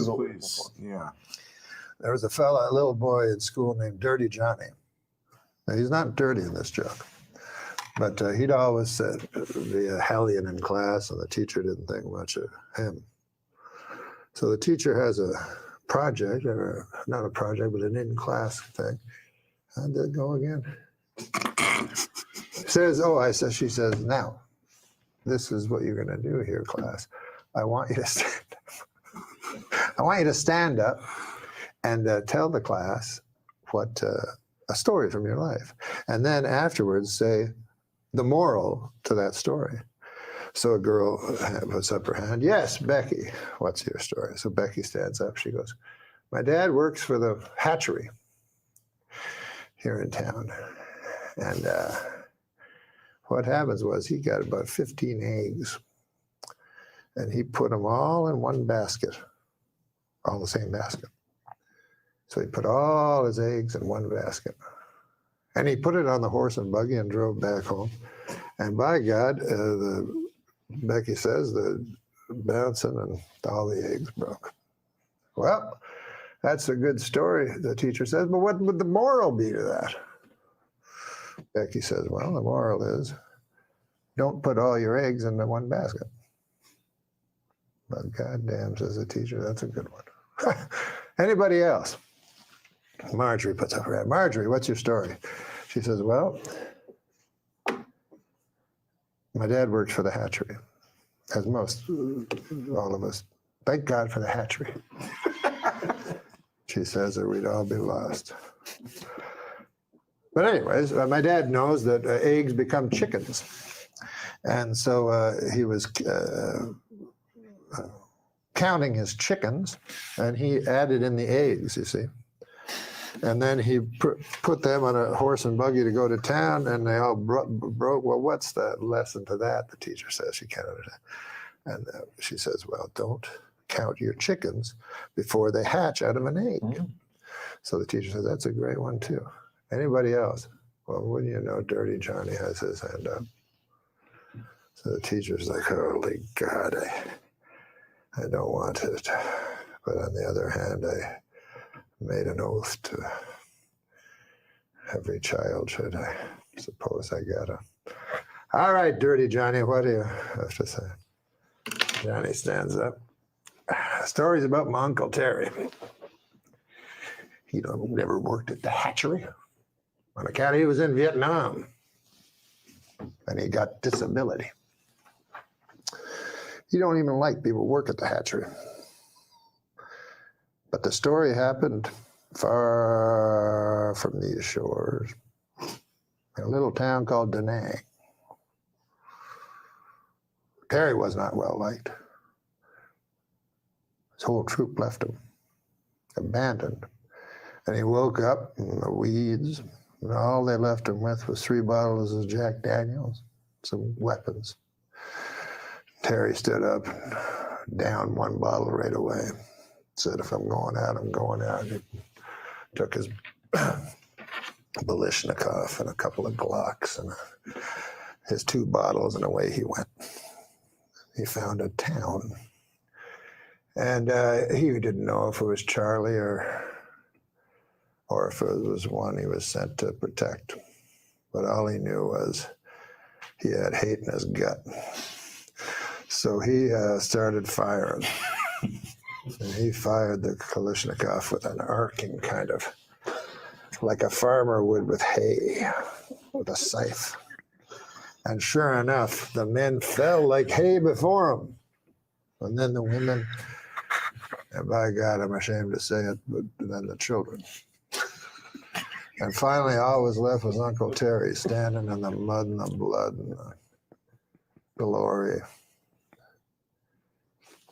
Please. Yeah. There was a little boy in school named Dirty Johnny. Now, he's not dirty in this joke, but he'd always be a hellion in class, and the teacher didn't think much of him. So the teacher has a project, or not a project, but an in-class thing. How'd that go again? She says, now, this is what you're going to do here, class. I want you to stand up. I want you to stand up and tell the class what a story from your life. And then afterwards say the moral to that story. So a girl puts up her hand. Yes, Becky, what's your story? So Becky stands up. She goes, my dad works for the hatchery here in town. And what happens was he got about 15 eggs, and he put them all in one basket, all the same basket. So he put all his eggs in one basket. And he put it on the horse and buggy and drove back home. And by God, Becky says, the bouncing and all the eggs broke. Well, that's a good story, the teacher says, but what would the moral be to that? Becky says, well, the moral is, don't put all your eggs into one basket. But goddamn, says the teacher, that's a good one. Anybody else? Marjorie puts up her hand. Marjorie, what's your story? She says, well, my dad works for the hatchery, as all of us. Thank God for the hatchery. She says, or we'd all be lost. But anyways, my dad knows that eggs become chickens. And so he was counting his chickens, and he added in the eggs, you see. And then he put them on a horse and buggy to go to town, and they all broke. Well, what's the lesson to that? The teacher says she can't understand. And she says, well, don't count your chickens before they hatch out of an egg. Mm-hmm. So the teacher says, that's a great one, too. Anybody else? Well, wouldn't you know, Dirty Johnny has his hand up. So the teacher's like, holy God, I don't want it. But on the other hand, I made an oath to every childhood. I suppose I gotta. All right, Dirty Johnny, what do you have to say? Johnny stands up. Stories about my Uncle Terry. He never worked at the hatchery. On account he was in Vietnam, and he got disability. He don't even like people who work at the hatchery. But the story happened far from these shores, in a little town called Da Nang. Terry was not well liked. His whole troop left him, abandoned. And he woke up in the weeds, and all they left him with was 3 bottles of Jack Daniels, some weapons. Terry stood up and downed 1 bottle right away. Said, if I'm going out, I'm going out. He took his Balishnikov and a couple of Glocks and his 2 bottles, and away he went. He found a town. And he didn't know if it was Charlie or if it was one he was sent to protect. But all he knew was he had hate in his gut. So he started firing. And he fired the Kalashnikov with an arcing kind of, like a farmer would with hay, with a scythe. And sure enough, the men fell like hay before him. And then the women, and by God, I'm ashamed to say it, but then the children. And finally, all was left was Uncle Terry standing in the mud and the blood and the glory.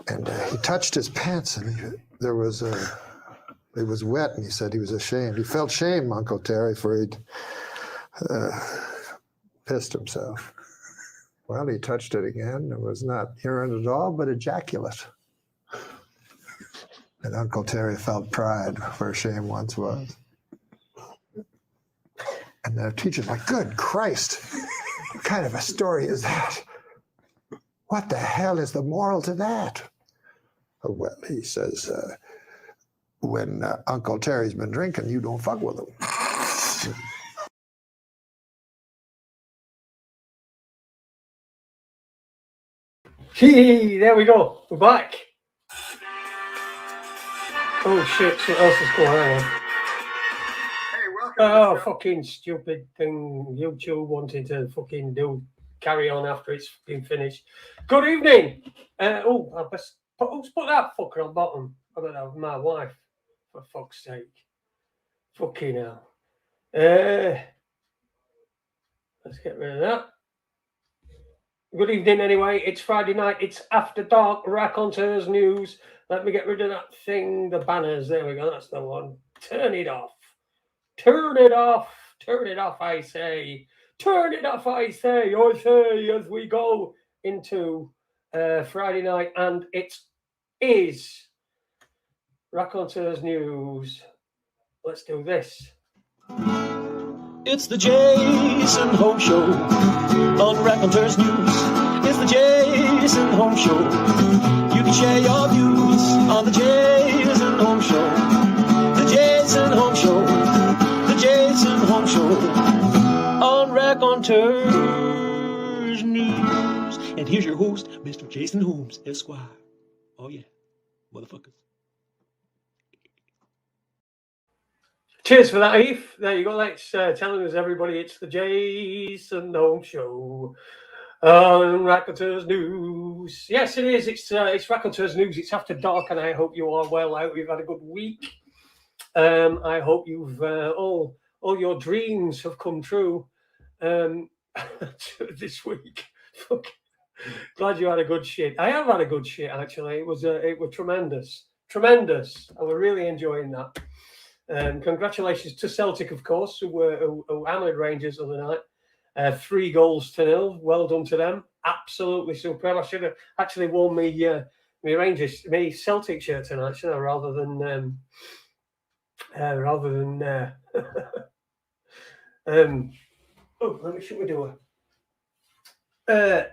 And he touched his pants, and it was wet, and he said he was ashamed. He felt shame, Uncle Terry, for he'd pissed himself. Well, he touched it again. It was not urine at all, but ejaculate. And Uncle Terry felt pride where shame once was. And the teacher's like, good Christ, what kind of a story is that? What the hell is the moral to that? Well, he says, when Uncle Terry's been drinking, you don't fuck with him. Gee, there we go. We're back. Oh shit, what else is going on? Hey, welcome. Oh, fucking stupid thing. YouTube wanted to fucking carry on after it's been finished. Good evening. I'll just put that fucker on bottom. I don't know, my wife, for fuck's sake. Fucking hell. Let's get rid of that. Good evening, anyway. It's Friday night. It's after dark. Raconteurs news. Let me get rid of that thing. The banners. There we go. That's the one. Turn it off. Turn it off. Turn it off, I say. Turn it off, I say. I say as we go into Friday night. And it is Raconteurs news. Let's do this. It's the Jason Home Show on Raconteurs News. It's the Jason Home Show. You can share your views on the Jason Home Show. The Jason Home Show. The Jason Home Show on Raconteurs News. And here's your host, Mr. Jason Holmes, Esquire. Oh yeah, motherfuckers. Cheers for that, Eve. There you go. That's telling us, everybody, it's the Jason Home Show on Raconteurs News. Yes, it is. It's Raconteurs News. It's after dark, and I hope you are well out. We've had a good week. I hope you've all your dreams have come true this week. Glad you had a good shit. I have had a good shit, actually. It was tremendous. Tremendous. I was really enjoying that. Congratulations to Celtic, of course, who hammered Rangers the other night. 3-0. Well done to them. Absolutely superb. I should have actually worn my Celtic shirt tonight, should I, rather than let me should we do a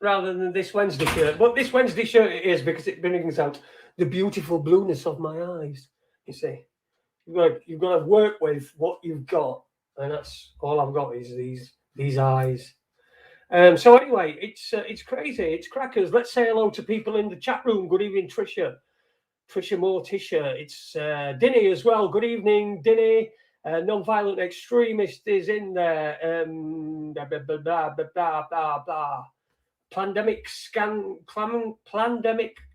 rather than this Wednesday shirt. But this Wednesday shirt it is, because it brings out the beautiful blueness of my eyes. You see. You've got to work with what you've got, and that's all I've got is these eyes. So anyway, it's crazy, it's crackers. Let's say hello to people in the chat room. Good evening, Trisha Morticia. It's Dinny as well. Good evening, Dinny. Non-violent extremist is in there. Pandemic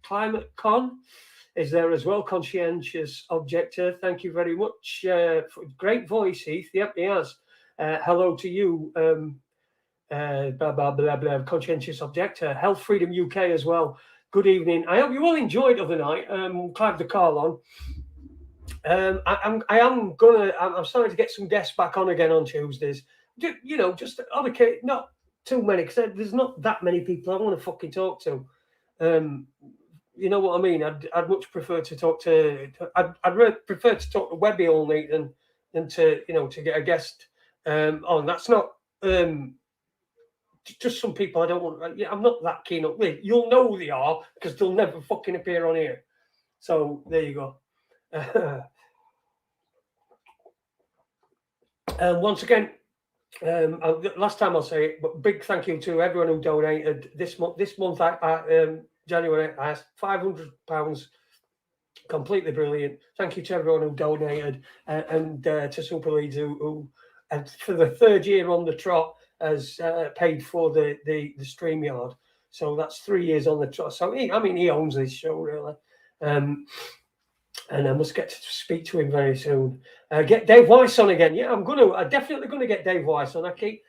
climate con is there as well. Conscientious objector. Thank you very much. For great voice, Heath. Yep, he has. Hello to you. Conscientious objector. Health Freedom UK as well. Good evening. I hope you all enjoyed the other night. Clive the Carl on. I'm starting to get some guests back on again on Tuesdays. Just on occasion, not too many, because there's not that many people I want to fucking talk to. You know what I mean? I'd much prefer to talk to. I'd prefer to talk to Webby all night than to to get a guest on. That's not just some people I don't want. Yeah, I'm not that keen on. You'll know they are, because they'll never fucking appear on here. So there you go. Once again, last time I'll say it, but big thank you to everyone who donated this month. This month, January, I asked £500. Completely brilliant. Thank you to everyone who donated, and to Super Leeds who for the third year on the trot has paid for the StreamYard. So that's 3 years on the trot. So he owns this show, really. And I must get to speak to him very soon. Get Dave Weiss on again. Yeah, I'm definitely gonna get Dave Weiss on. I keep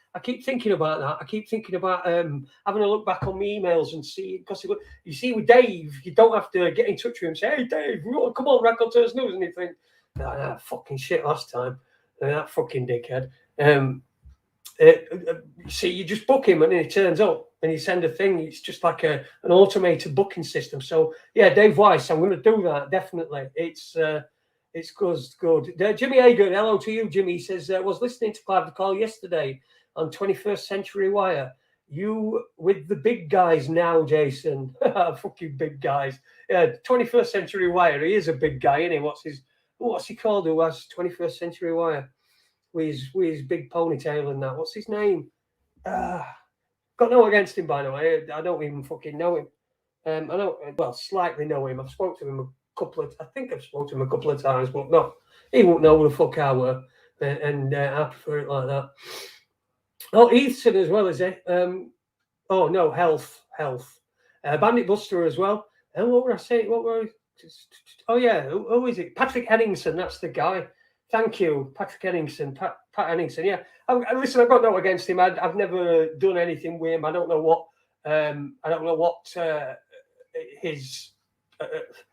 thinking about that. I keep thinking about having a look back on my emails and see, because you see with Dave, you don't have to get in touch with him and say, "Hey Dave, come on, Raconteurs News," and you think, fucking shit last time, that fucking dickhead. See, you just book him and then he turns up and you send a thing. It's just like an automated booking system. So yeah, Dave Weiss, I'm going to do that definitely. It's good. Jimmy Hagan, hello to you, Jimmy. He says was listening to Clive the Call yesterday on 21st Century Wire. You with the big guys now, Jason. Fucking big guys. 21st Century Wire. He is a big guy, isn't he? What's he called? Who has 21st Century Wire? With his big ponytail and that. What's his name? Got no against him, by the way. I don't even fucking know him. I don't. Well, slightly know him. I've spoken to him I think I've spoken to him a couple of times, but no, he won't know who the fuck I were, and I prefer it like that. Oh, Ethan as well, is he? Oh no, health. Bandit Buster as well. And what were I saying? Oh yeah, who is it? Patrick Henningsen. That's the guy. Thank you, Patrick Henningsen. Pat Henningsen. Yeah. Listen, I've got no against him. I've never done anything with him. I don't know what. His.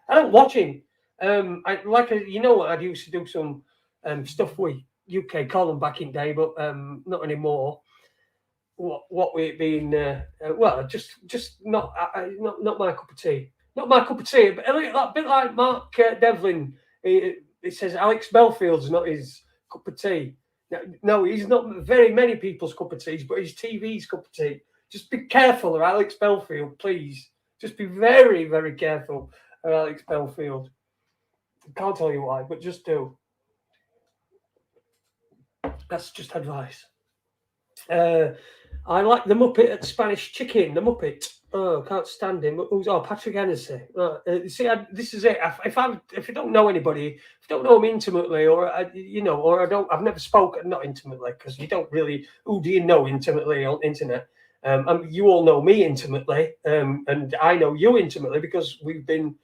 I don't watch him. I used to do some stuff with UK Column back in day, but not anymore. What we've been just not my cup of tea. Not my cup of tea. But a bit like Mark Devlin. It says Alex Belfield's not his cup of tea. No, he's not very many people's cup of tea, but his TV's cup of tea. Just be careful of Alex Belfield, please. Just be very, very careful of Alex Belfield. I can't tell you why, but just do. That's just advice. I like the Muppet at Spanish Chicken. The Muppet. Oh, can't stand him. Patrick Hennessy. This is it. If I don't know anybody, if I don't know him intimately, I've never spoken, not intimately, because you don't really. Who do you know intimately on internet? You all know me intimately, and I know you intimately because we've been,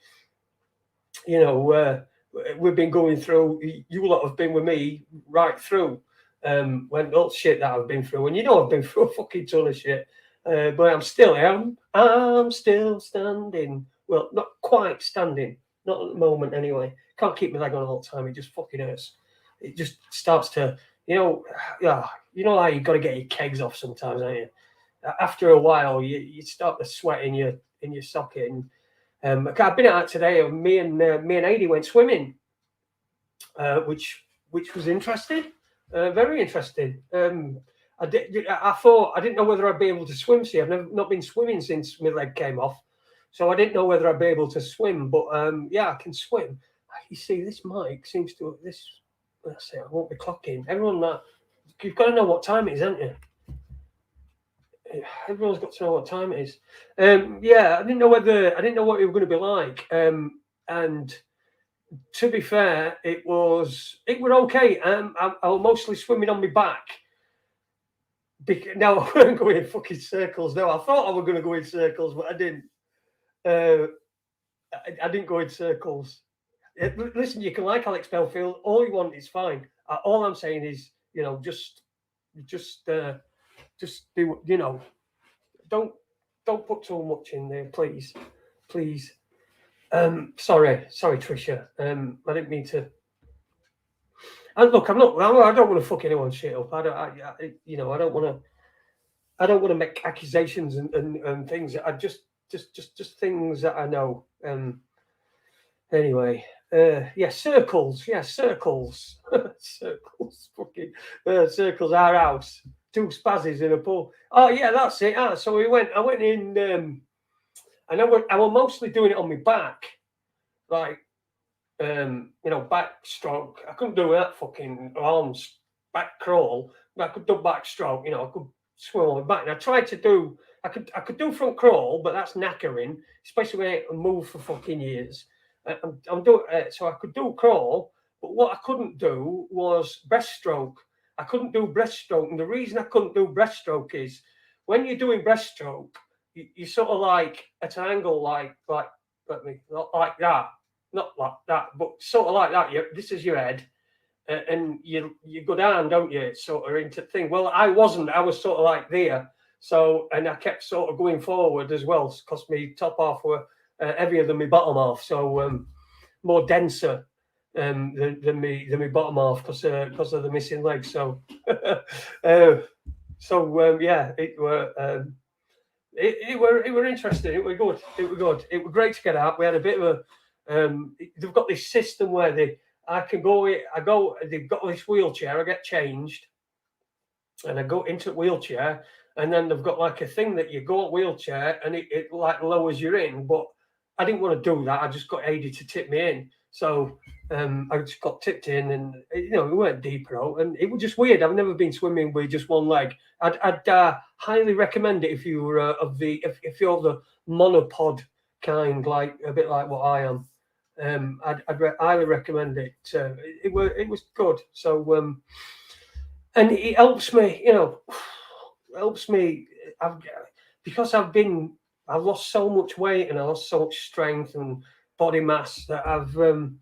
we've been going through. You lot have been with me right through. When all shit that I've been through, and I've been through a fucking ton of shit, but I'm still standing. Well, not quite standing, not at the moment anyway. Can't keep my leg on all the time. It just fucking hurts. It just starts to, how you got to get your kegs off sometimes, don't you? After a while, you start to sweat in your socket. And I've been out today. Me and Adi went swimming, which was interesting. Very interesting. I thought I didn't know whether I'd be able to swim. See, I've not been swimming since my leg came off, so I didn't know whether I'd be able to swim. But I can swim. You see, this mic seems to this. Let's see, I won't be clocking. Everyone, you've got to know what time it is, haven't you? Everyone's got to know what time it is. I didn't know what it was going to be like. And to be fair, it was okay. I was mostly swimming on my back. Now I wasn't going in fucking circles. No, I thought I was going to go in circles, but I didn't. I didn't go in circles. Listen, you can like Alex Belfield. All you want is fine. All I'm saying is, just do, don't put too much in there, please. Sorry, Tricia. I didn't mean to. And look, I don't want to fuck anyone's shit up. I don't want to make accusations and things. I just things that I know. Anyway, circles. Circles. Fucking circles. Our house. 2 spazzes in a pool. Oh yeah, that's it. So I went in, and I was mostly doing it on my back, like, backstroke. I couldn't do that fucking arms back crawl, but I could do backstroke. I could swim on my back. And I tried to do. I could do front crawl, but that's knackering, especially when I move for fucking years. I'm doing so I could do crawl, but what I couldn't do was breaststroke. I couldn't do breaststroke, and the reason I couldn't do breaststroke is when you're doing breaststroke, you sort of like at an angle like not like that, but sort of like that. This is your head, and you go down, don't you? Sort of into thing. Well, I wasn't. I was sort of like there. So, and I kept sort of going forward as well, because my top half were heavier than my bottom half, so more denser. Than me bottom half because of the missing legs. So it were interesting. It were good. It were great to get out. We had a bit of a they've got this system where they've got this wheelchair. I get changed, and I go into the wheelchair, and then they've got like a thing that you go on wheelchair and it like lowers you in. But I didn't want to do that. I just got Adi to tip me in. So I just got tipped in, and you know, we went deeper out, and it was just weird. I've never been swimming with just one leg. I'd highly recommend it if you were if you're the monopod kind, like a bit like what I am. I'd highly recommend it. It was good. So and it helps me, you know, helps me. Because I've lost so much weight and I lost so much strength and body mass that I'm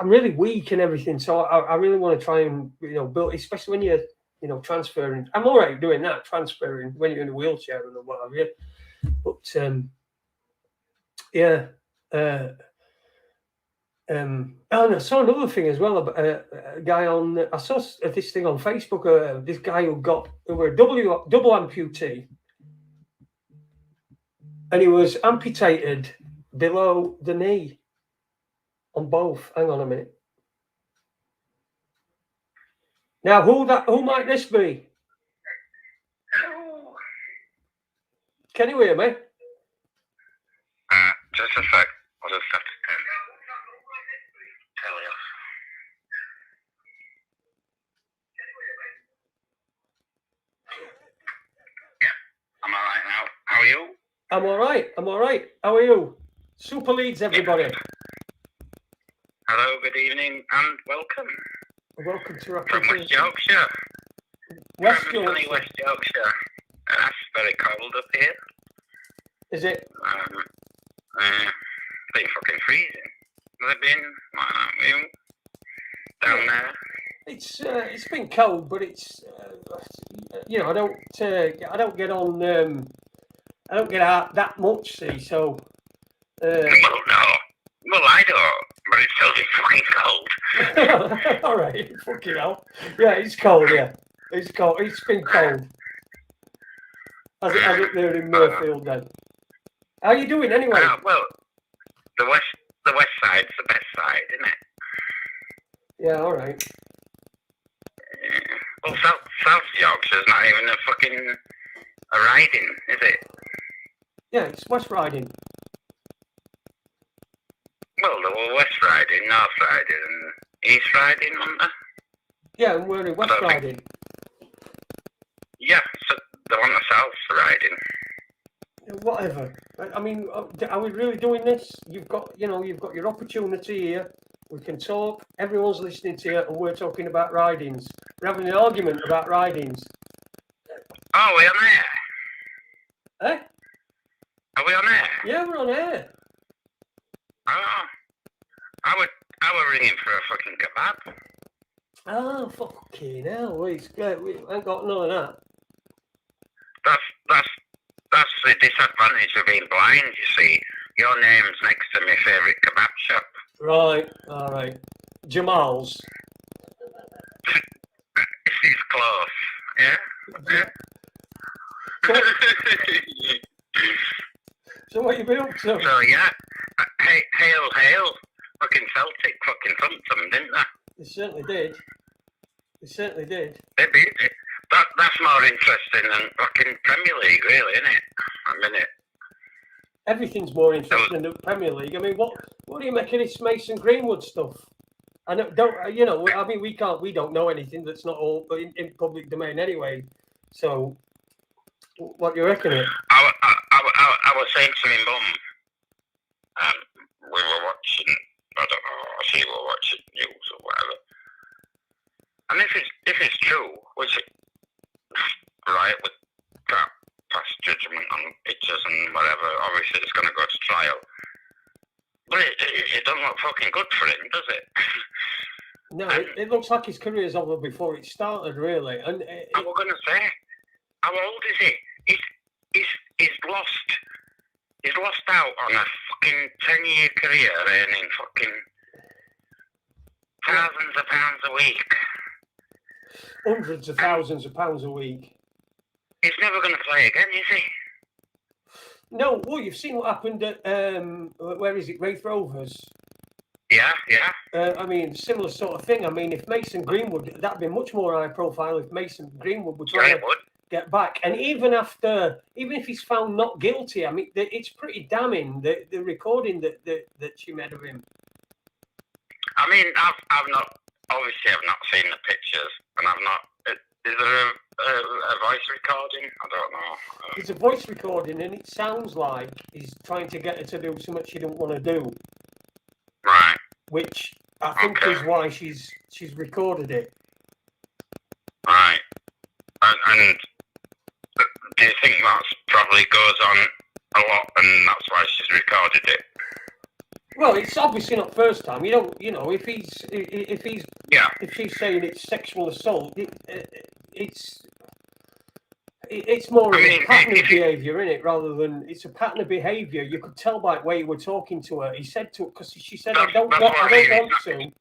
really weak and everything. So I really want to try and, you know, build, especially when you're, you know, transferring. I'm all right doing that, transferring when you're in a wheelchair and what have you. But and I saw another thing as well about a guy on. I saw this thing on Facebook. This guy who were a double amputee, and he was amputated below the knee on both. Hang on a minute. Now, who might this be? Can you hear me? Just a sec. I'll just have to tell you. Yeah, I'm all right now. How are you? I'm all right. How are you? Super Leeds, everybody. Hello, good evening, and welcome. Welcome to From Raconteurs. West Yorkshire. West From sunny Yorkshire. West Yorkshire. That's very cold up here. Is it? Been fucking freezing. Has it been? Down there? It's been cold, but it's you know, I don't get on I don't get out that much, see, so Well, no. Well, I don't, but it's still fucking cold. all right, fucking hell. Yeah, it's cold, yeah. It's cold. It's been cold. As up there in Murfield then. How you doing anyway? Well, the west side's the best side, isn't it? Yeah, all right. Well, South Yorkshire's not even a fucking a riding, is it? Yeah, it's West Riding. Well, there were West Riding, North Riding, and East Riding, wasn't there? Yeah, and we're in West Riding. Yeah, so the one the South Riding. Whatever. I mean, are we really doing this? You've got your opportunity here. We can talk. Everyone's listening to you, and we're talking about ridings. We're having an argument about ridings. Oh, are we on air? Eh? Are we on air? Yeah, we're on air. Oh, I were ringing for a fucking kebab. Oh, fucking hell. We ain't got none of that. That's the disadvantage of being blind, you see. Your name's next to my favourite kebab shop. Right, all right. Jamal's. It's close, yeah? So what you been up to? So, yeah. Hail. Fucking Celtic fucking thumped them, didn't they? They certainly did. They beat it. That's more interesting than fucking Premier League, really, isn't it? A minute. Everything's more interesting than the Premier League. I mean, what do you make of this Mason Greenwood stuff? I don't, you know, I mean, we don't know anything that's not all in public domain anyway. So, what do you reckon? I was saying to my mum, we were watching, I don't know, she were watching news or whatever. And if it's true, which right, with that past judgment on pictures and whatever, obviously it's going to go to trial. But it doesn't look fucking good for him, does it? No, it looks like his career's over before it started, really. And I was going to say, how old is he? He's lost out on a fucking 10-year career earning fucking thousands of pounds a week. Hundreds of thousands of pounds a week. He's never going to play again, is he? No, well, you've seen what happened at, where is it, Wraith Rovers? Yeah. I mean, similar sort of thing. I mean, if Mason Greenwood, that'd be much more high profile if Mason Greenwood would try to get back. And even if he's found not guilty, I mean, it's pretty damning, the recording that she made of him. I mean, I've not seen the pictures, and I've not. Is there a voice recording? I don't know. It's a voice recording, and it sounds like he's trying to get her to do something she don't want to do. Right. Which I think is why she's recorded it. Right. And do you think that's probably goes on a lot, and that's why she's recorded it? Well, it's obviously not first time. If she's saying it's sexual assault, it's more of a pattern of behaviour, isn't it? Rather than it's a pattern of behaviour. You could tell by the way you were talking to her. He said to her, because she said, I don't want to.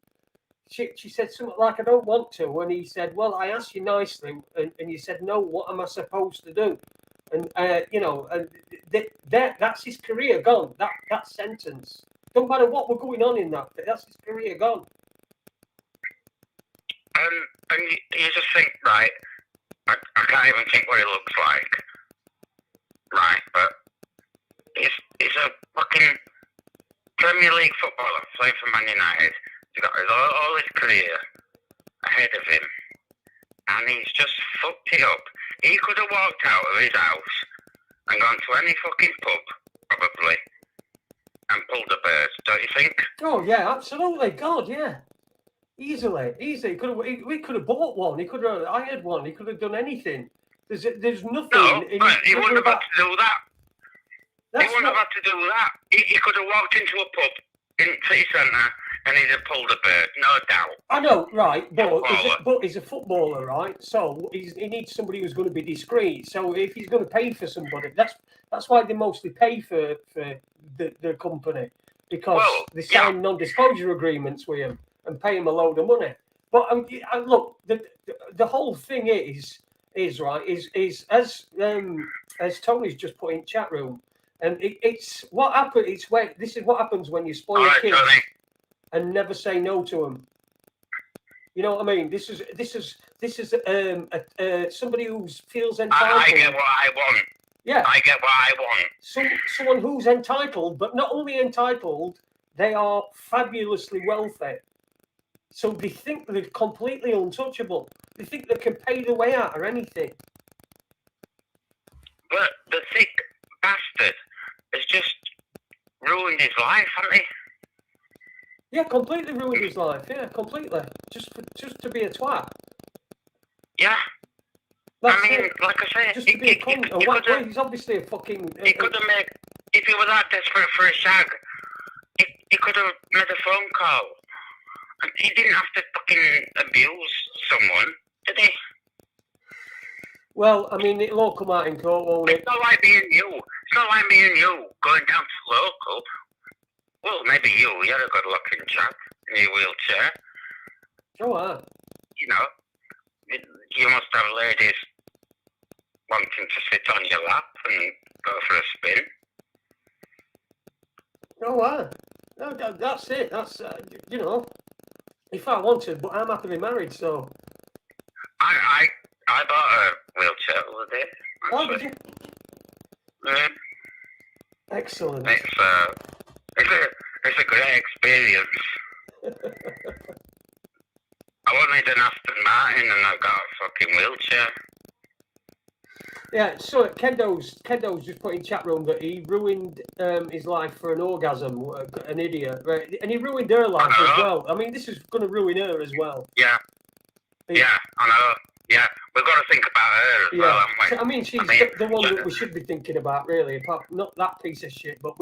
She said something like, I don't want to, and he said, well, I asked you nicely, and you said no. What am I supposed to do? And that's his career gone. That sentence. Don't matter what we're going on in that's his career gone. And you just think, right, I can't even think what he looks like. Right, but he's a fucking Premier League footballer playing for Man United. He's got all his career ahead of him, and he's just fucked it up. He could have walked out of his house and gone to any fucking pub, probably, and pulled a bird, don't you think? Oh yeah, absolutely. God, yeah, easily. We could have bought one. He could have hired one. He could have done anything. There's nothing. No, but he wouldn't have had to do that. He wouldn't have had to do that. He could have walked into a pub in city centre and he'd have pulled a bird, no doubt. I know, right, but he's a footballer, right? So he needs somebody who's going to be discreet. So if he's going to pay for somebody, that's why they mostly pay for the company, because they sign non-disclosure agreements with him and pay him a load of money. But look, the whole thing is as Tony's just put in chat room, and it's what happened. This is what happens when you spoil kids. Tony. And never say no to them. You know what I mean? This is somebody who feels entitled. I get what I want. Yeah, I get what I want. Someone who's entitled, but not only entitled, they are fabulously wealthy. So they think they're completely untouchable. They think they can pay the way out or anything. But the thick bastard has just ruined his life, hasn't he? Yeah, completely ruined his life. Yeah, completely. Just to be a twat. Yeah. That's I mean, it. like I say, just to be a cunt. He's obviously a fucking. He could have made. If he was that desperate for a shag, he could have made a phone call. And he didn't have to fucking abuse someone, did he? Well, I mean, it'll all come out in court, won't it? It's not like me and you. It's not like me and you going down to local. Well, maybe you had a good-looking chap in your wheelchair. Oh, you know, you must have ladies wanting to sit on your lap and go for a spin. Oh, no, that's it. That's, you know, if I wanted, but I'm happily married, so. I bought a wheelchair the other day. Oh, did you? Yeah. Excellent. It's a great experience. I wanted an Aston Martin and I got a fucking wheelchair. Yeah, so Kendo's just put in chat room that he ruined his life for an orgasm, an idiot, right? And he ruined her life as well. I mean, this is going to ruin her as well. Yeah. Yeah, I know. Yeah, we've got to think about her as well, haven't we? I mean, she's the one that we should be thinking about, really. Apart, not that piece of shit, but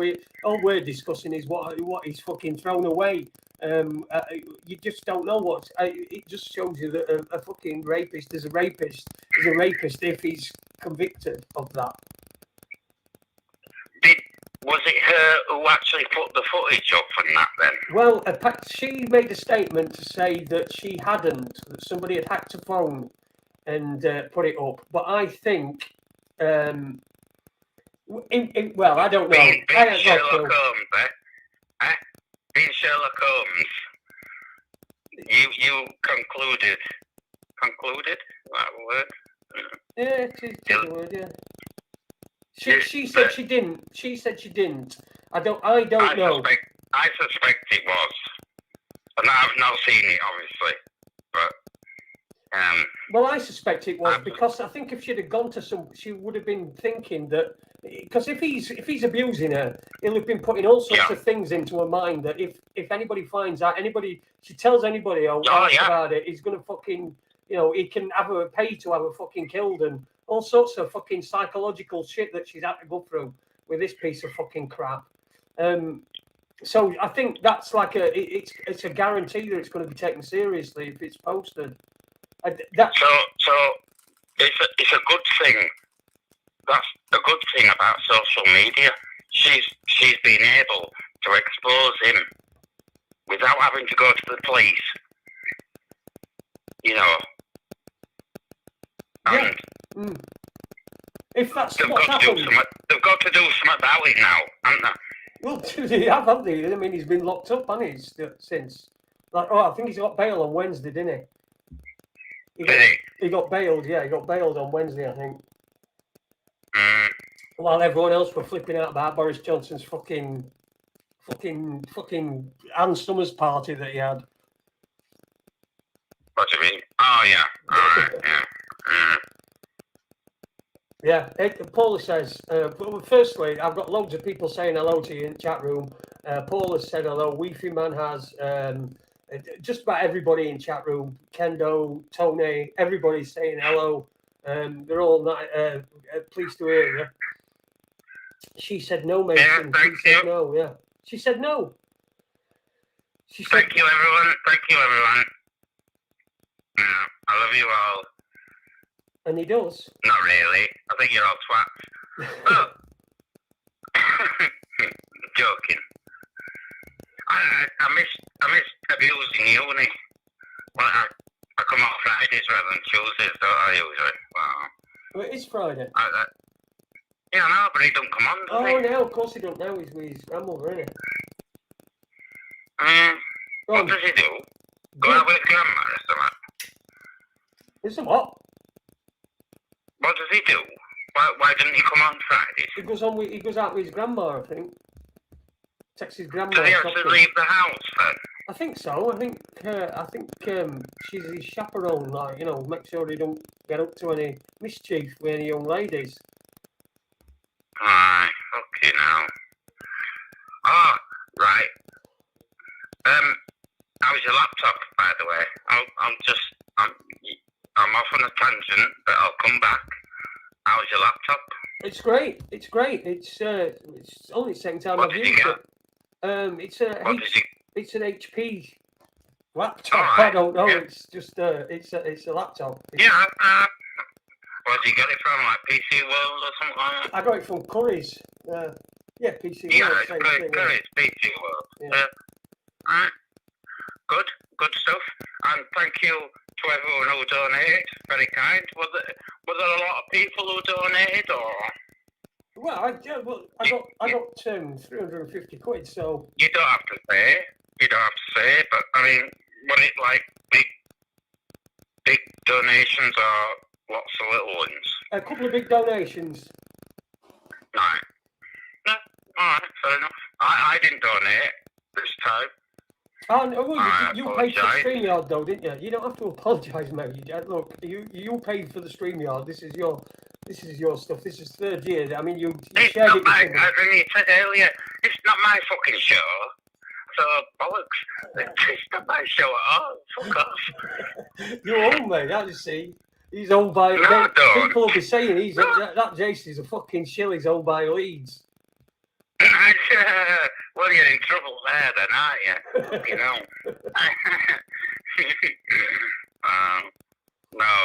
all we're discussing is what he's fucking thrown away. You just don't know what. It just shows you that a fucking rapist is a rapist. Is a rapist if he's convicted of that. Was it her who actually put the footage up from that then? Well, she made a statement to say that she hadn't, that somebody had hacked her phone and put it up. But I think, well, I don't know. Being Sherlock Holmes, eh? Being Sherlock Holmes, you concluded, that word? Yeah, she's the word, yeah. She said she didn't. She said she didn't. I don't know. I suspect it was. And I've not seen it, obviously. But, well, I suspect it was because I think if she'd have gone to she would have been thinking that, because if he's abusing her, he'll have been putting all sorts of things into her mind that if anybody finds out, she tells anybody about it, he's going to fucking, he can have her paid to have her fucking killed and all sorts of fucking psychological shit that she's had to go through with this piece of fucking crap. So I think that's like it's a guarantee that it's going to be taken seriously if it's posted. So it's a good thing. That's a good thing about social media. She's been able to expose him without having to go to the police. And if that's what's happened, they've got to do something about it now, haven't they? Well, they have, haven't they? I mean, he's been locked up, hasn't he, since? I think he's got bail on Wednesday, didn't he? He got bailed, yeah. He got bailed on Wednesday, I think. While everyone else were flipping out about Boris Johnson's fucking Ann Summers party that he had. What do you mean? Oh, yeah. All right, yeah. Yeah, Paula says, firstly, I've got loads of people saying hello to you in the chat room. Paula said hello. Weefy Man has just about everybody in chat room. Kendo, Tony, everybody's saying hello. They're all pleased to hear you. She said no, Mason. Yeah, She said no, yeah. She said no. She said, Thank you, everyone. Thank you, everyone. Yeah, I love you all. And he does. Not really. I think you're all twats. Joking. I miss abusing uni. Well, I come off Fridays rather than Tuesdays, don't I usually? Well, it is Friday. Yeah, I know, but he don't come on, does he? Oh, no, of course he don't know. He's with his grandmother, isn't he? What does he do? Go out with his grandma or something? Is it what? What does he do? Why didn't he come on Fridays? He goes out with his grandma, I think. Takes his grandma. Does he actually leave the house then? I think so. I think she's his chaperone. Like, make sure he don't get up to any mischief with any young ladies. Aye, okay now. Oh, right. How's your laptop, by the way? I'm off on a tangent, but I'll come back. How's your laptop? It's great. It's great. It's only the second time I've used it. It's an HP laptop. Right. I don't know. Yeah. It's just it's a laptop. Yeah. Where did you get it from? Like PC World or something like that? I got it from Curry's. Yeah, PC World. Yeah, it's Curry's PC World. Yeah. Alright. Good stuff. And thank you to everyone who donated. Very kind. Were there a lot of people who donated, or? Well, I got 350 quid. So you don't have to say. But I mean, was it like big donations or lots of little ones? A couple of big donations. Right. No. All right. Fair enough. I didn't donate this time. Oh, no, you paid for the StreamYard though, didn't you? You don't have to apologise, mate. Look, you paid for the StreamYard. This is your stuff. This is third year. I mean, you shared it. As you said earlier, it's not my fucking show. So bollocks. It's not my show at all. Fuck off. You're old, mate. As you see, he's owned by. No, people will be saying that Jason is a fucking shill. He's owned by Leeds. Well, you're in trouble there, then, aren't you? No,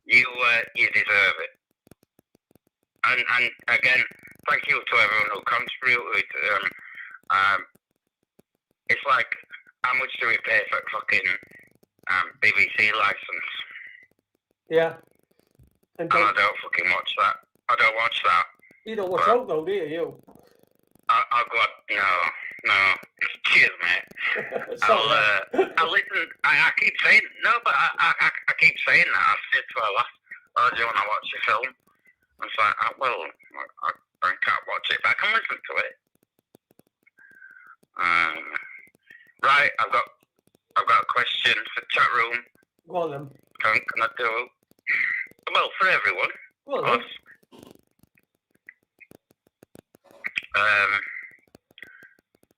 you deserve it. And again, thank you to everyone who contributed. It's like, how much do we pay for a fucking BBC license? Yeah. And I don't fucking watch that. I don't watch that. You don't watch out though, do you? I'll go. No. Cheers, mate. I'll listen. I keep saying no, but I keep saying that. I'll say it to oh, do you want to watch a film? I was like, well, I can't watch it, but I can listen to it. Right, I've got a question for chat room. Go on then. Can I do? Well, for everyone. Go on then.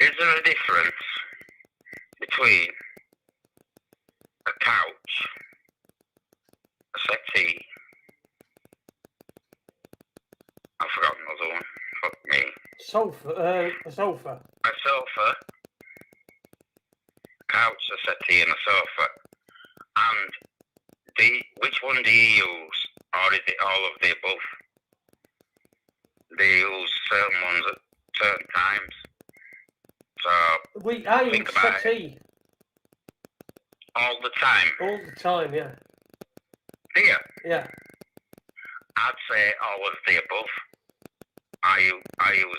Is there a difference between a couch, a settee? I've forgotten another one. Fuck me. A sofa. A sofa, couch, a settee, and a sofa. And which one do you use, or is it all of the above? They use certain ones at certain times. So I use think about settee all the time. all the time. Yeah. Here, Yeah. I'd say all of the above. I use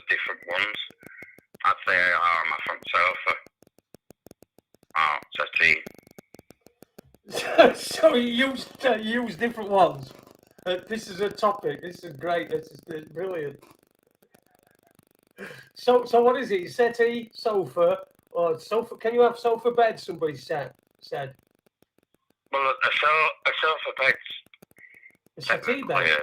different ones. I'd say my front sofa, settee. So you use different ones. This is a topic. This is great. This is brilliant. So what is it? Settee, sofa, or sofa? Can you have sofa bed? Somebody said. Well, a sofa bed's A settee bed.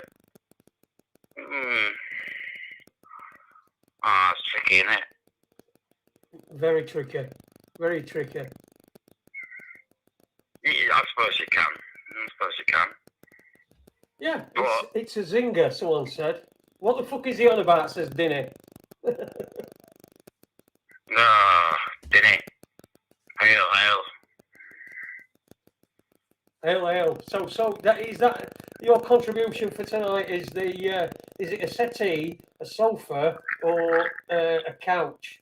It's tricky, isn't it? Very tricky. Very tricky. Yeah, I suppose you can. Yeah, What? it's a zinger. Someone said. What the fuck is he on about? Says Dinny. No, didn't it? Hail. Hail. So that your contribution for tonight is is it a settee, a sofa, or a couch?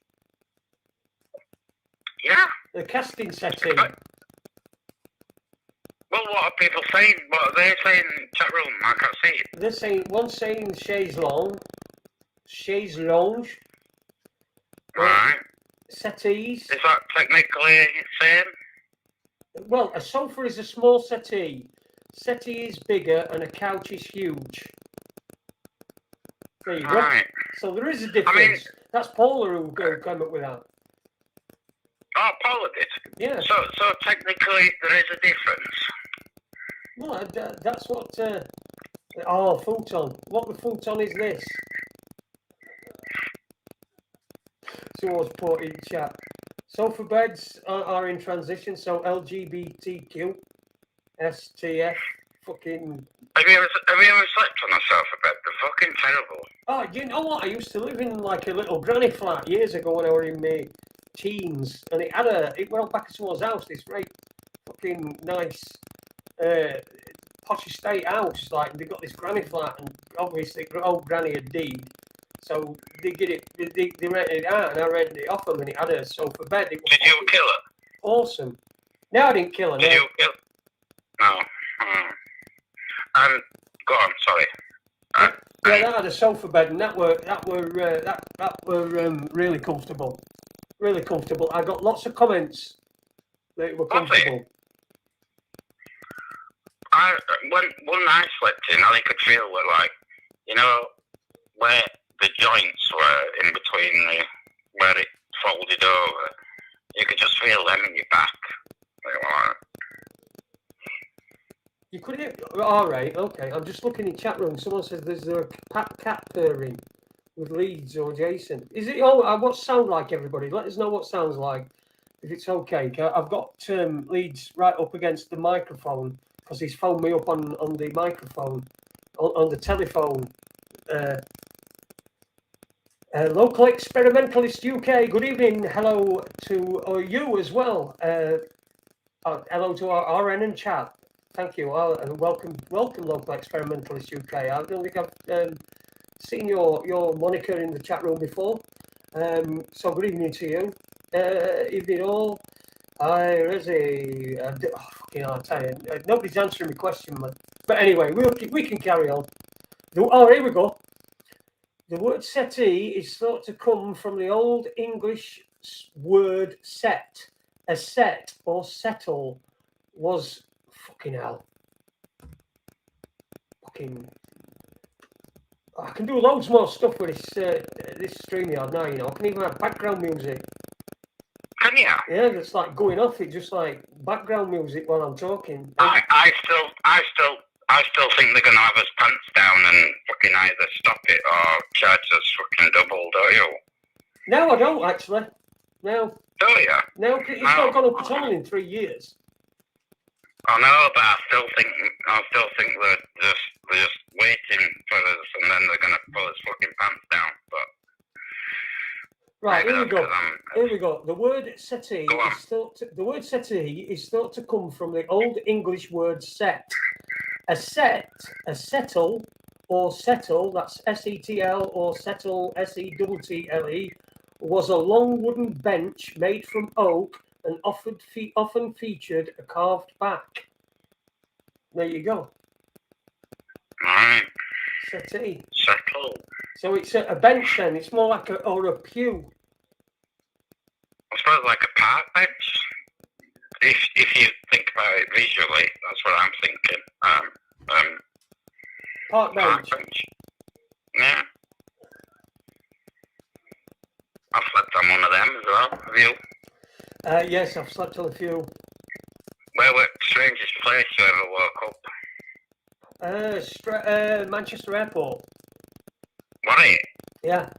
Yeah. The casting settee. Well, what are people saying? What are they saying in the chat room? I can't see it. They're saying one's saying chaise lounge, Right. settees. Is that technically same? Well, a sofa is a small settee. Settee is bigger, and a couch is huge. There you go. Right. So there is a difference. That's Paula who came up with that. Oh, Paula did. Yeah. So technically there is a difference. No, that's what. Oh, futon. What the futon is this? Someone's put in chat. Sofa beds are in transition, so LGBTQ, STF, fucking. Have you ever slept on a sofa bed? They're fucking terrible. Oh, do you know what? I used to live in like a little granny flat years ago when I were in my teens, and it went back to someone's house. This very fucking nice, posh estate house. Like they got this granny flat, and obviously old granny had deed. So they rented it out, and I rented it off them, and it had a sofa bed. It was Did you kill her? awesome. No, I didn't kill her. Did No. you kill? No. Go on. Sorry. Yeah, that had a sofa bed, and that were really comfortable. Really comfortable. I got lots of comments that it were comfortable. When I slept in, all you could feel were like, where the joints were in between where it folded over. You could just feel them in your back. You could hear. All right, okay. I'm just looking in chat room. Someone says there's a cat purring with Leeds or Jason. Is it? Oh, what's sound like, everybody? Let us know what sounds like, if it's okay. I've got Leeds right up against the microphone because he's phoned me up on the microphone, on the telephone. Local Experimentalist UK, good evening. Hello to you as well. Hello to our RN and chat. Thank you. And welcome, Local Experimentalist UK. I don't think I've seen your moniker in the chat room before. So good evening to you. Evening all. Hi, Rizzy. I'll tell you, nobody's answering my question, man. But anyway, we can carry on. Here we go. The word settee is thought to come from the Old English word set. A set or settle was fucking hell. fucking. I can do loads more stuff with this StreamYard now. You know, I can even have background music. Can you? Yeah, it's like going off. It's just like background music while I'm talking. I still think they're gonna have us pants down and fucking either stop it or charge us fucking double, don't you? No, I don't actually. No, Do you? no, it's not gone up at all in 3 years. I know, but I still think they're just waiting for us, and then they're gonna pull us fucking pants down. But Right, maybe here we that's go. 'cause I'm- Here we go. The word settee Go on. is thought to, the word settee is thought to come from the Old English word set. A settle, or settle, that's S-E-T-L, or settle, S-E-T-T-L-E, was a long wooden bench made from oak and often featured a carved back. There you go. Right, Settee. settle. So it's a bench then. It's more like a pew. I suppose like a park bench. If you think about it visually, that's what I'm thinking. Park Park bench. bench. Yeah. I've slept on one of them as well. Have you? Yes, I've slept on a few. Where were strangest place you ever woke up? Manchester Airport. What it? Yeah.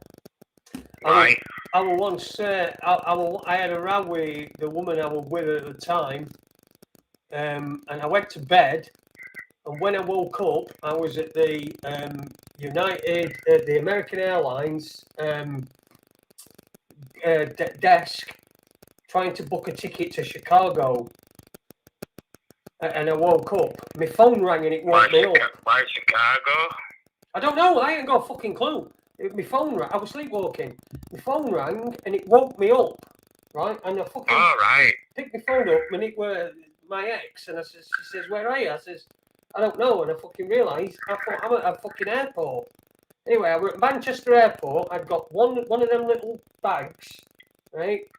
Right. I was once. I had a row with the woman I was with at the time, and I went to bed. And when I woke up, I was at the the American Airlines desk, trying to book a ticket to Chicago. And I woke up. My phone rang and it woke me up. Why Chicago? I don't know. I ain't got a fucking clue. My phone rang. I was sleepwalking. My phone rang and it woke me up. Right? And I fucking All right. picked my phone up and it were my ex. And she says, "Where are you?" I says, "I don't know." And I fucking realised I thought I'm at a fucking airport. Anyway, I were at Manchester Airport. I'd got one of them little bags, right?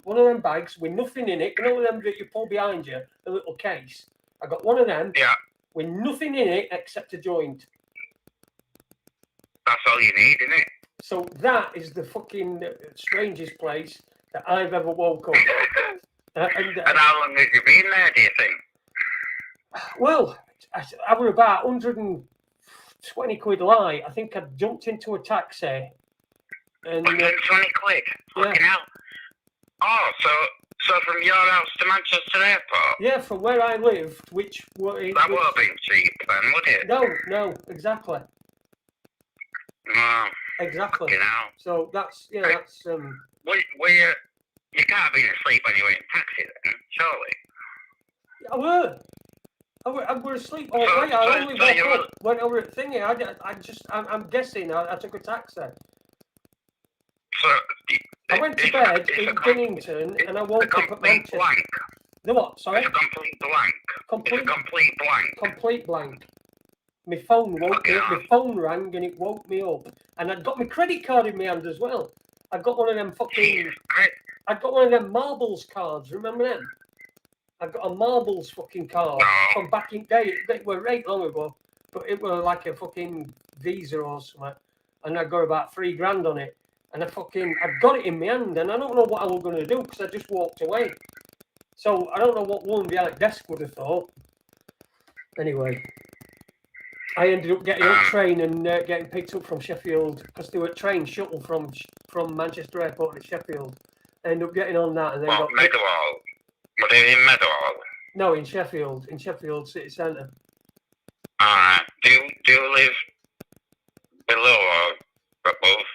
One of them bags with nothing in it. You know them that you pull behind you, the little case. I got one of them with nothing in it except a joint. That's all you need, isn't it? So that is the fucking strangest place that I've ever woke up. And how long have you been there, do you think? Well, I were about 120 quid light. I think I jumped into a taxi. And 120 quid? Fucking hell. Oh, so from your house to Manchester Airport? Yeah, from where I lived, which was... That would have been cheap then, would it? No, exactly. No. Exactly. Fucking hell. So that's, that's... Were you can't have been asleep when you were in taxi then, surely? I were asleep all day. I only woke up when I were at thingy. I'm guessing I took a taxi. So... I went to bed in Binnington and I woke up at Manchester. Blank. The what? Sorry? It's a complete blank. It's a complete blank. Complete blank. My phone woke me up. My phone rang and it woke me up. And I'd got my credit card in my hand as well. I got one of them fucking... I got one of them marbles cards. Remember them? I got a marbles fucking card from back in day. They were right long ago, but it was like a fucking Visa or something. And I got about $3,000 on it. And I got it in my hand, and I don't know what I was going to do because I just walked away. So I don't know what woman behind the desk would have thought. Anyway, I ended up getting on train and getting picked up from Sheffield because there were train shuttle from Manchester Airport to Sheffield. I ended up getting on that and then got Meadowhall. Were they in Meadowhall? No, in Sheffield city centre. Alright. Do you live below or above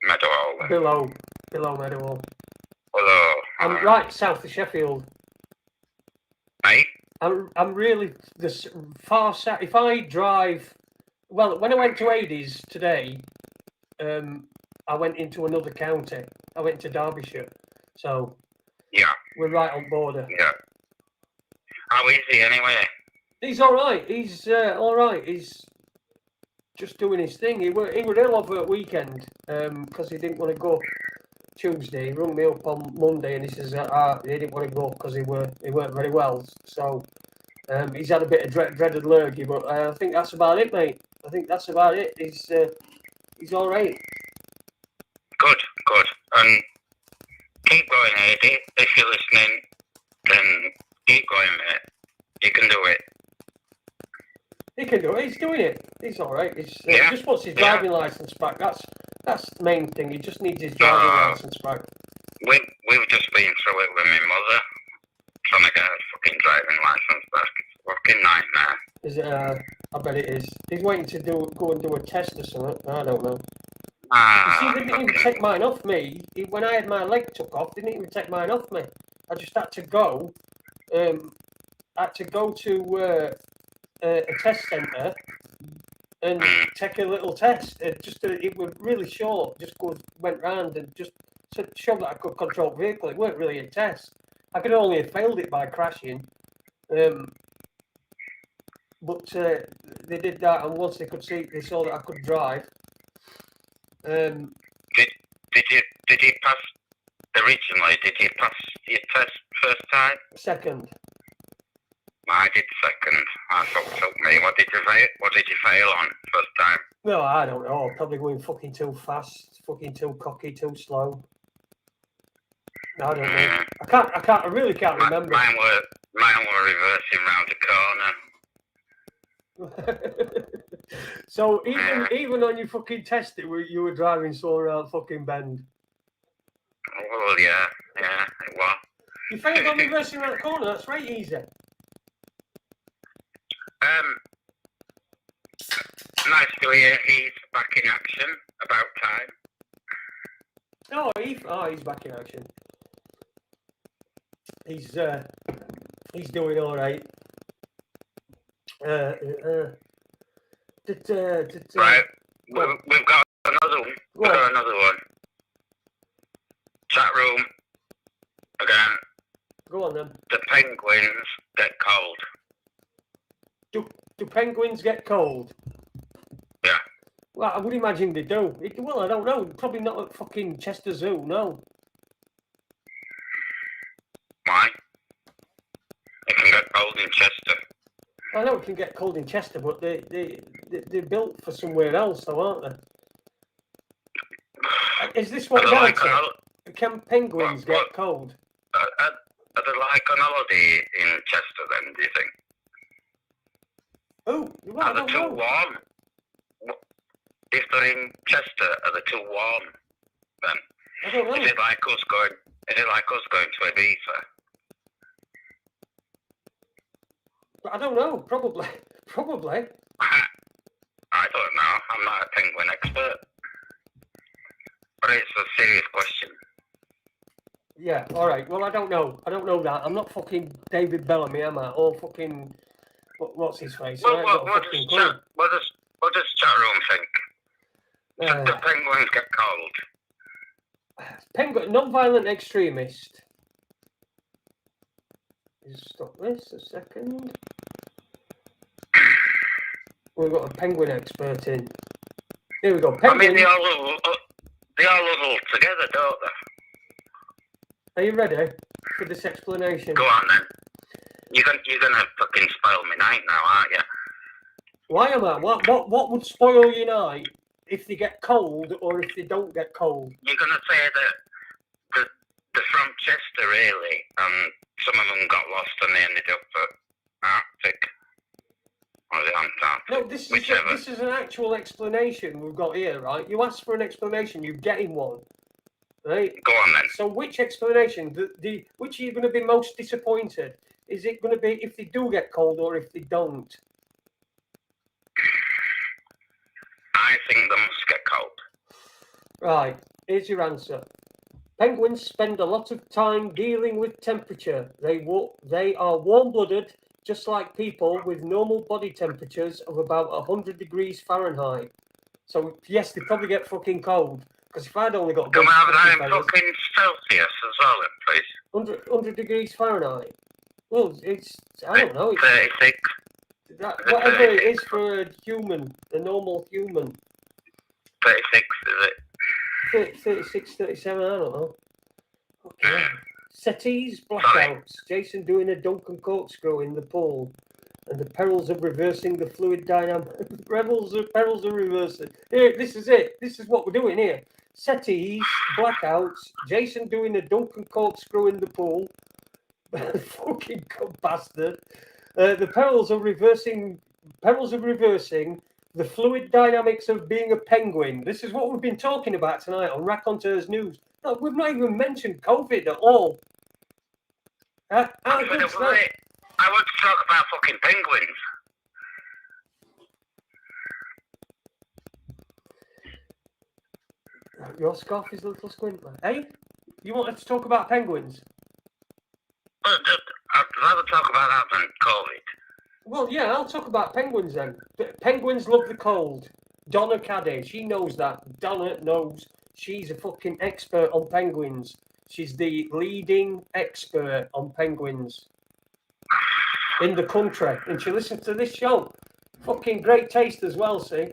Meadowhall? Below Meadowhall. Below. I'm right south of Sheffield. Right? I'm really this far south. If I drive, well, when I went to Hades today, I went into another county. I went to Derbyshire, so we're right on border. Yeah. How is he anyway? He's all right. He's all right. He's just doing his thing. He were ill over a weekend because he didn't want to go Tuesday. He rung me up on Monday and he says he didn't want to go because he weren't very well. So He's had a bit of dreaded lurgy, but I think that's about it, mate. I think that's about it. He's all right. Good. And keep going, Eddie. If you're listening, then keep going, mate. You can do it. He can do it. He's doing it. He's all right. He just wants his Yeah. driving license back. That's the main thing. He just needs his driving license back. We've just been through it with my mother, trying to get her fucking driving license back. It's a fucking nightmare. Is it? I bet it is. He's waiting to go and do a test or something. I don't know. You see, they didn't even take mine off me. When I had my leg took off, they didn't even take mine off me. I just had to go. To a test centre and take a little test. It was really short. Went round and just showed that I could control the vehicle. It weren't really a test. I could only have failed it by crashing. But they did that, and once they saw that I could drive. Did you pass originally? Did you pass your test first time? Second. I did second. I fucked up me. What did you fail on first time? No, I don't know. Probably going fucking too fast, fucking too cocky, too slow. I don't know. I really can't remember. Mine were reversing round the corner. So even on your fucking test, you were driving so around fucking bend. Oh yeah, it was. You failed on reversing around the corner. That's right easy. Nice to hear he's back in action. About time. He's back in action. He's doing all right. Right, we've got another one. We've got another one. Chat room again. Go on then. The penguins get cold. Do penguins get cold? Yeah. Well, I would imagine they do. Well, I don't know. Probably not at fucking Chester Zoo, no. Why? It can get cold in Chester. I know it can get cold in Chester, but they're built for somewhere else, though, aren't they? Is this what Like can penguins get cold? Are they like on holiday in Chester then, do you think? Oh, well, Are they too warm? If they're in Chester, are they too warm then? I don't know. Is it like us going to Ibiza? But I don't know. Probably. I don't know. I'm not a penguin expert. But it's a serious question. Yeah, all right. Well, I don't know. I don't know that. I'm not fucking David Bellamy, am I? Or fucking... What's his face? Well, what does chat room think? Should the penguins get cold? Penguin, non-violent extremist. Just stop this a second. We've got a penguin expert in. Here we go. Penguin. I mean, they all huddle together, don't they? Are you ready for this explanation? Go on then. You're gonna fucking spoil me night now, aren't you? Why am I? What would spoil your night if they get cold or if they don't get cold? You're gonna say that they're from Chester, really, and some of them got lost and they ended up at Arctic or the Antarctic. No, this is an actual explanation we've got here, right? You ask for an explanation, you're getting one, right? Go on then. So which explanation, which are you going to be most disappointed? Is it going to be if they do get cold or if they don't? I think they must get cold. Right, here's your answer. Penguins spend a lot of time dealing with temperature. They are warm-blooded, just like people, with normal body temperatures of about 100 degrees Fahrenheit. So, yes, they probably get fucking cold. Because if I'd only got... Can we have that in fucking Celsius as well then, please? 100 degrees Fahrenheit? Well, it's... I don't know. 36. Whatever it is for a human, a normal human. 36, is it? 36, 37, I don't know. Okay. Settees, blackouts. Jason doing a Duncan corkscrew in the pool. and the perils of reversing the fluid dynamic. Perils of reversing. Here, this is it. This is what we're doing here. Settees, blackouts, Jason doing a Duncan corkscrew in the pool. Fucking bastard. The perils of reversing the fluid dynamics of being a penguin. This is what we've been talking about tonight on Raconteurs News. No, we've not even mentioned COVID at all. I want to talk about fucking penguins. Your scarf is a little squintler. Hey, you wanted to talk about penguins? I'd rather talk about that than COVID. Well, yeah, I'll talk about penguins then. Penguins love the cold. Donna Caddy, she knows that. Donna knows. She's a fucking expert on penguins. She's the leading expert on penguins in the country. And she listens to this show. Fucking great taste as well, see?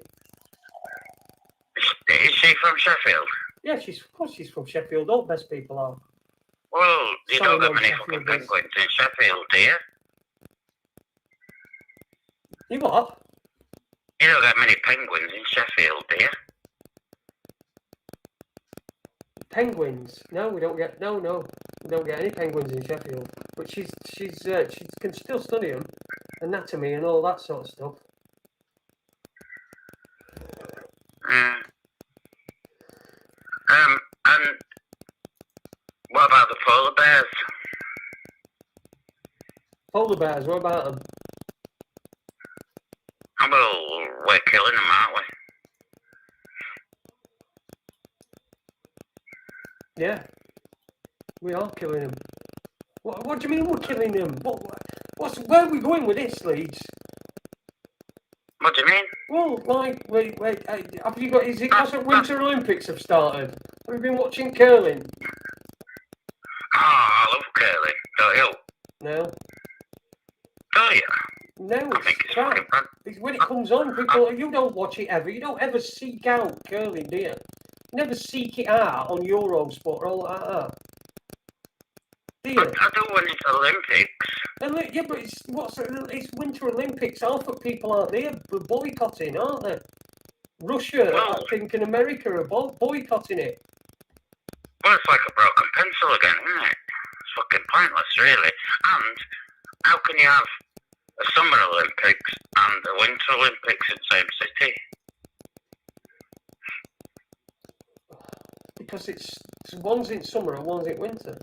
Is she from Sheffield? Yeah, of course she's from Sheffield. All best people are. Well, you Sorry, don't get no, many Sheffield fucking is. penguins in Sheffield, do you? You what? You don't get many penguins in Sheffield, do you? Penguins? No, we don't get. No, we don't get any penguins in Sheffield. But she can still study them, anatomy and all that sort of stuff. And what about the polar bears? Polar bears, what about them? Well, we're killing them, aren't we? Yeah, we are killing them. What do you mean we're killing them? Where are we going with this, Leeds? What do you mean? Well, like, wait, have you got? Is it because the Winter Olympics have started? Have you been watching curling? I love curling, don't you? No. Do you? No, I think it's crap. fucking fun. It's when it comes on, people, you don't watch it ever. You don't ever seek out curling, do you? You never seek it out on Eurosport or all that. Do you? I do when it's Olympics. Yeah, but it's Winter Olympics. Half of people aren't there. They're boycotting, aren't they? Russia, I think, and America are boycotting it. Well, it's like a broken pencil again, isn't it? It's fucking pointless, really. And how can you have a Summer Olympics and a Winter Olympics in the same city? Because it's one's in summer and one's in winter.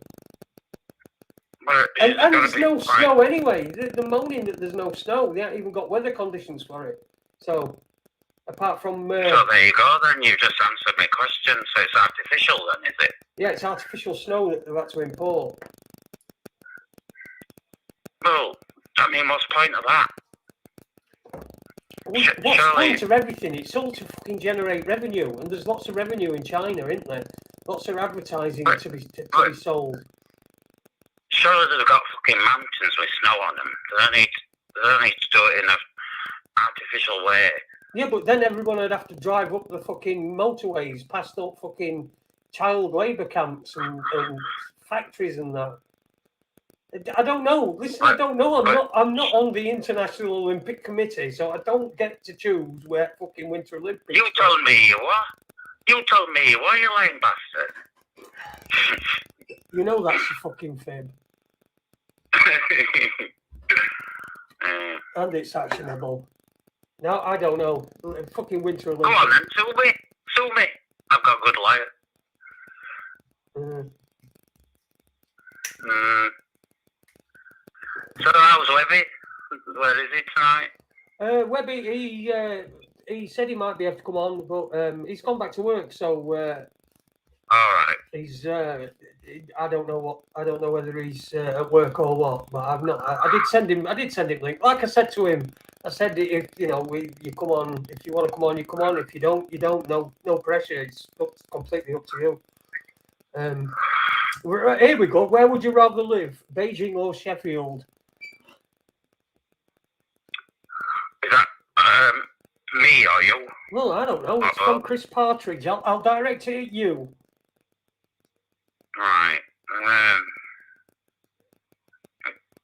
Well, And there's no snow anyway. They're moaning that there's no snow. They haven't even got weather conditions for it. So, apart from... So there you go then, you just answered my question. So it's artificial then, is it? Yeah, it's artificial snow that they've had to import. Well, I mean, what's the point of that? What's the point of everything? It's all to fucking generate revenue. And there's lots of revenue in China, isn't there? Lots of advertising to be sold. Surely they've got fucking mountains with snow on them. They don't need to do it in an artificial way. Yeah, but then everyone would have to drive up the fucking motorways past up fucking child labour camps and factories and that. I don't know. Listen, I don't know. I'm not on the International Olympic Committee, so I don't get to choose where fucking Winter Olympics. You told me you were. You told me you were, you lying bastard. You know that's a fucking fib. And it's actionable. No, I don't know. Fucking Winter Olympics. Come on then, sue me. I've got a good liar. So how's Webby? Where is he tonight? Webby, he said he might be able to come on, but he's gone back to work, so All right. he's I don't know whether he's at work or what, but I've not. I did send him link. Like I said to him, I said if you come on, if you want to come on, you come on. If you don't, you don't. No pressure. It's completely up to you. Here we go. Where would you rather live, Beijing or Sheffield? Is that me or you? Well, I don't know. It's from Chris Partridge. I'll direct it at you. Right.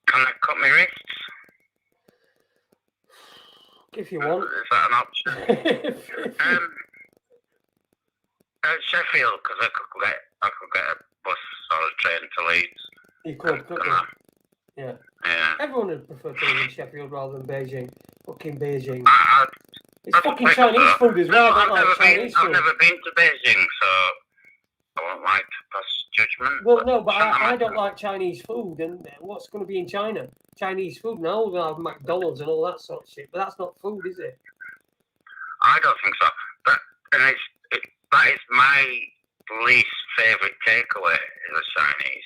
Can I cut my wrists? If you want. Is that an option? Sheffield, because I could get a bus or a train to Leeds. You could, couldn't you? And Yeah. yeah. Everyone would prefer to live in Sheffield rather than Beijing. Fucking Beijing. It's That's fucking like Chinese that. food as well. I I've don't like Chinese I've food. never been to Beijing, so I won't like to pass judgment. Well, no, but I don't like Chinese food. And what's going to be in China? Chinese food? No, they'll have McDonald's and all that sort of shit. But that's not food, is it? I don't think so. But that is my least favourite takeaway is the Chinese.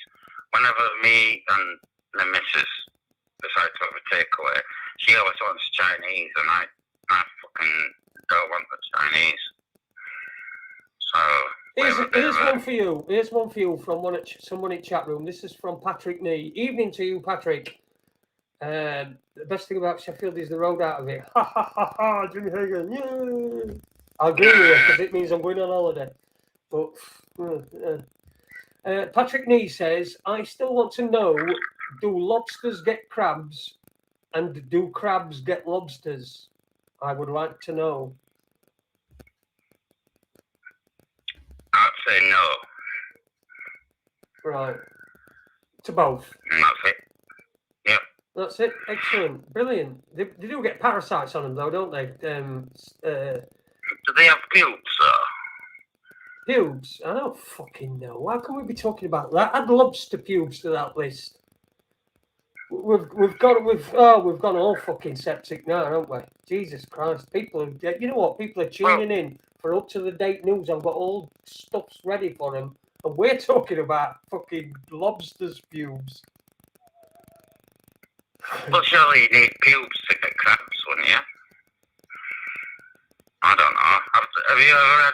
Whenever me and the missus decide to have a takeaway, she always wants Chinese, and I fucking don't want the Chinese. So Here's one for you. Here's one for you from someone in chat room. This is from Patrick Nee. Evening to you, Patrick. The best thing about Sheffield is the road out of it. Ha ha ha ha, Jimmy Hagan. Yeah. I agree with you because it means I'm going on holiday. But Patrick Nee says, I still want to know, do lobsters get crabs and do crabs get lobsters? I would like to know. I'd say no. Right. To both. And that's it. Yep. That's it. Excellent. Brilliant. They do get parasites on them, though, don't they? Do they have pubes, though? Pubes? I don't fucking know. Why can we be talking about that? Add lobster pubes to that list. We've gone all fucking septic now, haven't we? Jesus Christ. People, you know what? People are tuning in for up to the date news. I've got all stuffs ready for them. And we're talking about fucking lobsters pubes. Well, surely you need pubes to get crabs, wouldn't you? I don't know. Have you ever had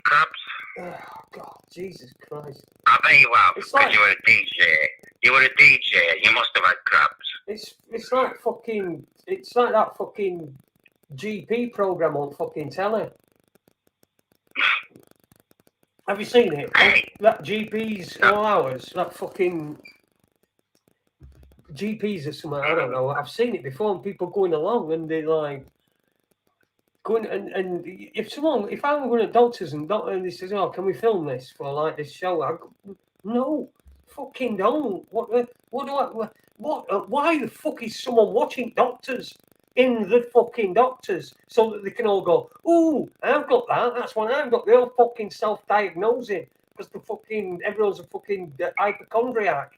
crabs? Oh, God, Jesus Christ. I bet you have, It's because like- you were a DJ. You were a DJ, you must have had crabs. It's like fucking, it's like that fucking GP program on fucking telly. Have you seen it? That GP's all hours, that fucking GPs or something, I don't know. I've seen it before and people going along and they're like, going and if I'm going to doctors and they says, oh, can we film this for like this show? I go, no, fucking don't. Why the fuck is someone watching doctors in the fucking doctors so that they can all go, ooh, I've got that. That's what I've got. They're all fucking self-diagnosing because everyone's a fucking hypochondriac.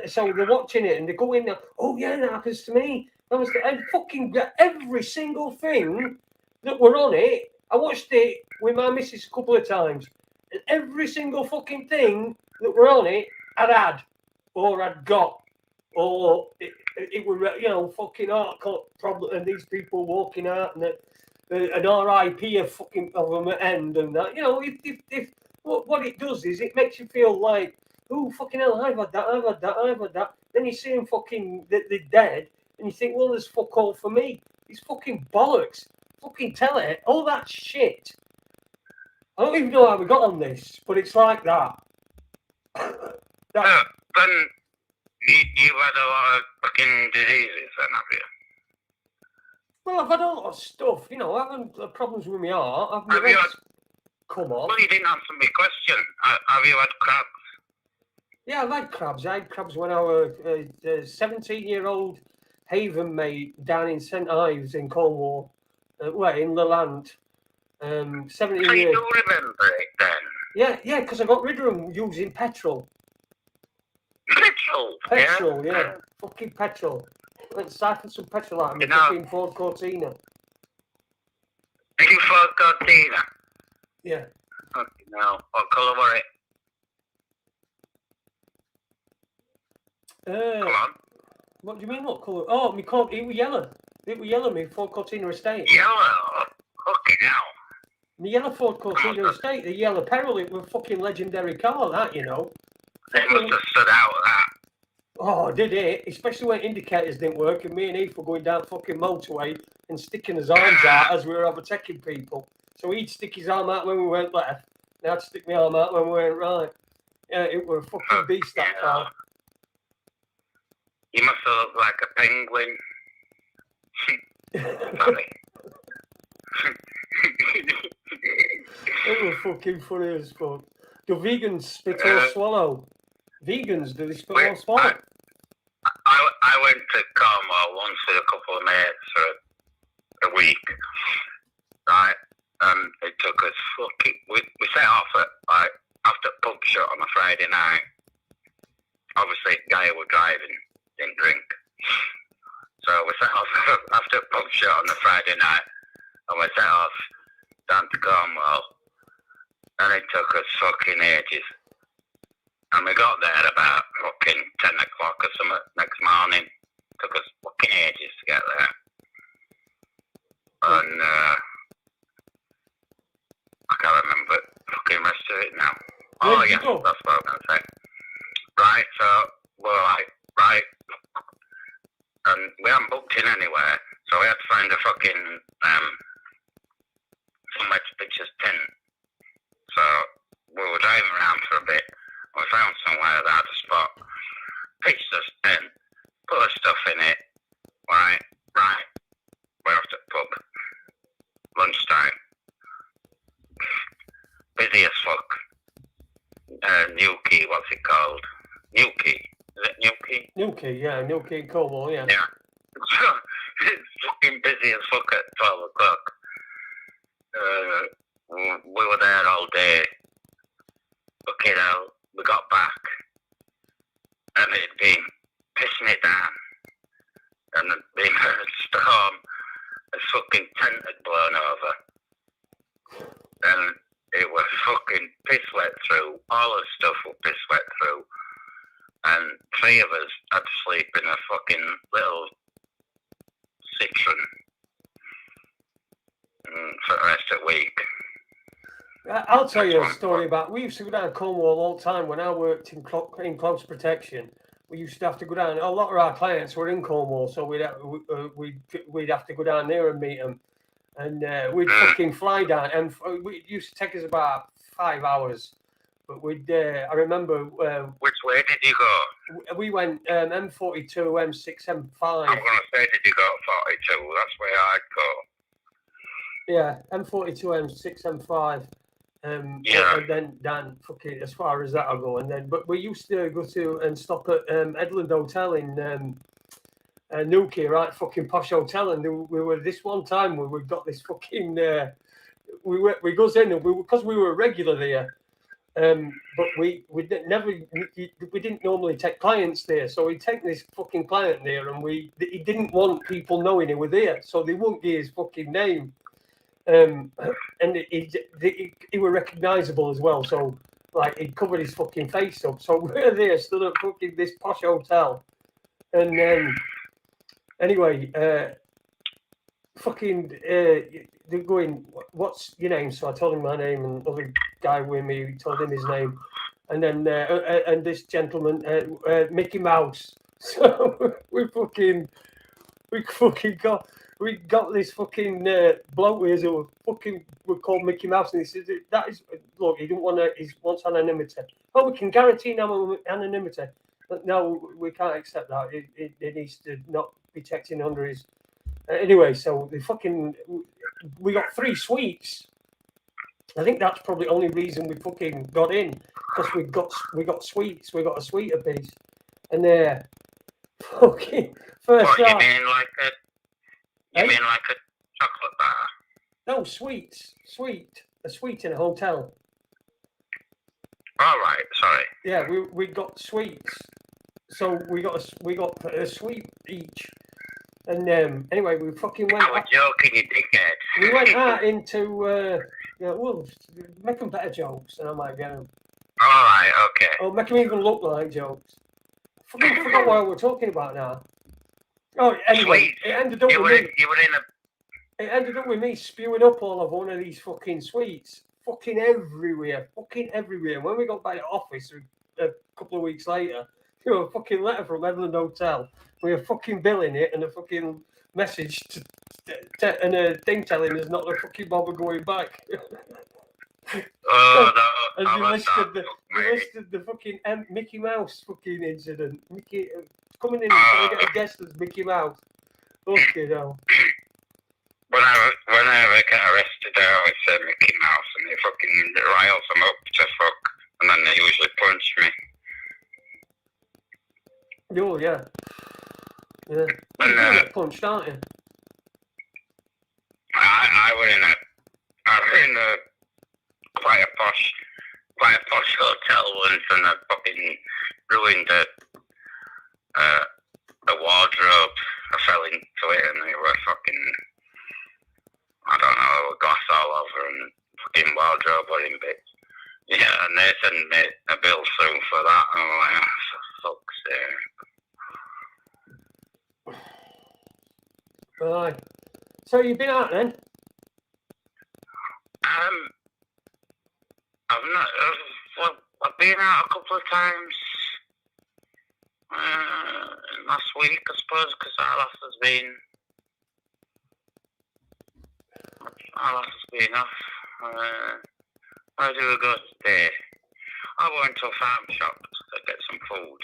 So they're watching it and they go in there, oh yeah, that happens to me. And fucking every single thing that were on it, I watched it with my missus a couple of times. And every single fucking thing that were on it, I'd had, or I'd got, or it were, fucking heart problem, and these people walking out, and an RIP of them at end, and that. If what it does is it makes you feel like, oh, fucking hell, I've had that. Then you see them fucking, they're dead, and you think, well, there's fuck all for me. It's fucking bollocks. Fucking tell it. All that shit. I don't even know how we got on this, but it's like that. Then you've had a lot of fucking diseases then, have you? Well, I've had a lot of stuff. I haven't had problems with my heart. Have you had... Come on. Well, you didn't answer my question. Have you had crabs? Yeah, I've had crabs. I had crabs when I was a 17-year-old haven mate down in St Ives in Cornwall, in the land. 17 So you years. do remember it then? Yeah, because I got rid of them using petrol. Petrol, Yeah. Fucking petrol. Let's siphon some petrol out of me. You know- Fucking Ford Cortina. Are you Ford Cortina? Yeah. Okay, no. What colour were it? Come on. What do you mean? What colour? Oh, it was yellow. It was yellow. Me Ford Cortina estate. Yellow? Okay, now. The yellow Ford Cortina estate. The yellow Peril. It was a fucking legendary car. That They must have stood out of that. Oh, did it? Especially when indicators didn't work and me and Eve were going down fucking motorway and sticking his arms out as we were overtaking people. So he'd stick his arm out when we went left, and I'd stick my arm out when we went right. Yeah, it was a fucking beast, that car. You must have looked like a penguin. Sorry. It was fucking funny as fuck. Do vegans spit or swallow? Vegans, do they spit or swallow? I went to Cornwall once with a couple of mates for a week, right? And it took us fucking. We set off at like after pub shot on a Friday night. Obviously, the guy who was driving didn't drink, so we set off after pub shot on the Friday night, and we set off down to Cornwall, and it took us fucking ages. And we got there about fucking 10 o'clock or something next morning. Took us fucking ages to get there. And I can't remember the fucking rest of it now. Oh yeah, that's what I was going to say. Right, so we're like, right. And we hadn't booked in anywhere, so we had to find a fucking somewhere to pitch his tent. So we were driving around for a bit. We found somewhere that had a spot, pitched us tent, put our stuff in it, right, we're off to the pub, lunchtime, busy as fuck, Newquay, what's it called, Newquay, is it Newquay? Newquay, yeah, Newquay, Cornwall, yeah. Yeah, it's fucking busy as fuck at 12 o'clock, we were there all day, fucking hell. We got back, and it'd been pissing it down, and it'd been a storm, a fucking tent had blown over, and it was fucking piss wet through, all the stuff was piss wet through, and 3 of us had to sleep in a fucking little citron for the rest of the week. I'll tell you a story about. We used to go down Cornwall all the time when I worked in close protection. We used to have to go down. A lot of our clients were in Cornwall, so we'd have to go down there and meet them, and we'd fucking fly down. And it used to take us about 5 hours, but we'd. I remember. Which way did you go? We went M42, M6, M5. I'm gonna say, did you go 42? That's where I'd go. Yeah, M42, M6, M5. Yeah. And then down fucking as far as that'll go, and then but we used to go to and stop at Edland Hotel in Newquay, right? Fucking posh hotel, and we were this one time where we got this fucking we goes in and because we were regular there, but we didn't normally take clients there, so we take this fucking client there, and he didn't want people knowing he was there, so they wouldn't give his fucking name. And he were recognisable as well, so like he covered his fucking face up. So we're there, stood at fucking this posh hotel, and anyway, they're going, "What's your name?" So I told him my name, and other guy with me told him his name, and then and this gentleman, Mickey Mouse. So we got this fucking bloke here who were called Mickey Mouse, and he said, "That is, look, he didn't want to. He wants anonymity. Oh, we can guarantee anonymity, but no, we can't accept that. It needs to not be checked in under his." Anyway, so we got 3 suites. I think that's probably the only reason we fucking got in, because we got suites. We got a suite apiece, and fucking first. What, you mean like a? You mean like a chocolate bar? No, suite. A suite in a hotel. All right, sorry. Yeah, we got suites. So we got a suite each. And anyway, we fucking went. I was joking, you dickhead. We went out into well, make them better jokes, and I might get them. All right, okay. Or make them even look like jokes. I forgot what we're talking about now. Oh, anyway, it ended up It ended up with me spewing up all of one of these fucking suites, fucking everywhere. When we got back to the office a couple of weeks later, there was a fucking letter from Edland Hotel. We were fucking billing it, and a fucking message and a thing telling us not to fucking bother going back. Oh, no. And you listed the fucking Mickey Mouse fucking incident. Mickey coming in and trying to get a guest as Mickey Mouse. Fucking hell. fucking riles them up to fuck, and then they usually punch me. Oh, yeah. Yeah. And, You get punched, aren't you? I were in a quite a posh hotel once, and I fucking ruined a wardrobe. I fell into it, and they were fucking, I don't know, glass all over, and fucking wardrobe were in bits. Yeah, and they sent me a bill soon for that, and I'm like, oh, for fuck's sake. Right. So you've been out then? I've not. Well, I've been out a couple of times last week, I suppose, because our last has been off. Where do we go today? I went to a farm shop to get some food.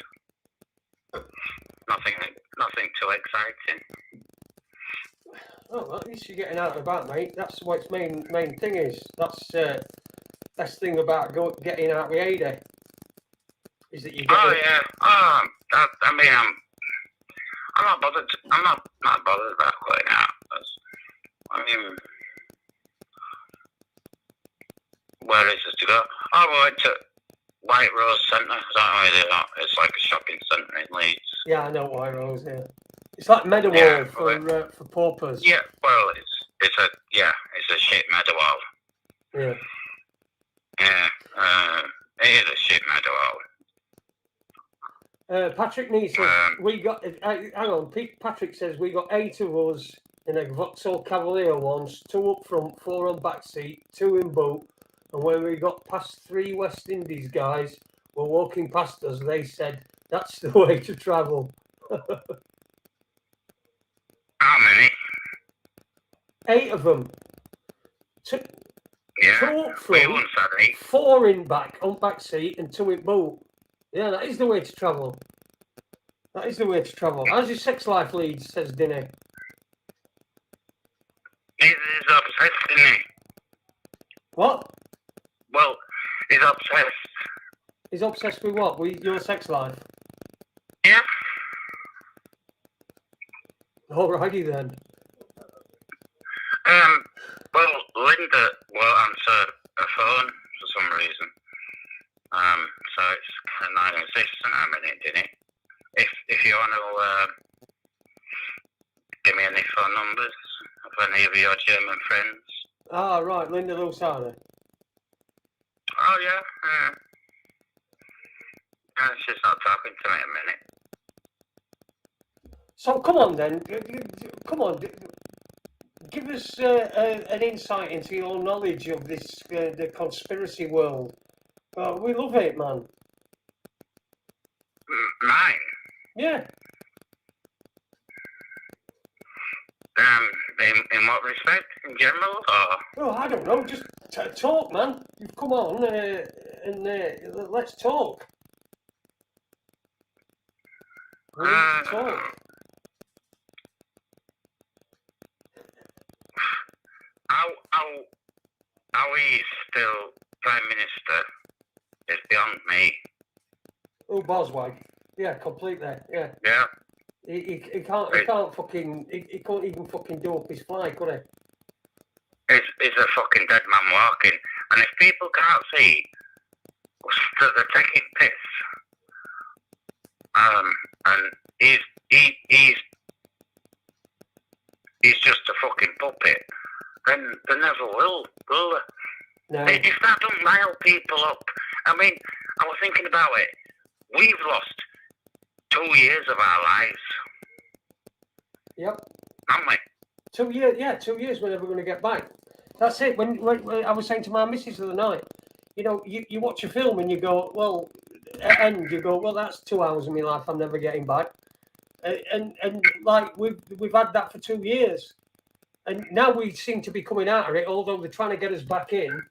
Nothing too exciting. Oh, well, at least you're getting out and about, mate. That's what its main thing is. That's best thing about getting out with Ada. Is that you get Oh yeah. I mean, I'm not bothered. I'm not bothered about going out. I mean, where is it to go? Oh, we went to White Rose Centre. I don't know where they are. It's like a shopping centre in Leeds. Yeah, I know White Rose. Yeah, it's like Meadowall for paupers. Yeah, well, it's a shit Meadowall. Yeah. Yeah, it is a shit Meadowall. Patrick Nee says we got. Hang on, Patrick says we got 8 of us in a Vauxhall Cavalier once, 2 up front, 4 on back seat, 2 in boot, and when we got past 3 West Indies guys were walking past us, they said that's the way to travel. How many? 8 of them. 2 up We front, once had 8. 4 in back on back seat, and 2 in boot. Yeah, that is the way to travel. That is the way to travel. How's your sex life, Leeds? Says Dinny. He's obsessed, isn't he? What? Well, he's obsessed. He's obsessed with what? With your sex life? Yeah. Alrighty then. Well, Linda won't answer her phone for some reason. So it's kind of non-existent at a minute, didn't it? If you want to give me any phone numbers of any of your German friends. Ah, right, Linda Lusada. Oh yeah. She's not talking to me at a minute. So come on then, come on, give us an insight into your knowledge of this the conspiracy world. We love it, man. Mine? Yeah. In what respect? In general, or? Oh, I don't know. Just talk, man. You've come on and let's talk. We need to talk. How he's still Prime Minister is beyond me. Oh, Boswell. Yeah, completely. Yeah. Yeah. He can't even fucking do up his fly, could he? He's a fucking dead man walking. And if people can't see that they're taking piss, and he's just a fucking puppet, then they never will they? No. If that don't rile people up, I mean, I was thinking about it. We've lost 2 years of our lives. Yep. Haven't we? 2 years. Yeah, 2 years. We're never going to get back. That's it. When I was saying to my missus the other night, you know, you watch a film and you go, well, and you go, well, that's 2 hours of my life I'm never getting back. And like we've had that for 2 years, and now we seem to be coming out of it. Although they're trying to get us back in.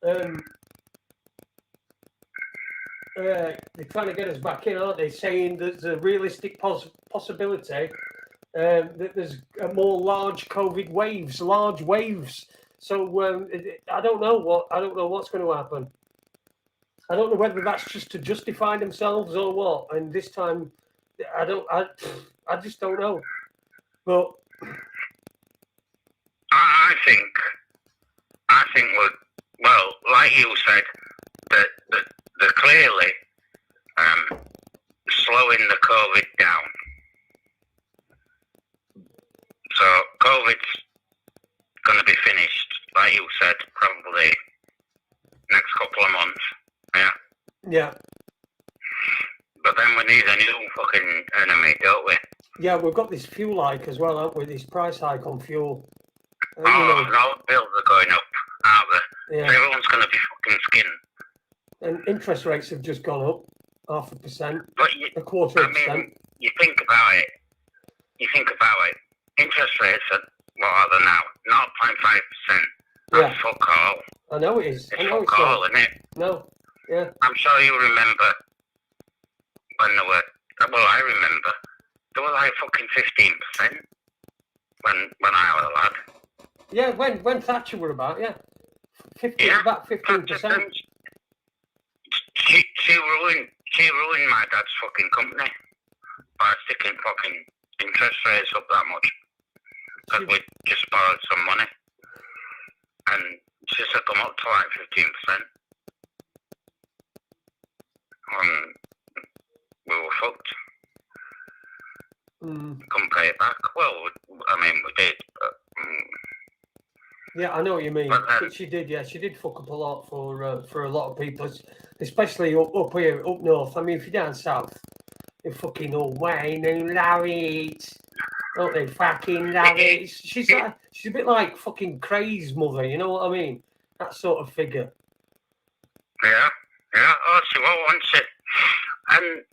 They're trying to get us back in, aren't they? Saying there's a realistic possibility that there's more large COVID waves, large waves So I don't know what's going to happen. I don't know whether that's just to justify themselves or what. And this time, I just don't know. But I think well, like you said, that they're clearly slowing the COVID down. So COVID's going to be finished, like you said, probably next couple of months. Yeah. yeah, But then we need a new fucking enemy, don't we? yeah, we've got this fuel hike as well, haven't we? This price hike on fuel. No, bills are going up, aren't they? Yeah. So everyone's going to be fucking skinned. And interest rates have just gone up 0.5%, But a quarter of a percent. you think about it. Interest rates are, what are they now? 0.5%. That's fuck all. I know it is. It's I know fuck all, isn't it? No, yeah. I'm sure you remember when they were, well, I remember, they were like fucking 15% when I was a lad. Yeah, when Thatcher were about, yeah. About 15%. She ruined my dad's fucking company by sticking fucking interest rates up that much. Because we just borrowed some money. And she said come up to like 15%. And we were fucked. Couldn't pay it back. Well, I mean, we did. But, yeah, I know what you mean. But she did, yeah. She did fuck up a lot for a lot of people, especially up here, up north. I mean, if you're down south, they fucking all Wayne and Larry. Don't they fucking Larry? She's a bit like fucking Craig's mother, you know what I mean? That sort of figure. Yeah. Oh, she was, wasn't she? And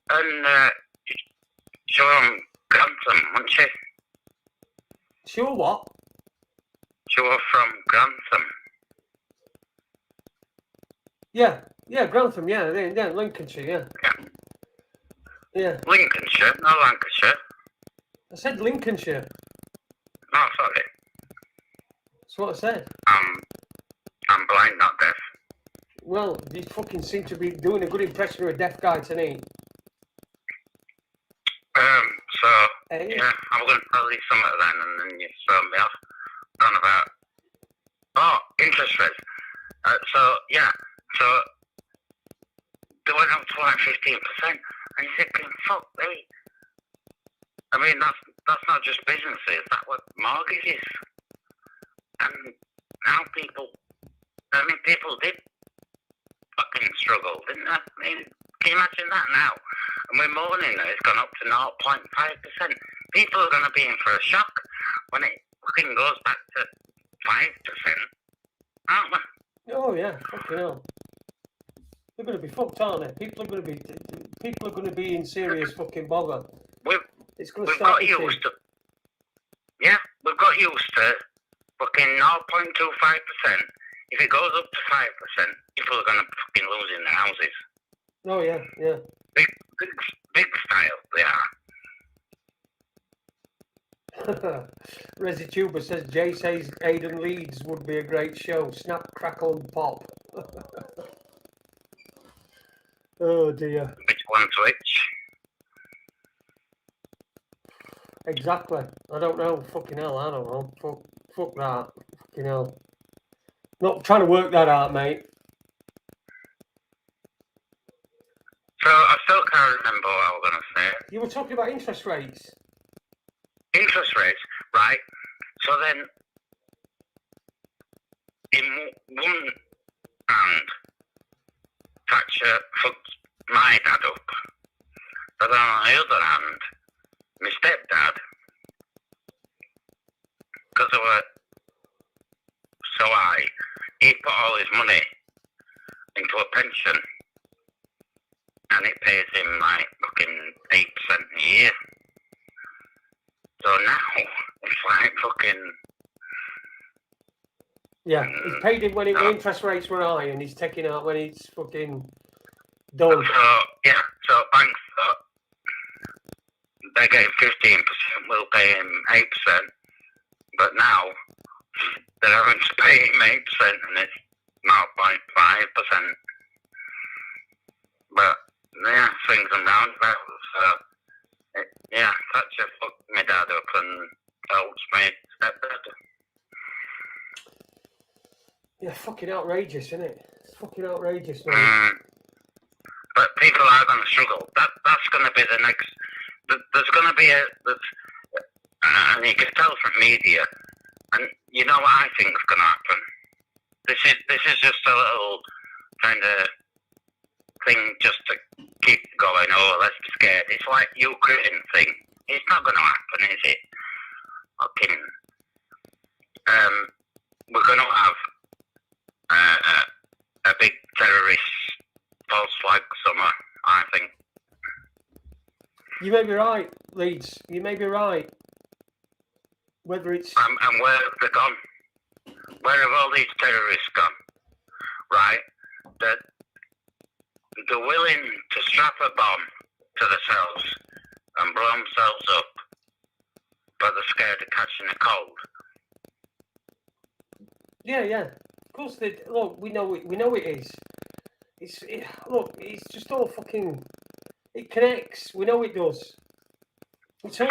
she was on Grantham, wasn't she? She was what? She was from Grantham. Yeah, Grantham, yeah, Lincolnshire, yeah. Lincolnshire, not Lancashire. I said Lincolnshire. No, sorry. That's what I said. I'm blind, not deaf. Well, you fucking seem to be doing a good impression of a deaf guy tonight. So, Hey. yeah, I'm going to tell you something then, and then you throw me off. On about, interest rates. So they went up to like 15%, and you're thinking, fuck me. I mean, that's not just businesses, that's what mortgages. And now people did fucking struggle, didn't they? I mean, can you imagine that now? And we're mourning that it's gone up to 0.5%. People are going to be in for a shock when it fucking goes back to 5%, aren't they? Oh yeah, fucking hell. They're going to be fucked, aren't they? People are going to be in serious fucking bother. It's going to start. We've got used to fucking 0.25%. If it goes up to 5%, people are going to fucking losing their houses. Oh yeah. Big style they are. ResiTuber says Jay says Aiden Leeds would be a great show. Snap, crackle, and pop. Oh dear. Which one's which? Exactly. I don't know. Fucking hell, I don't know. Fuck that. Fucking hell. Not trying to work that out, mate. So I still can't remember what I was going to say. You were talking about interest rates. Interest rates, right? So then, in one hand, Thatcher fucked my dad up. But then on the other hand, my stepdad, because they were so high, he put all his money into a pension, and it pays him like fucking 8% a year. So now it's like fucking. Yeah, he's paid him when the interest rates were high, and he's taking out when he's fucking done. So banks, they're getting 15%, we'll pay him 8%, but now they're having to pay him 8% and it's 0.5%. But yeah, swings and roundabouts. So yeah, Thatcher fucked my dad up and helps me step better. Yeah, fucking outrageous, isn't it? It's fucking outrageous, man. But people are going to struggle. That's going to be the next. There's going to be and you can tell from media. And you know what I think is going to happen. This is just a little kind of thing just to keep going. Oh, let's be scared. It's like Ukraine thing. It's not going to happen, is it? Okay. We're going to have a big terrorist false flag summer, I think. You may be right, Leeds. You may be right. Whether it's... And where have they gone? Where have all these terrorists gone? Right? They're willing to strap a bomb to themselves and blow themselves up, but they're scared of catching a cold. Yeah. Of course they... Look, we know it is. Look, it's just all fucking... It connects. We know it does. It's all,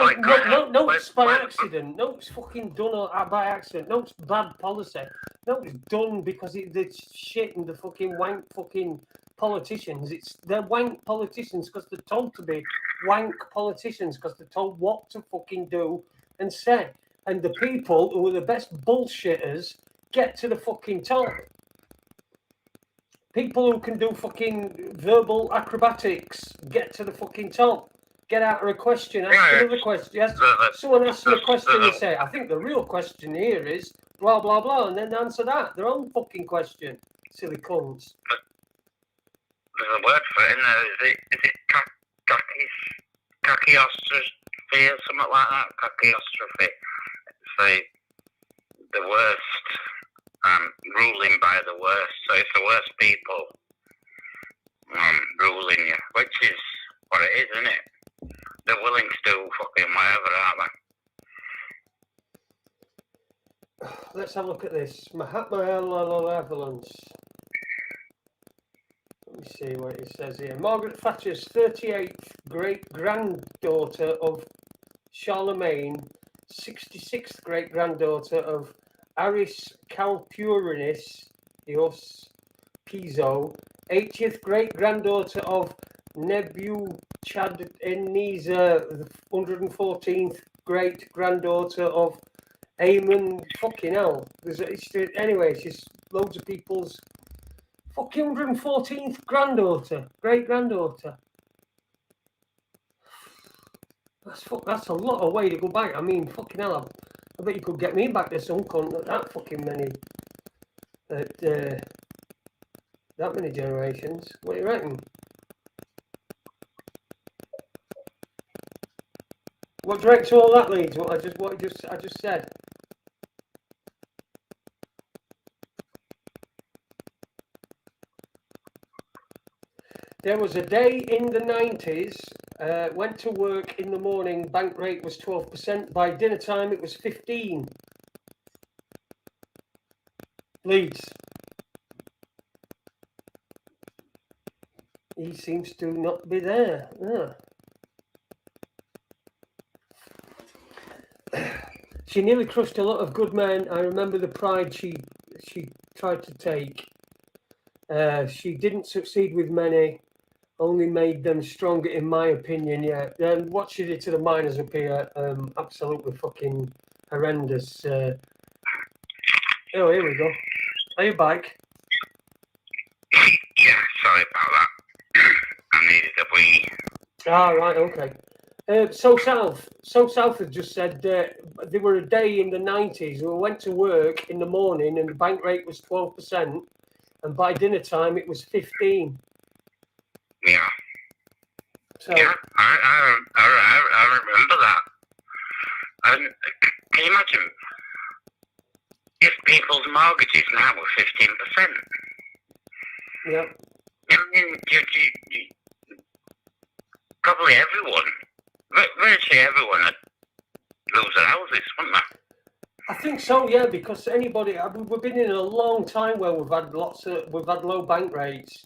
no, it's by accident. No, it's fucking done by accident. No, it's bad policy. No, it's done because it's shit and the fucking wank fucking politicians. They're wank politicians because they're told to be wank politicians because they're told what to fucking do and say. And the people who are the best bullshitters get to the fucking top. People who can do fucking verbal acrobatics get to the fucking top. Get out of a question, ask another question. Yes, someone asks you a question and say, I think the real question here is blah, blah, blah, and then answer that. Their own fucking question. Silly cunts. There's a word for it, isn't there? Is it caciostrophe or something like that? Caciostrophe. It's the worst, ruling by the worst. So it's the worst people ruling you, which is what it is, isn't it? They're willing to do fucking whatever, aren't they? Let's have a look at this. Mahatma Malevolence. Let me see what it says here. Margaret Thatcher's 38th great-granddaughter of Charlemagne, 66th great-granddaughter of Aris Calpurnius, Dios Piso, 80th great-granddaughter of Nebuchadnezzar, the 114th great-granddaughter of Amen. Fucking hell. Anyway, it's just loads of people's fucking 114th granddaughter, great-granddaughter. That's a lot of way to go back. I mean, fucking hell, I bet you could get me back to some cunt that fucking many, that many generations. What do you reckon? What do you reckon to all that leads? What I just said. There was a day in the 90s, went to work in the morning, bank rate was 12%, by dinner time it was 15. Leeds. He seems to not be there. Yeah. She nearly crushed a lot of good men. I remember the pride she tried to take. She didn't succeed with many. Only made them stronger, in my opinion. Yeah. What she did to the miners up here, absolutely fucking horrendous. Oh, here we go. Are you back? Yeah, sorry about that. I needed a wee. Ah, right, okay. So South had just said there were a day in the 90s who went to work in the morning and the bank rate was 12%, and by dinner time it was 15. Yeah. So, yeah, I remember that. And can you imagine if people's mortgages now were 15%? yeah. I mean, you, probably everyone, virtually everyone would lose their houses, wouldn't they? I think so, yeah, because anybody, we've been in a long time where we've had low bank rates.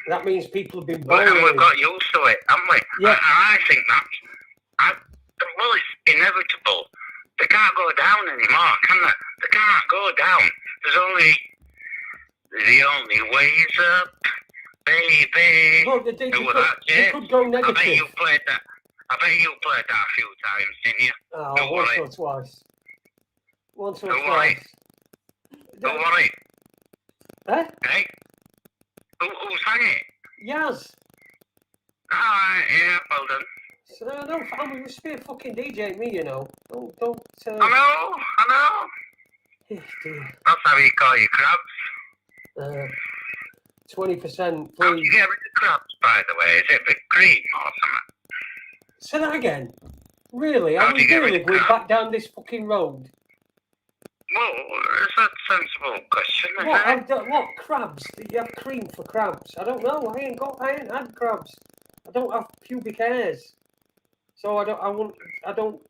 That means people have been Well, and borrowing. we've got used to it, haven't we? Yeah. I think well, it's inevitable. They can't go down anymore, can they? They can't go down. The only way is up, baby. Well, they Who was that, they Jay? could go I bet negative. you played that. I bet you played that a few times, didn't you? Oh, Don't once worry. or twice. Once or Don't worry. twice. Don't worry. Eh? Hey? Who sang it? Yes. Alright, yeah, well done. So, no, family, you should be a fucking DJ, me, you know. Don't. I know. Dear. That's how you call your crabs. 20%, How do please. you get rid of crabs, by the way? Is it with cream or something? Say that again. Really? How Are do we you get rid really of going crabs? back down this fucking road? Well, it's a sensible question, isn't it? What crabs? Do you have cream for crabs? I don't know. I ain't had crabs. I don't have pubic hairs, so I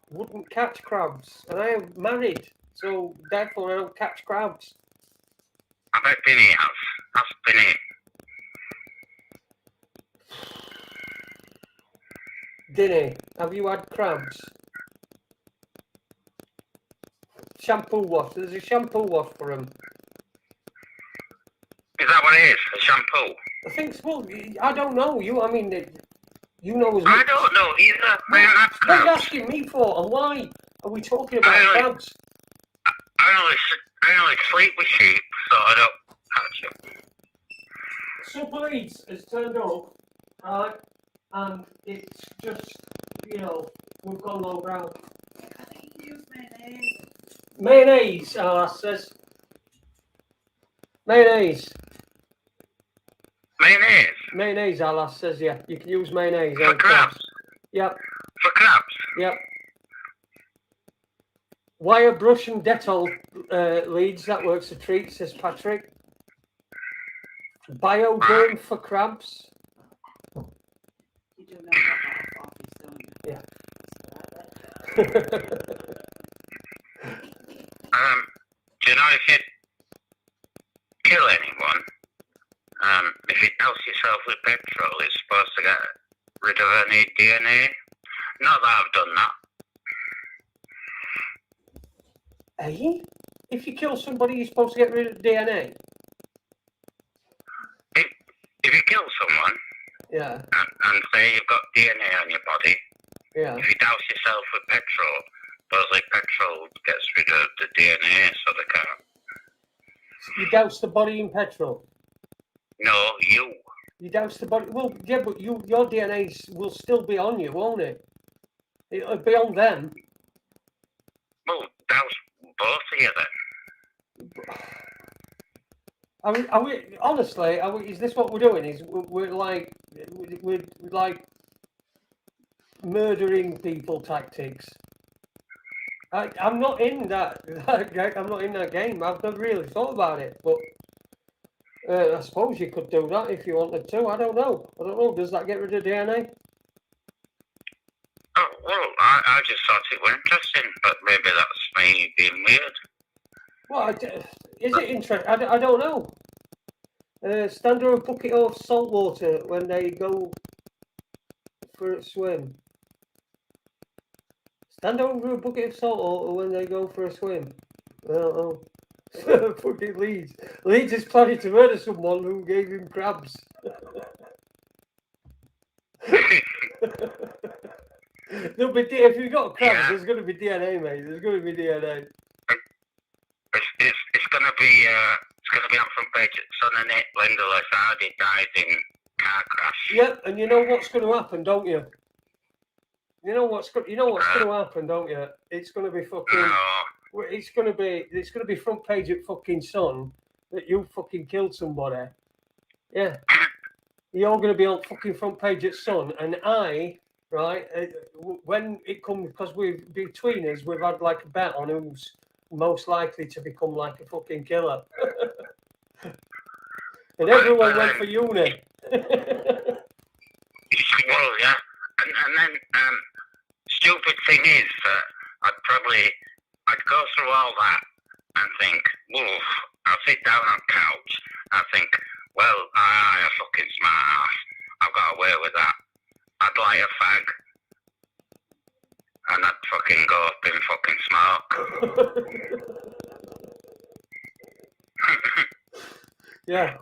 wouldn't catch crabs. And I am married, so therefore I don't catch crabs. I bet Vinny has. That's Vinny. Dinny, have you had crabs? Shampoo wash. There's a shampoo wash for them. Is that what it is? A shampoo? I think so. Well, I don't know. You know as I much. don't know either. I haven't had What are you crabs. asking me for, and why are we talking about I don't- crabs? I only sleep with sheep, so I don't catch them. Super Leeds has turned up, right? And it's just, we've gone low ground. Mayonnaise, Alice says. Mayonnaise. Mayonnaise? Mayonnaise, Alice says, yeah. You can use mayonnaise. For on crabs? Yep, For crabs? yep. Wire brush and Dettol Leeds, that works a treat, says Patrick. Bioderm for crabs. You do know that office, don't you? Yeah. Do you know if you kill anyone, if you douse yourself with petrol, it's supposed to get rid of any DNA? Not that I've done that. Hey? If you kill somebody, you're supposed to get rid of DNA? If you kill someone Yeah, and say you've got DNA on your body, yeah. if you douse yourself with petrol, supposedly petrol gets rid of the DNA, so they can't. You douse the body in petrol. No, you. You douse the body. Well, yeah, but your DNA will still be on you, won't it? It'll be on them. Well, douse both of you then. Are we honestly? Is this what we're doing? Is we're like murdering people tactics? I'm not in that. I'm not in that game. I've never really thought about it, but I suppose you could do that if you wanted to. I don't know. Does that get rid of DNA? Oh, well, I just thought it was interesting, but maybe that's me being weird. Well, is it interesting? I don't know. Stand over a bucket of salt water when they go for a swim. Stand over a bucket of salt water when they go for a swim. I don't know. Fucking Leeds. Leeds is planning to murder someone who gave him crabs. There'll be if you've got crabs, Yeah. there's going to be DNA, mate. There's going to be DNA. It's gonna be on front page at Sun and It. Linda Lazardi died in car crash. Yep, and you know what's going to happen, don't you? You know what's going to happen, don't you? It's going to be fucking. No, It's going to be front page at fucking Sun that you fucking killed somebody. Yeah, you're going to be on fucking front page at Sun, and right, when it comes, because between us we've had like a bet on who's most likely to become like a fucking killer. And everyone went for uni. well, yeah, and then stupid thing is that I'd I'd go through all that and think, woof, I'll sit down on the couch and think, well, I'm a fucking smart ass. I've got away with that. I'd light a fag and I'd fucking go up in fucking smoke. Yeah.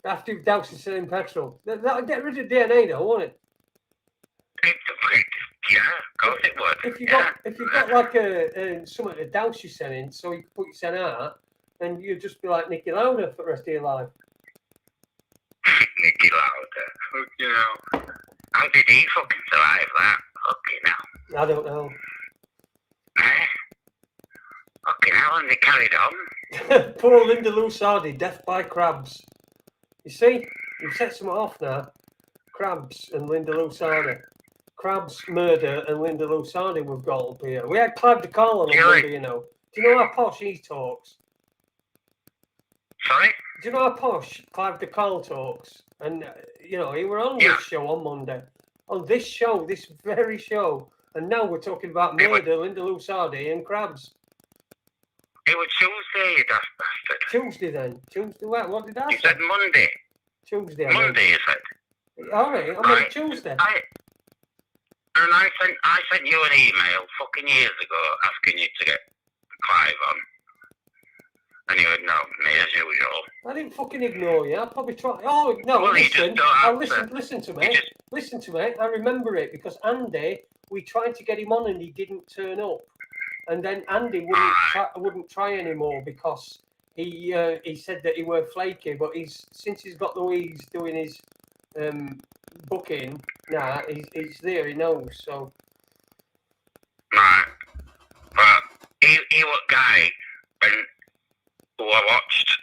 After you've doused yourself in petrol. That'll get rid of DNA though, won't it? Yeah, of course it would. If you've got like a something to douse yourself in, so you can put yourself out, then you'd just be like Nicky Lauda for the rest of your life. Nicky Lauda. You know, how did he fucking survive that? Fucking hell. I don't know. Fucking hell, and they carried on. Poor Linda Lusardi, death by crabs. You see, you've set someone off now. Crabs and Linda Lusardi. Crabs, murder, and Linda Lusardi we've got up here. We had Clive de Carlo on Monday, you know. Do you know how posh he talks? Sorry? Do you know how posh Clive de Carlo talks? And, you know, he were on this show on Monday. On this show, this very show. And now we're talking about murder, Linda Lusardi, and crabs. It was Tuesday, you daft bastard. Tuesday then. Tuesday, what did I say? You said Monday. Tuesday. Monday, you said. All right, I'm on Tuesday. I sent you an email fucking years ago asking you to get Clive on. And you ignored me as usual. I didn't fucking ignore you. I probably tried. Oh no! Well, listen. Listen to me. just- Listen to me. I remember it because Andy. We tried to get him on and he didn't turn up. And then Andy wouldn't try anymore because he said that he were flaky. But since he's got the way he's doing his booking now, he's there. He knows. So. Right. But he was guy who I watched.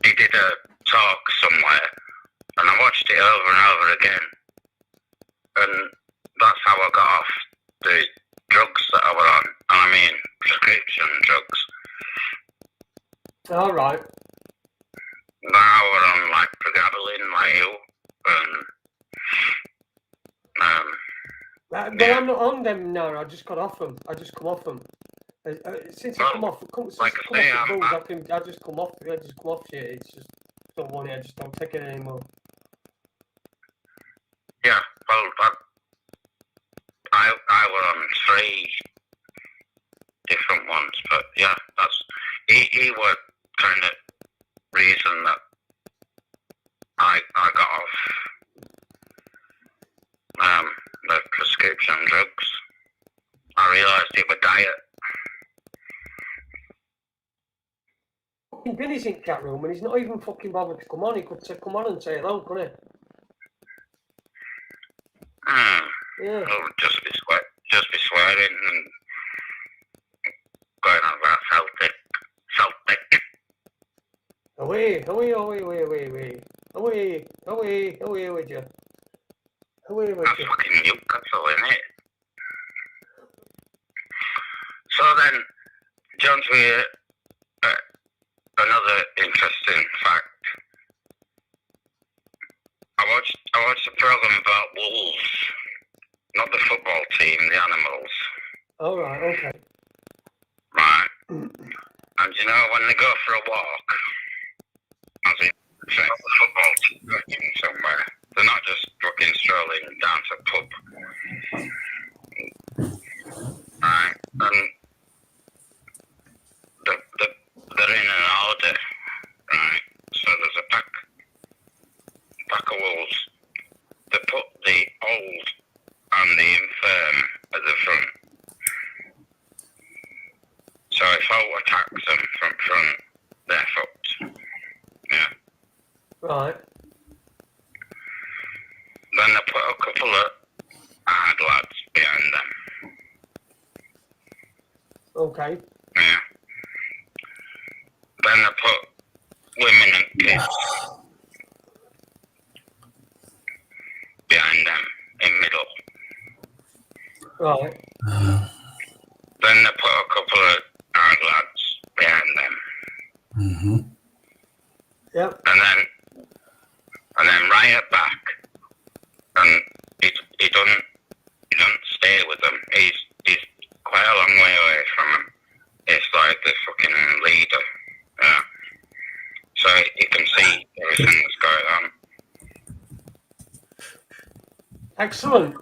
He did a talk somewhere, and I watched it over and over again, and that's how I got off the drugs that I were on. I mean, prescription drugs. All right. Now we're on like pregabalin, like you, But yeah. I'm not on them now. I just got off them. I just come off them. Since I come off, I just come off shit. It's just don't want it. I just don't take it anymore. yeah. Well, I were on 3 different ones, but yeah, he was kind of reason that I got off the prescription drugs. I realised it was diet. Fucking Billy's in chat room and he's not even fucking bothered to come on. He could come on and say hello, couldn't he? Yeah. Oh, just be swearing and going on about Celtic. Away with you. Away with That's you. fucking Newcastle, isn't it? So then, John, to hear another interesting fact. I watched a program about wolves, not the football team, the animals. All right. Okay. Right. And you know when they go for a walk, as in say, the football team working somewhere, they're not just fucking strolling down to a pub. Right. And they're in an order. Right. So there's a pack of wolves. They put the old and the infirm at the front. So if Holt attacks them from front, they're fucked. Yeah. Right. Then they put a couple of hard lads behind them. Okay. Yeah. Then they put women and kids behind them in middle. Right. Then they put a couple of hard lads behind them. Mm-hmm. Yep. And then right at back, and he doesn't stay with them. He's everything that's going on. Excellent.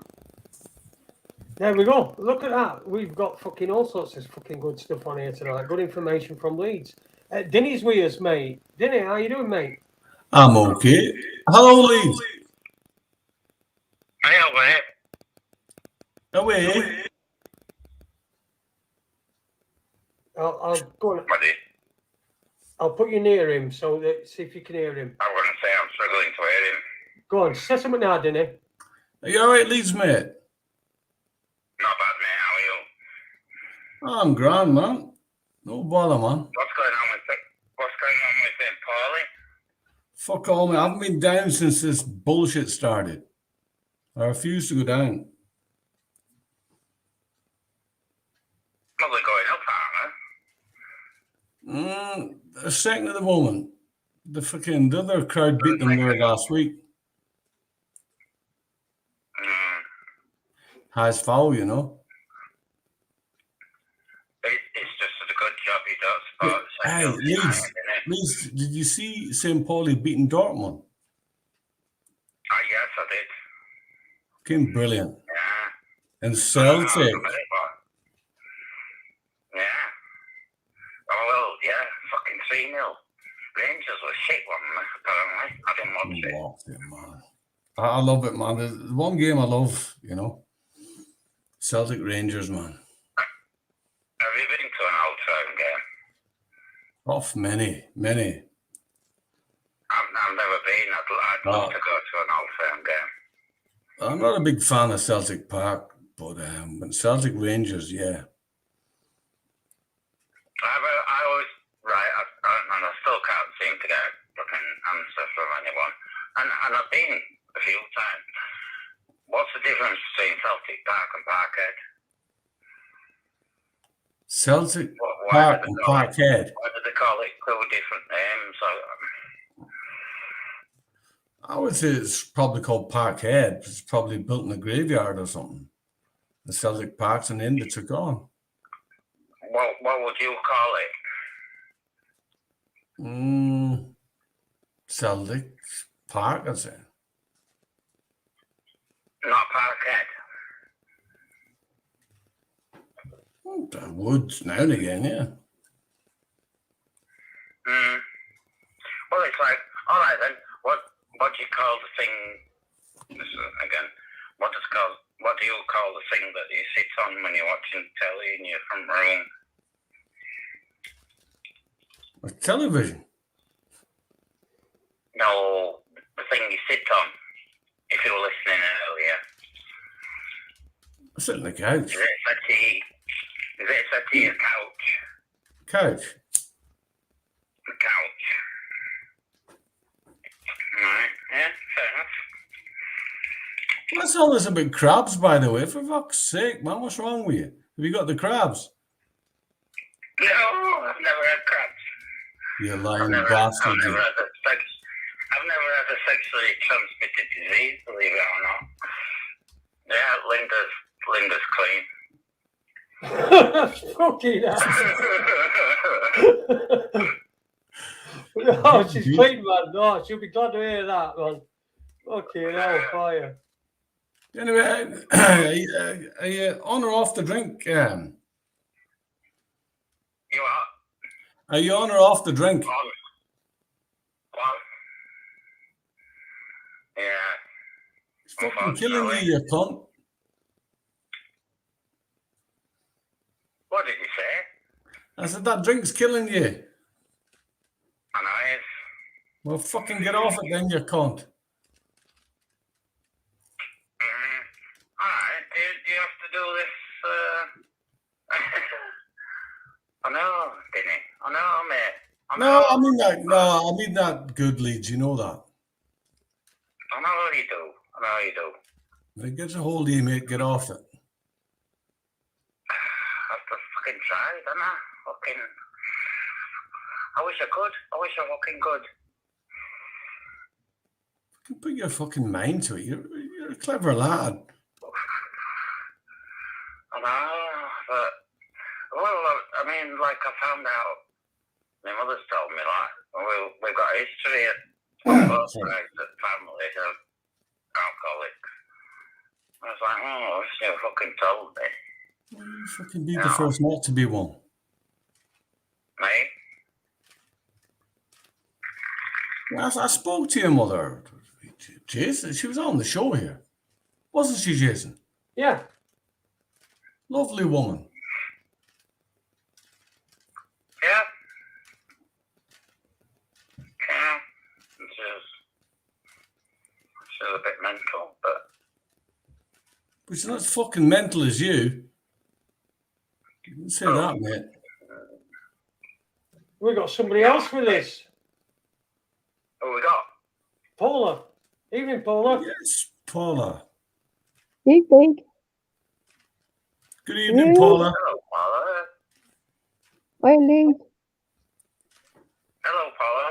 There we go. Look at that. We've got fucking all sorts of fucking good stuff on here tonight. Good information from Leeds. Dinny's with us, mate. Dinny, how you doing, mate? I'm okay. Hello, Leeds. Hey, away. Away. I'll go on. Buddy, I'll put you near him so that see if you can hear him. I want to say I'm struggling to hear him. Go on, say something now, Dinny. Are you all right, Leeds, mate? Not bad, mate. How are you? I'm grand, man. No bother, man. What's going on with him, Paulie? Fuck all, mate. I haven't been down since this bullshit started. I refuse to go down. Probably going up, aren't They're second at the moment. The other crowd beat them there last week. they? Mm. Highest foul, you know. It's just a good job he does. But Hey, Leeds, did you see St. Pauli beating Dortmund? Yes, I did. Fucking brilliant. Yeah. And Celtic. Yeah. Oh, well, yeah. Fucking 3-0. Rangers were shit one, apparently. I didn't watch it. Man. I love it, man. There's one game I love, you know. Celtic Rangers, man. Have you been to an Old Firm game? Off many. I've never been. I'd love to go to an Old Firm game. I'm not a big fan of Celtic Park, but Celtic Rangers, yeah. I always, right, and I still can't seem to get a fucking answer from anyone. And I've been a few times. What's the difference between Celtic Park and Parkhead? Celtic Why Park do and they call it- Parkhead. Why do they call it two different names? I would say it's probably called Parkhead. It's probably built in a graveyard or something. The Celtic Park's an inn they took on. What would you call it? Celtic Park, I'd say. Not Parkhead. The woods now and again, yeah. Well, it's like, all right then. What do you call the thing? Again, what do you call the thing that you sit on when you're watching telly in your front room? A television. No, the thing you sit on. If you were listening earlier, I sit on the couch. is it a settee? Is it a settee? A couch? Couch. A couch. Right. Yeah. Fair enough. What's all this about crabs, by the way? For fuck's sake, man, what's wrong with you? Have you got the crabs? No, I've never had crabs. You lying I've never bastard. had a sexually transmitted disease, believe it or not. Yeah, Linda's clean. Fucking hell. No, she's clean, man. No, she'll be glad to hear that, man. Fucking hell, fire. Anyway, are you on or off the drink? You are? Are you on or off the drink? What? Yeah. It's fucking killing you, you cunt. What did you say? I said, that drink's killing you. I know it is. Well, fucking get off it then, you cunt. Alright, do you have to do this? I know, Dinny. I know, mate. No, I mean that good, Leeds, you know that. I know you do. If it gets a hold of you, mate, get off it. I've fucking tried, haven't I? I wish I could. I wish I fucking could. You can put your fucking mind to it. You're a clever lad. I know, but I mean, like I found out, my mother's told me, like, we've got a history at both sides of the family are alcoholics. I was like, oh, I wish you fucking told me. You fucking be the first not to be one. Mate? I spoke to your mother, Jason. She was on the show here, wasn't she, Jason? Yeah. Lovely woman. Yeah. Yeah. She's a bit mental, but She's not as fucking mental as you. You can say that, mate. We got somebody else with us. who we got? Paula. Evening, Paula. Yes, Paula. Evening. Good evening, Yeah. Paula. Hello, Paula. Hi, Lee. Hello, Paula.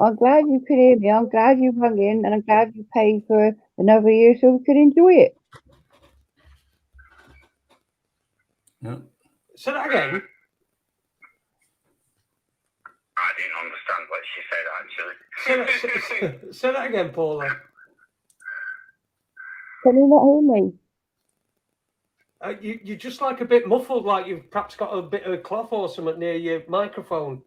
I'm glad you could hear me. I'm glad you hung in, and I'm glad you paid for another year so we could enjoy it. Yeah. Say that again. I didn't understand what she said, actually. Say that again, Paula. Can you not hear me? You're just like a bit muffled, like you've perhaps got a bit of cloth or something near your microphone.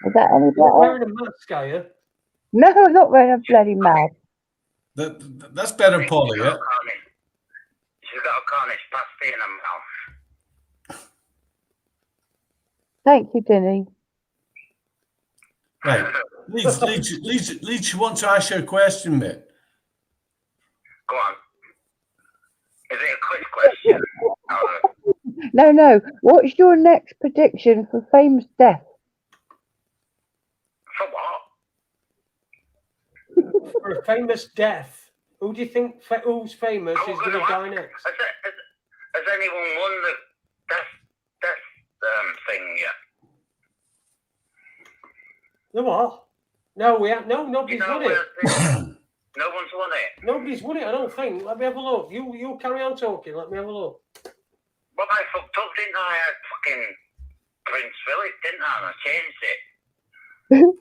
Is that any You're better? wearing a mask, are you? No, I'm not wearing a bloody mask. That's better, Paula, yeah? She's got a Cornish pasty in her mouth. Thank you, Denny. Right. Leeds, she wants to ask you a question, mate. Go on. Is it a quick question? No. What's your next prediction for famous death? For what? For a famous death. Who do you think, who's famous is going to die next? Has anyone won the death thing yet? The what? No, we have, no, nobody's won it. No one's won it. Nobody's won it, I don't think. Let me have a look. You carry on talking. Let me have a look. Well, I fucked up, didn't I? I had fucking Prince Philip, didn't I? And I changed it.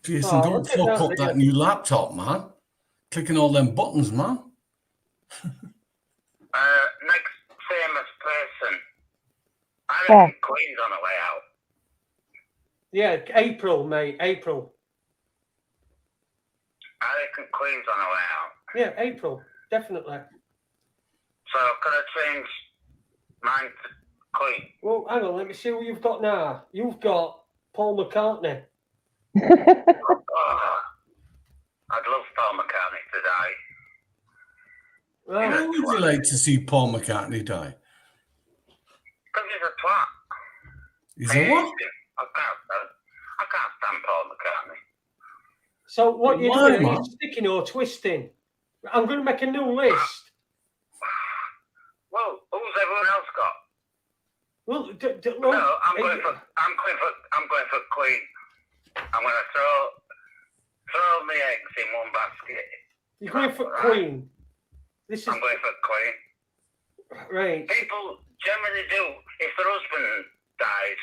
Jason, don't fuck up that new laptop, man. Clicking all them buttons, man. Next famous person. I reckon Queen's on her way out. Yeah, April, mate. April. I reckon Queen's on her way out. Yeah, April. Definitely. So could I change mine to Queen? Well, hang on. Let me see who you've got now. You've got Paul McCartney. Oh, I'd love Paul McCartney to die. Well, Why would you like to see Paul McCartney die? Because he's a twat. He's a what? I can't stand Paul McCartney. so what you're Why, doing man? is sticking or twisting. I'm going to make a new list. Well, who's everyone else got? Well, No, I'm going for Queen. I'm going to throw my eggs in one basket. You're going for Queen. This is I'm going for Queen. right. People generally do. If their husband dies,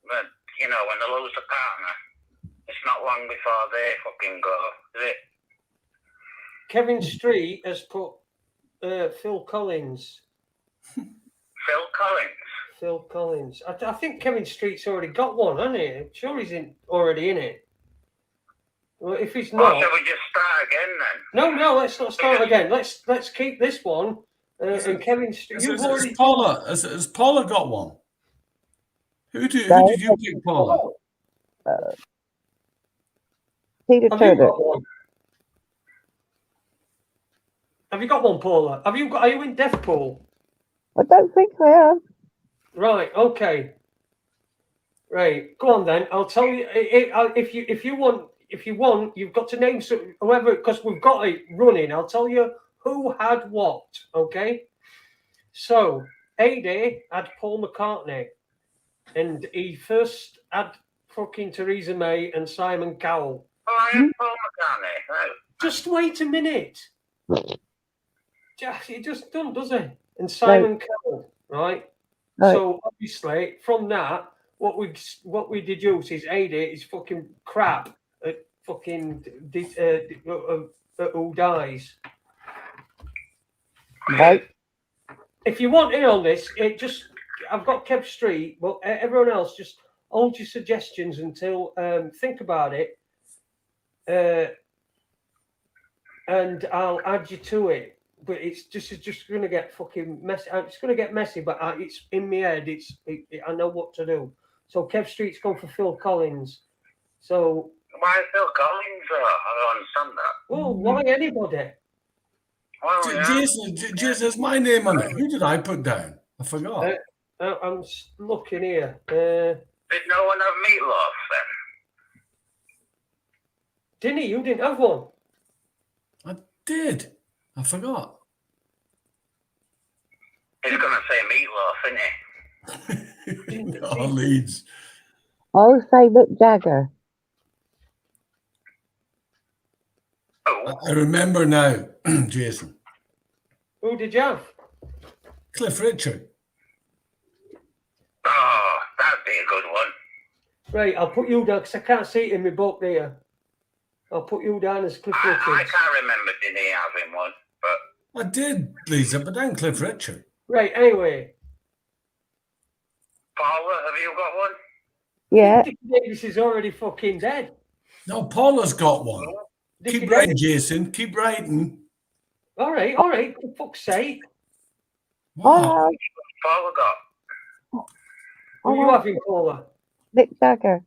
but you know, when they lose a partner, it's not long before they fucking go, is it? Kevin Street has put Phil Collins. Phil Collins. Phil Collins. I think Kevin Street's already got one, hasn't he? I'm sure he's already in it. Well, if he's Well, not, shall we just start again then? no, let's not start again. Let's keep this one. And Kevin Street. You've already. Has Paula got one? Who did you pick, Paula? Peter Have you Turner. got one? Have you got one, Paula? Are you in Deathpool? I don't think I am. Right. Okay. Right. Go on then. I'll tell you. If you want, you've got to name whoever, because we've got it running. I'll tell you who had what. Okay. So AD had Paul McCartney, and he first had fucking Theresa May and Simon Cowell. Oh, I am Paul McCartney. Right. Just wait a minute. He just done, does he? And Simon Cowell. right? Right. So obviously, from that, what we deduce is Ada is fucking crap at fucking who dies. Right. If you want in on this, I've got Kev Street, but everyone else just hold your suggestions until think about it, and I'll add you to it. But it's just going to get fucking messy. It's going to get messy, but it's in my head. I know what to do. So Kev Street's gone for Phil Collins. So Why Phil Collins? I don't understand that. well, why anybody? Well, yeah. Jason, is my name on it? Who did I put down? I forgot. I'm looking here. Did no one have meatloaf then? Didn't he? You didn't have one. I did. I forgot. He's going to say meatloaf, isn't he? Oh, Leeds. I'll say Mick Jagger. Oh, I remember now, Jason. Who did you have? Cliff Richard. oh, that'd be a good one. Right, I'll put you down because I can't see it in my book there. I'll put you down as Cliff I Richards. can't remember Dinny having one, but I did, Lisa, but then Cliff Richard. Right, anyway. Paula, have you got one? Yeah. Dickie Davis is already fucking dead. No, Paula's got one. Dickie Keep writing, Davis- Jason. Keep writing. All right, for fuck's sake. Wow. Paula got. Who you having, Paula? Mick Jagger.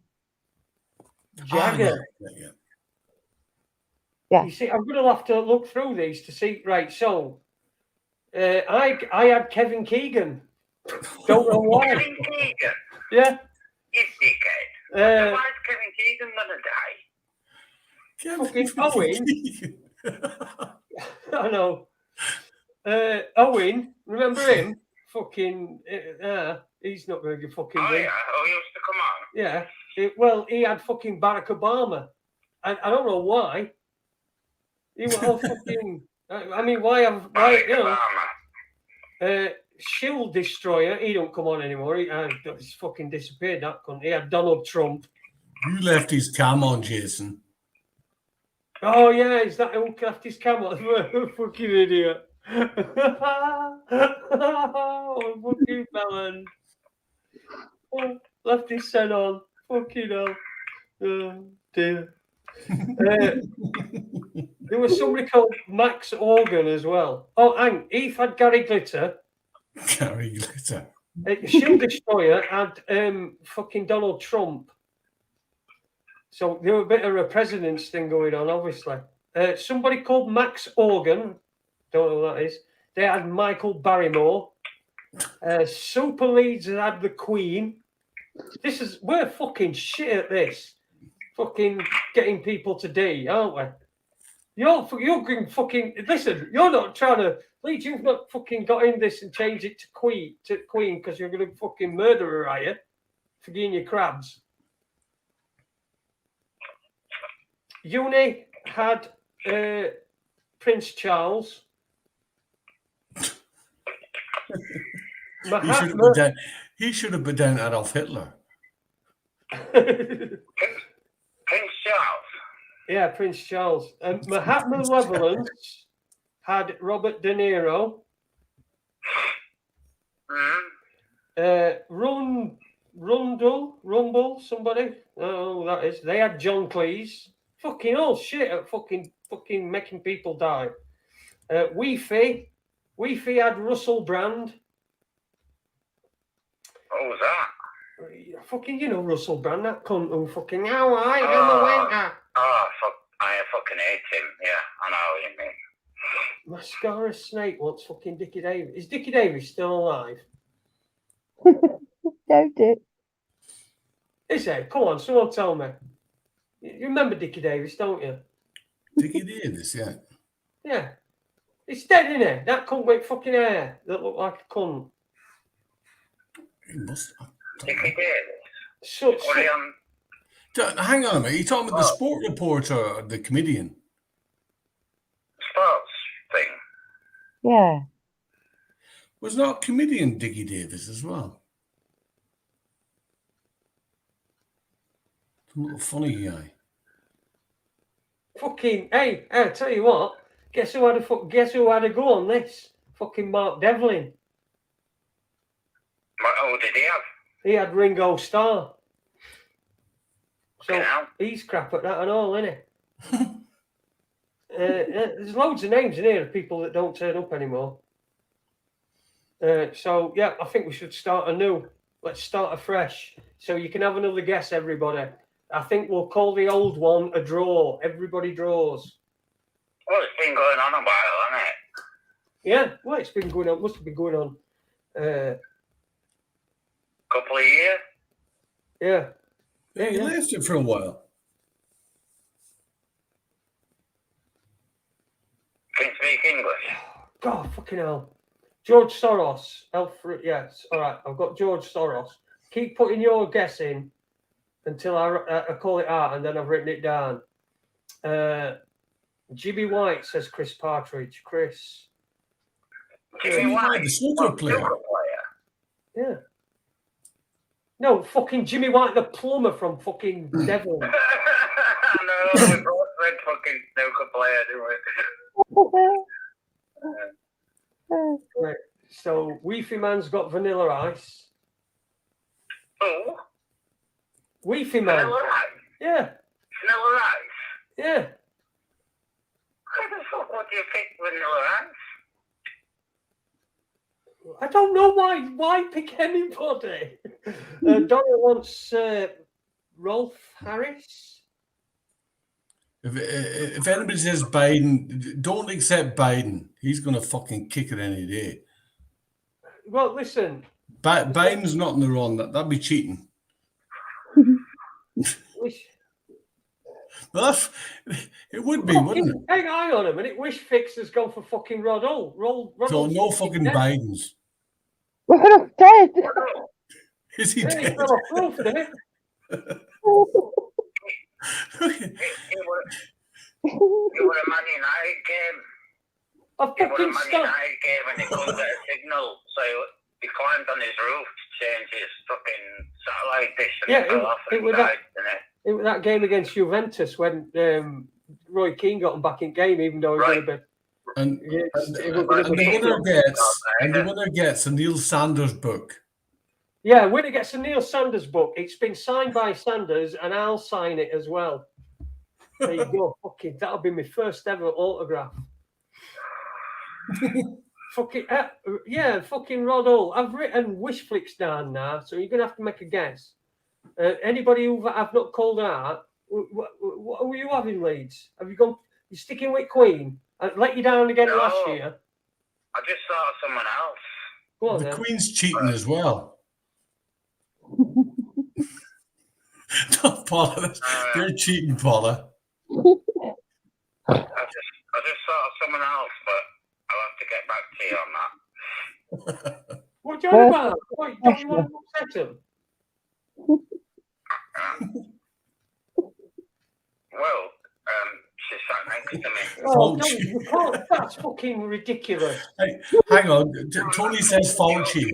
Jagger. Yeah. Yeah. You see, I'm going to have to look through these to see. Right, so I had Kevin Keegan. Don't know why. Kevin Keegan? Yeah. You dickhead. Uh, Why is Kevin Keegan going to die? Fucking Owen. I know. Owen, remember him? Fucking, he's not going to fucking Oh, win. yeah. Oh, he used to come on. Yeah. Well, he had fucking Barack Obama. I don't know why. He was all fucking. I mean, why, Barack you know, Obama. Shield Destroyer, he don't come on anymore. He's fucking disappeared, that cunt. He had Donald Trump. You left his cam on, Jason. Oh, yeah, is that who left his camera? Fucking idiot. Oh, fucking melon. Oh, left his set on. Fucking hell. Oh, dear. There was somebody called Max Organ as well. Oh, and Eve had Gary Glitter. Gary Glitter. Shield Destroyer had fucking Donald Trump. So there was a bit of a president's thing going on, obviously. Somebody called Max Organ. Don't know who that is. They had Michael Barrymore. Super Leeds had the Queen. We're fucking shit at this. Fucking getting people to D, aren't we? You're going fucking listen. You're not trying to Leeds. You've not fucking got in this and changed it to Queen because you're going to fucking murder her, are you? Forgetting your crabs. Uni had Prince Charles. He should have put down Adolf Hitler. Prince Charles. Yeah, Prince Charles. Mahatma Malevolence had Robert De Niro. Rumble, somebody. Oh, that is. They had John Cleese. Fucking all shit at fucking making people die. Weefy had Russell Brand. What was that? Fucking, you know Russell Brand, that cunt who fucking, how I am a wanker. Oh, fuck. I fucking hate him. Yeah, I know what you mean. Mascara Snake wants fucking Dickie Davis. Is Dickie Davis still alive? Don't it? Is he? Come on, someone tell me. You remember Dickie Davis, don't you? Dickie Davis, yeah. Yeah. He's dead, isn't he? That cunt with fucking hair that looked like a cunt. He must have. Dickie Davis. So, Hang on a minute. You're talking about the sport reporter or the comedian? Sports thing. Yeah. Was not comedian Dickie Davis as well? Some little funny guy. Fucking hey, I tell you what. Guess who had a go on this? Fucking Mark Devlin. What did he have? He had Ringo Starr. So Fucking hell. he's crap at that and all, isn't he? There's loads of names in here of people that don't turn up anymore. So yeah, I think we should start anew. Let's start afresh. So you can have another guess, everybody. I think we'll call the old one a draw. Everybody draws. Well, it's been going on a while, hasn't it? Yeah, well, it's been going on. Must have been going on. Couple of years. Yeah. Yeah, he left it for a while. Can you speak English? God, fucking hell. George Soros. Alfred. Yes. All right. I've got George Soros. Keep putting your guess in until I call it out, and then I've written it down. Jimmy White, says Chris Partridge. Chris. Jimmy White, the snooker player. Yeah. No, fucking Jimmy White, the plumber from fucking Devon. No, we both read fucking snooker player, didn't we? Right. So, Weefy Man's got Vanilla Ice. Oh, Weefy Man. Vanilla Ice. Yeah. Vanilla Ice. Yeah. How the fuck would you pick Vanilla Ice? I don't know why. Why pick anybody? Donna wants Rolf Harris. If anybody says Biden, don't accept Biden. He's going to fucking kick it any day. Well, listen. Biden's not in the wrong. That'd be cheating. Well, it would be, wouldn't it? Hang on a minute. Wish Fix has gone for fucking Rod Hull. So no fucking Bidens. Well, dead. Is he Yeah, dead? he fell off roof, didn't it? It was a Man United game. I It was a fucking Man stopped. United game and he couldn't get a signal, so he climbed on his roof to change his fucking satellite dish and Yeah, he fell off it and was died, didn't it? It was that game against Juventus when Roy Keane got him back in game, even though he Right. would have been. And Yeah, the winner gets a Neil Sanders book. yeah, winner gets a Neil Sanders book. It's been signed by Sanders, and I'll sign it as well. There you go. Fucking, that'll be my first ever autograph. Fucking yeah, fucking Rod Hull. I've written Wish Flicks down now, so you're gonna have to make a guess. Anybody who I've not called out, what were you having, Leeds? Have you gone? You sticking with Queen? I let you down again No. last year. I just thought of someone else. Go on, The then. Queen's cheating as well. No, Paula, they're cheating, Paula. I just thought of someone else, but I'll have to get back to you on that. What do you want about? What, don't you want to upset him? Well, she sat next to me. Oh, Fauci. don't, you can't. That's fucking ridiculous. Hey, hang on. Tony says Fauci.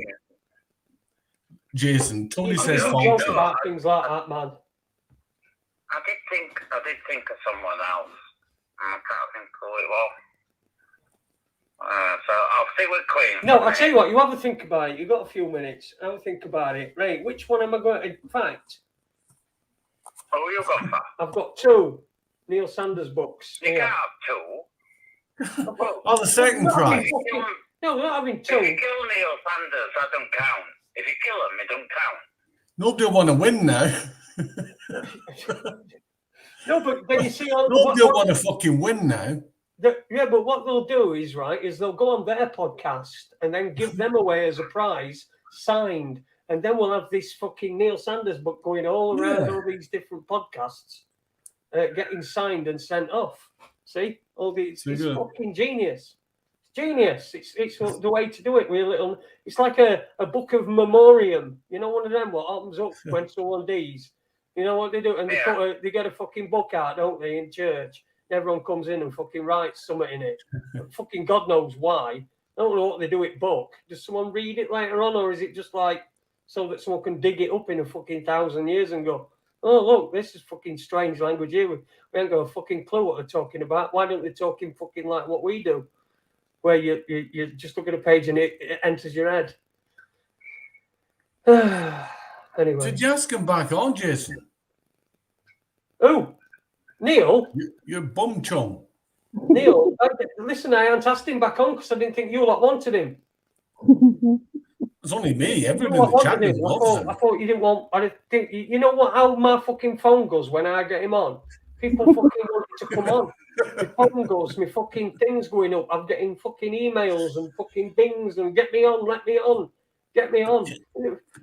Jason, Tony You says don't joke Fauci. about things like that, man. I did think of someone else. I can't think who it was. So I'll stick with Queen. No, I'll tell you what, you have a think about it. You've got a few minutes. Have a think about it. Right, which one am I going to... In fact, Oh, you got that? I've got two Neil Sanders books. You here. can't have two. Oh, the second prize. No, we're not having If you two. kill Neil Sanders, that don't count. If you kill him, it don't count. Nobody will want to win now. No, but then you see... Nobody will want to fucking win now. Yeah, but what they'll do is, right, is they'll go on their podcast and then give them away as a prize, signed. And then we'll have this fucking Neil Sanders book going all around Yeah. all these different podcasts, getting signed and sent off. See? All these, So it's good. fucking genius. It's genius. It's the way to do it. With a little, it's like a book of memoriam. You know, one of them, what happens up when someone dies. You know what they do? And they, Yeah. they get a fucking book out, don't they, in church? Everyone comes in and fucking writes something in it. Fucking God knows why. I don't know what they do at book. Does someone read it later on, or is it just like so that someone can dig it up in a fucking 1,000 years and go, oh, look, this is fucking strange language here. We ain't got a fucking clue what they're talking about. Why don't they talk in fucking like what we do? Where you just look at a page and it enters your head. Anyway. Did you ask him back on, Jason? Oh, Neil? Your bum chum. Neil, listen, I ain't asked him back on because I didn't think you lot wanted him. It's only me. Everybody You in the lot chat wanted him. loves him. I thought you didn't want. I didn't think you know what? How my fucking phone goes when I get him on. People fucking want it to come on. My phone goes. My fucking things going up. I'm getting fucking emails and fucking bings and get me on. Let me on. Get me on.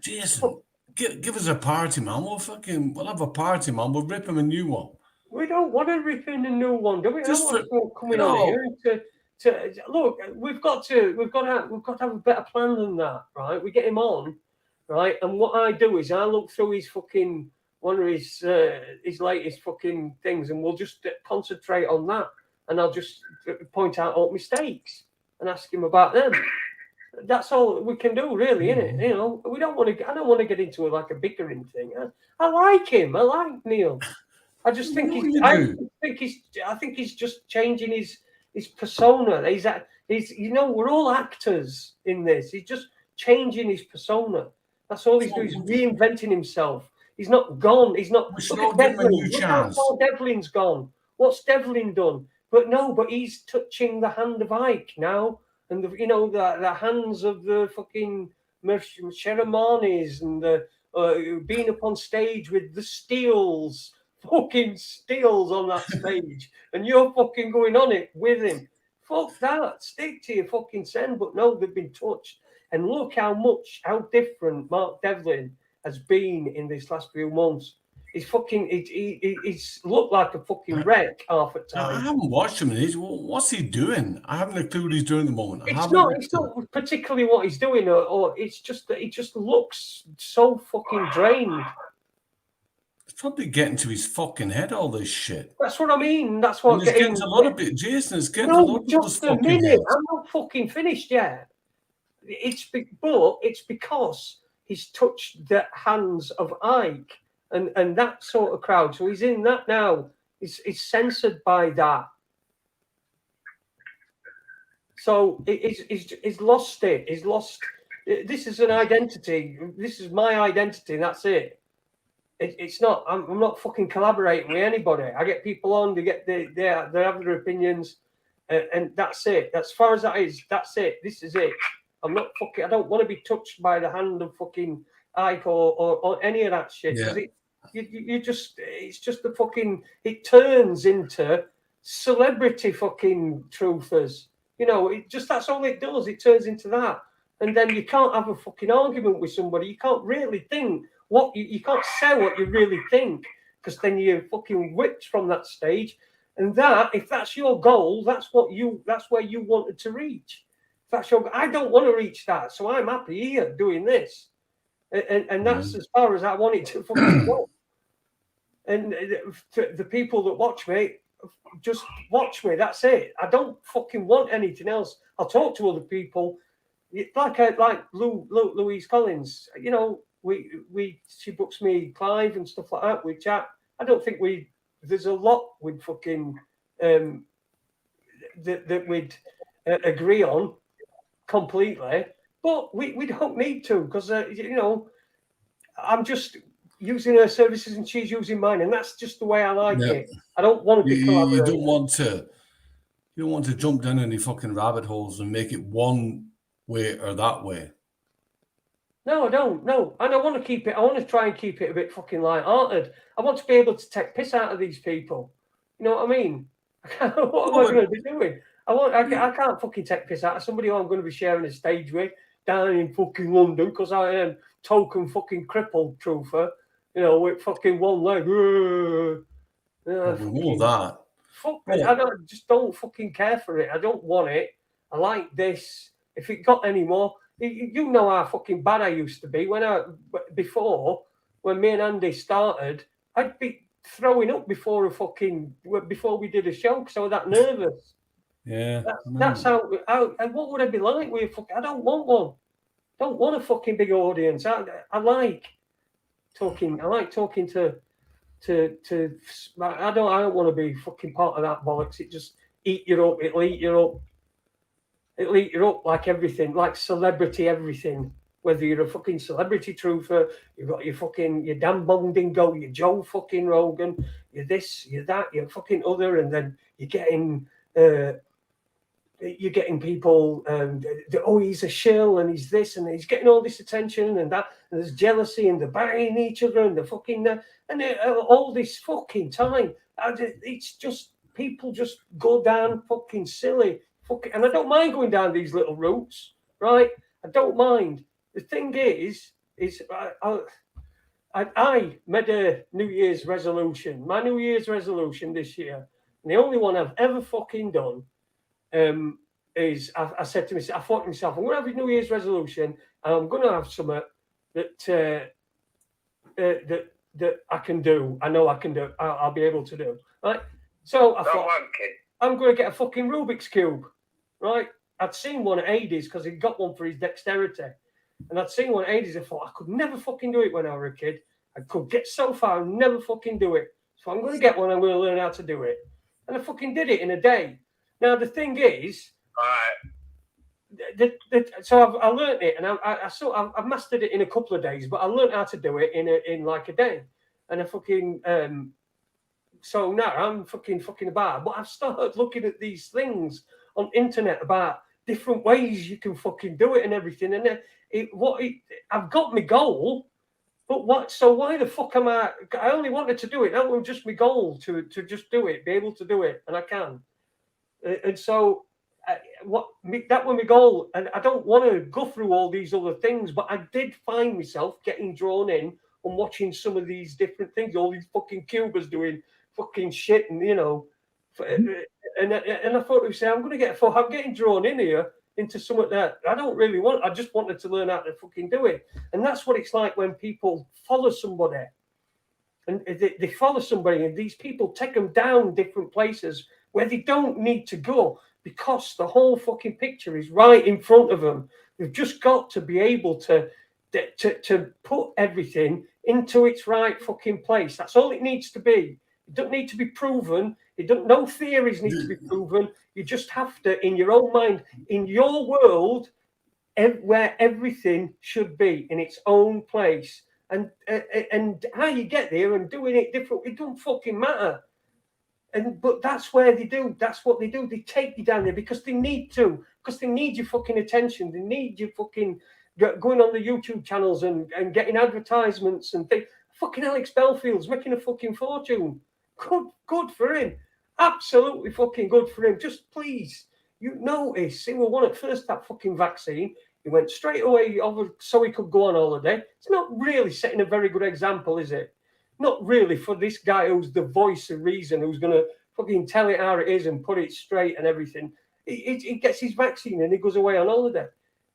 Jason, give us a party, man. We'll have a party, man. We'll rip him a new one. We don't want to rip in a new one, do we? I Just want someone coming on here to look. We've got to have a better plan than that, right? We get him on, right? And what I do is I look through his fucking one of his latest fucking things, and we'll just concentrate on that, and I'll just point out all mistakes and ask him about them. That's all we can do, really, isn't it? You know, we don't want to. I don't want to get into like a bickering thing. I like him. I like Neil. I just think I think he's just changing his persona. He's you know, we're all actors in this. He's just changing his persona. That's all he's doing. He's reinventing himself. He's not gone. He's not. We should Look all at give him a new Devlin. Look chance. how far Devlin's gone. What's Devlin done? But he's touching the hand of Ike now, and the hands of the fucking Sheramanis and the being up on stage with the Steels. Fucking Steels on that stage, and you're fucking going on it with him. Fuck that. Stick to your fucking send. But no, they've been touched. And look how different Mark Devlin has been in this last few months. He's fucking, he's looked like a fucking wreck half the time. I haven't watched him. What's he doing? I haven't a clue what he's doing at the moment. It's not particularly what he's doing, or it's just that he just looks so fucking drained. It's probably getting to his fucking head, all this shit. That's what I mean. That's what it's getting to a lot of it. Jason, it's getting to a lot of just a minute. Heads. I'm not fucking finished yet. It's because he's touched the hands of Ike and that sort of crowd. So he's in that now. He's censored by that. So he's lost it. He's lost. This is an identity. This is my identity. That's it. It's not. I'm not fucking collaborating with anybody. I get people on. They have their opinions, and that's it. As far as that is, that's it. This is it. I'm not fucking. I don't want to be touched by the hand of fucking Ike or any of that shit. Yeah. It's just the fucking. It turns into celebrity fucking truthers. You know, that's all it does. It turns into that, and then you can't have a fucking argument with somebody. You can't really think. You can't say what you really think, because then you're fucking whipped from that stage. And if that's your goal, that's where you wanted to reach. I don't want to reach that, so I'm happy here doing this, and that's as far as I want it to fucking go. And the people that watch me, just watch me. That's it. I don't fucking want anything else. I'll talk to other people, like Louise Collins. You know. She books me Clive and stuff like that. We chat. I don't think there's a lot we'd fucking that we'd agree on completely, but we don't need to, because I'm just using her services and she's using mine, and that's just the way I like it. I don't want to be collaborating. You don't want to jump down any fucking rabbit holes and make it one way or that way. No, I don't. No, and I want to keep it. I want to try and keep it a bit fucking light-hearted. I want to be able to take piss out of these people. You know what I mean? What am I going to be doing? I can't fucking take piss out of somebody who I'm going to be sharing a stage with down in fucking London, because I am token fucking crippled truther. You know, with fucking one leg. We know that. Fuck it. I don't fucking care for it. I don't want it. I like this. If it got any more. You know how fucking bad I used to be when me and Andy started. I'd be throwing up before we did a show because I was that nervous. Yeah. That's how. And what would I be like with? I don't want one. Don't want a fucking big audience. I like talking. I like talking to. I don't want to be fucking part of that bollocks. It just eat you up. It'll eat you up. It'll eat you up like everything, like celebrity everything. Whether you're a fucking celebrity truther, you've got your Dan Bondingo, your Joe fucking Rogan, you're this, you're that, you're fucking other, and then you're getting people. Oh, he's a shill, and he's this, and he's getting all this attention and that, and there's jealousy, and they're banging each other, and they're fucking all this fucking time. It's just people just go down fucking silly, and I don't mind going down these little routes, right? I don't mind. The thing is I made a New Year's resolution. My New Year's resolution this year, and the only one I've ever fucking done, is I said to myself, I thought to myself, I'm going to have a New Year's resolution, and I'm going to have something that I can do. I know I can do. I'll be able to do. Right. So I thought, I'm going to get a fucking Rubik's cube. Right. I'd seen one at Hades because he got one for his dexterity. And I'd seen one at Hades. I thought I could never fucking do it when I was a kid. I could get so far and never fucking do it. So I'm going to get one. I'm going to learn how to do it. And I fucking did it in a day. Now the thing is, so I learned it, and I've mastered it in a couple of days. But I learned how to do it in like a day. And I fucking so now I'm fucking about. But I've started looking at these things on internet about different ways you can fucking do it and everything. And I've got my goal, but what? So why the fuck am I? I only wanted to do it. That was just my goal to just do it, be able to do it, and I can. And so that was my goal. And I don't want to go through all these other things, but I did find myself getting drawn in and watching some of these different things. All these fucking Cubans doing fucking shit, and and I thought to myself, I'm getting drawn in here into something that I don't really want. I just wanted to learn how to fucking do it. And that's what it's like when people follow somebody. And they follow somebody, and these people take them down different places where they don't need to go because the whole fucking picture is right in front of them. They've just got to be able to put everything into its right fucking place. That's all it needs to be. It doesn't need to be proven. No theories need to be proven. You just have to, in your own mind, in your world, where everything should be in its own place. And how you get there and doing it different, it don't fucking matter. But that's where they do. That's what they do. They take you down there because they need to. Because they need your fucking attention. They need you fucking going on the YouTube channels and getting advertisements and things. Fucking Alex Belfield's making a fucking fortune. Good for him. Absolutely fucking good for him. Just please, you notice he was one at first that fucking vaccine. He went straight away over so he could go on holiday. It's not really setting a very good example, is it? Not really for this guy who's the voice of reason, who's going to fucking tell it how it is and put it straight and everything. He gets his vaccine and he goes away on holiday.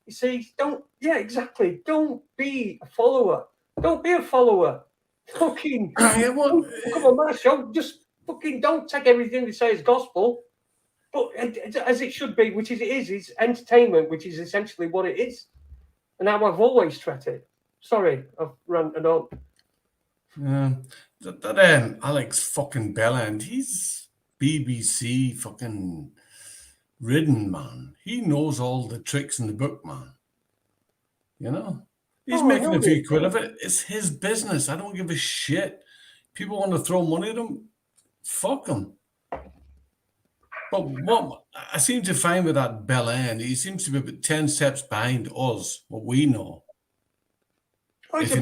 You see, don't be a follower. Don't be a follower. Fucking come on my show. Just fucking don't take everything they say as gospel. But as it should be, which is it is, it's entertainment, which is essentially what it is. And how I've always treated it. Sorry, I've ranted on. Yeah, that Alex fucking Belland, he's BBC fucking ridden, man. He knows all the tricks in the book, man. You know? He's making a few quid of it. It's his business. I don't give a shit. People want to throw money at him, fuck him. But what I seem to find with that Belland, he seems to be about 10 steps behind us, what we know. He's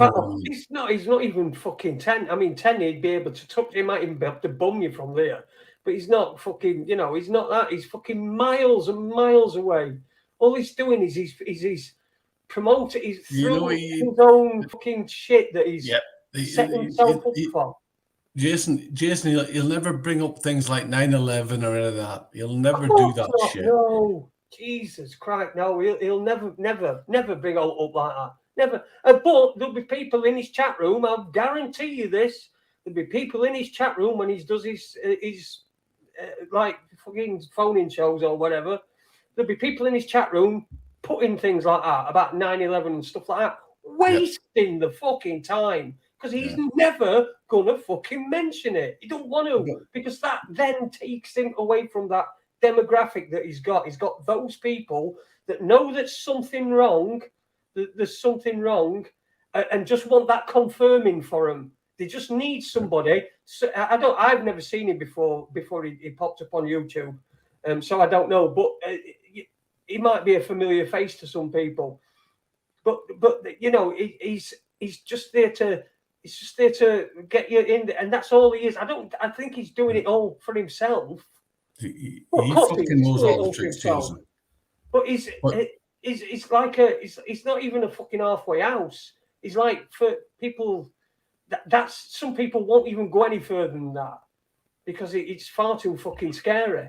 not even fucking 10. I mean, 10 he'd be able to touch. He might even be able to bum you from there. But he's not fucking, he's not that. He's fucking miles and miles away. All he's doing is he's promoting, he's through his own fucking shit that he's setting himself up for. Jason, he'll never bring up things like 9/11 or any of that. He'll never do that shit. No, Jesus Christ, no. He'll never bring it up like that. Never. But there'll be people in his chat room. I'll guarantee you this. There'll be people in his chat room when he does his like fucking phone-in shows or whatever, there'll be people in his chat room putting things like that about 9/11 and stuff like that, wasting the fucking time because he's never gonna fucking mention it. He don't want to because that then takes him away from that demographic that he's got. He's got those people that know that something wrong, that there's something wrong, and just want that confirming for him. They just need somebody. So I've never seen him before he popped up on YouTube, so I don't know. But he might be a familiar face to some people. But you know, he's just there to get you in, and that's all he is. I think he's doing it all for himself. He fucking knows all the tricks, Jason. But he's like he's not even a fucking halfway house. He's like, for people, that's some people won't even go any further than that because it's far too fucking scary.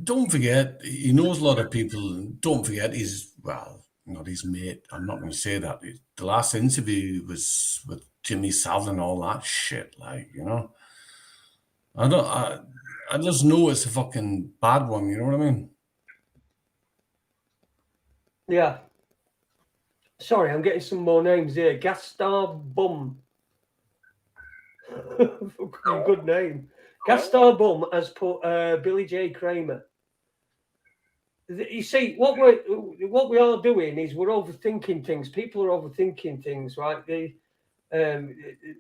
Don't forget, he knows a lot of people. Don't forget, he's, well, not his mate. I'm not going to say that. The last interview was with Jimmy Savile and all that shit. Like, you know, I just know it's a fucking bad one. You know what I mean? Yeah. Sorry, I'm getting some more names here. Gastar Bum. Good name. Gastar Bum has put Billy J. Kramer. You see, what we are doing is we're overthinking things. People are overthinking things, right?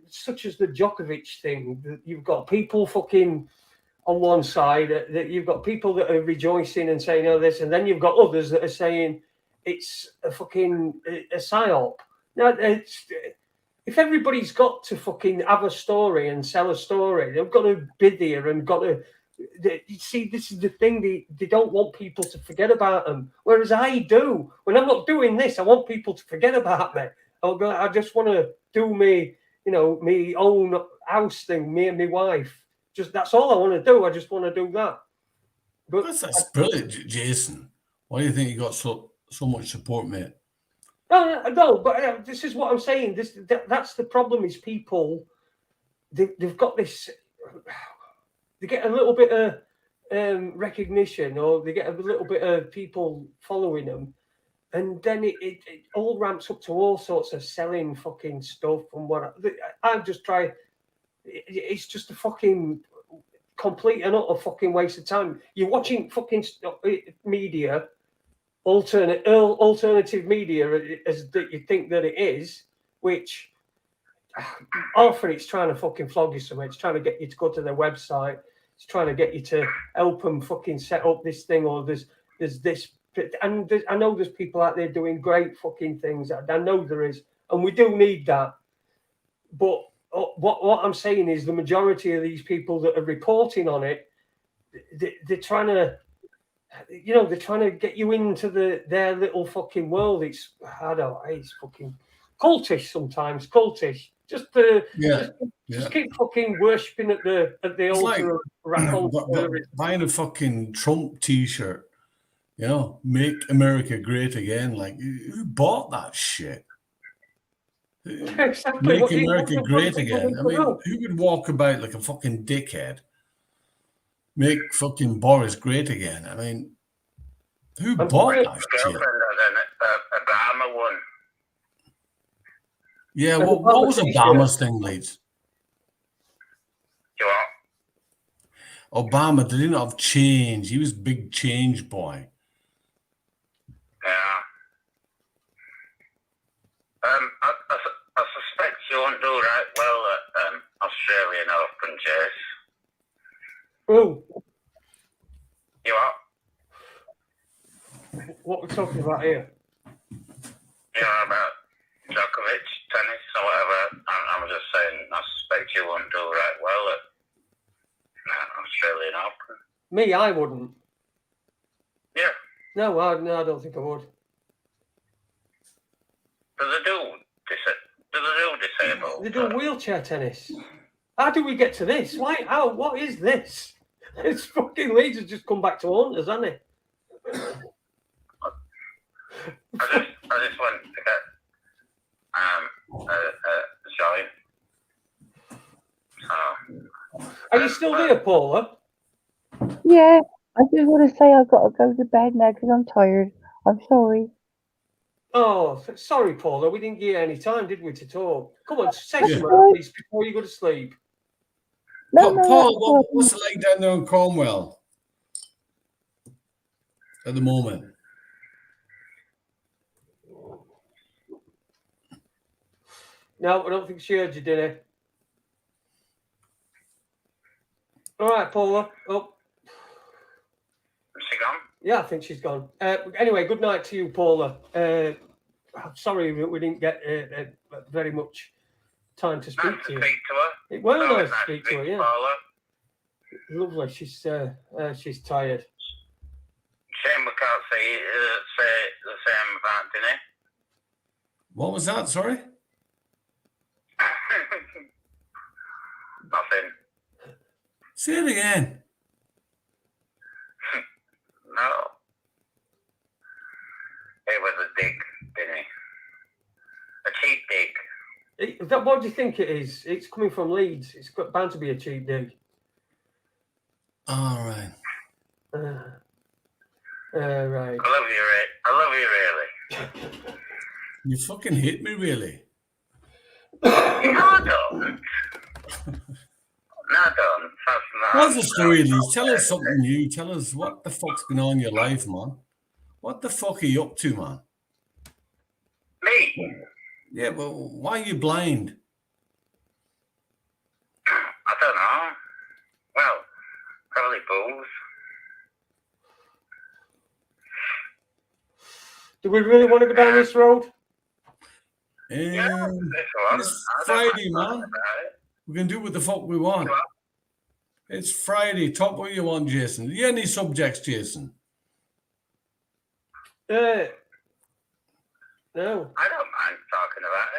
Such as the Djokovic thing. You've got people fucking on one side. That you've got people that are rejoicing and saying, "Oh, this," and then you've got others that are saying it's a fucking a psyop. Now, if everybody's got to fucking have a story and sell a story, they've got to bid here and got to. You see, this is the thing. They don't want people to forget about them, whereas I do. When I'm not doing this, I want people to forget about me. I just want to do me own house thing, me and my wife. Just that's all I want to do. I just want to do that. But That's brilliant, Jason. Why do you think you got so much support, mate? No, but this is what I'm saying. That's the problem. Is people they've got this. They get a little bit of recognition, or they get a little bit of people following them, and then it all ramps up to all sorts of selling fucking stuff. And what I just try, it's just a fucking complete and utter fucking waste of time. You're watching fucking media, alternative media, as that you think that it is, which often it's trying to fucking flog you somewhere. It's trying to get you to go to their website. It's trying to get you to help them fucking set up this thing, or there's this. And I know there's people out there doing great fucking things. I know there is, and we do need that. But what I'm saying is the majority of these people that are reporting on it, they're trying to, they're trying to get you into their little fucking world. It's fucking cultish sometimes. Cultish. Just keep fucking worshipping at the altar of Raconteurs. Buying a fucking Trump T-shirt, make America great again. Like, who bought that shit? Exactly. Make America great again. I mean, who would walk about like a fucking dickhead? Make fucking Boris great again. I mean, who bought that shit? Obama one. Yeah, what was Obama's thing, Leeds? You what? Obama didn't have change. He was big change boy. Yeah. I suspect you won't do right well at Australian Open, Jace. Oh. You what? What we're talking about here? About Djokovic, tennis, or whatever. I'm just saying, I suspect you won't do right well at Australian Open. Me, I wouldn't. Yeah. No, I don't think I would. Do they do disabled? They do wheelchair tennis. How do we get to this? Why? How? What is this? It's fucking Leeds has just come back to haunt us, hasn't it? I just want to get join. So Are you still there, Paula? Yeah, I just want to say I've got to go to bed now because I'm tired. I'm sorry. Oh, sorry, Paula. We didn't give you any time, did we, to talk? Come on, say That's something right. at least before you go to sleep. No, no, Paul, that's fine. what's it like down there in Cornwall at the moment? No, I don't think she heard you, did he? All right, Paula. Oh, Is she gone? yeah, I think she's gone. Anyway, good night to you, Paula. I'm sorry we didn't get very much time to speak Nice to to you. speak to her. It was Always nice to speak to her, yeah. Paula. Lovely. She's tired. Shame we can't say the same about Dinny. What was that? Sorry? Nothing. Say it again. No. It was a dig, Dinny. A cheap dig. What do you think it is? It's coming from Leeds. It's bound to be a cheap dig. All right. Right. I love you really. You fucking hate me, really. No, I don't. No, I don't. What's the story, Leeds? Tell us something new. Tell us what the fuck's going on in your life, man. What the fuck are you up to, man? Me? Yeah, well, why are you blind? I don't know. Well, probably booze. Do we really want to go down this road? It's Friday, man. We can do what the fuck we want. It's Friday. Talk what you want, Jason. Do you have any subjects, Jason? No. I don't mind talking about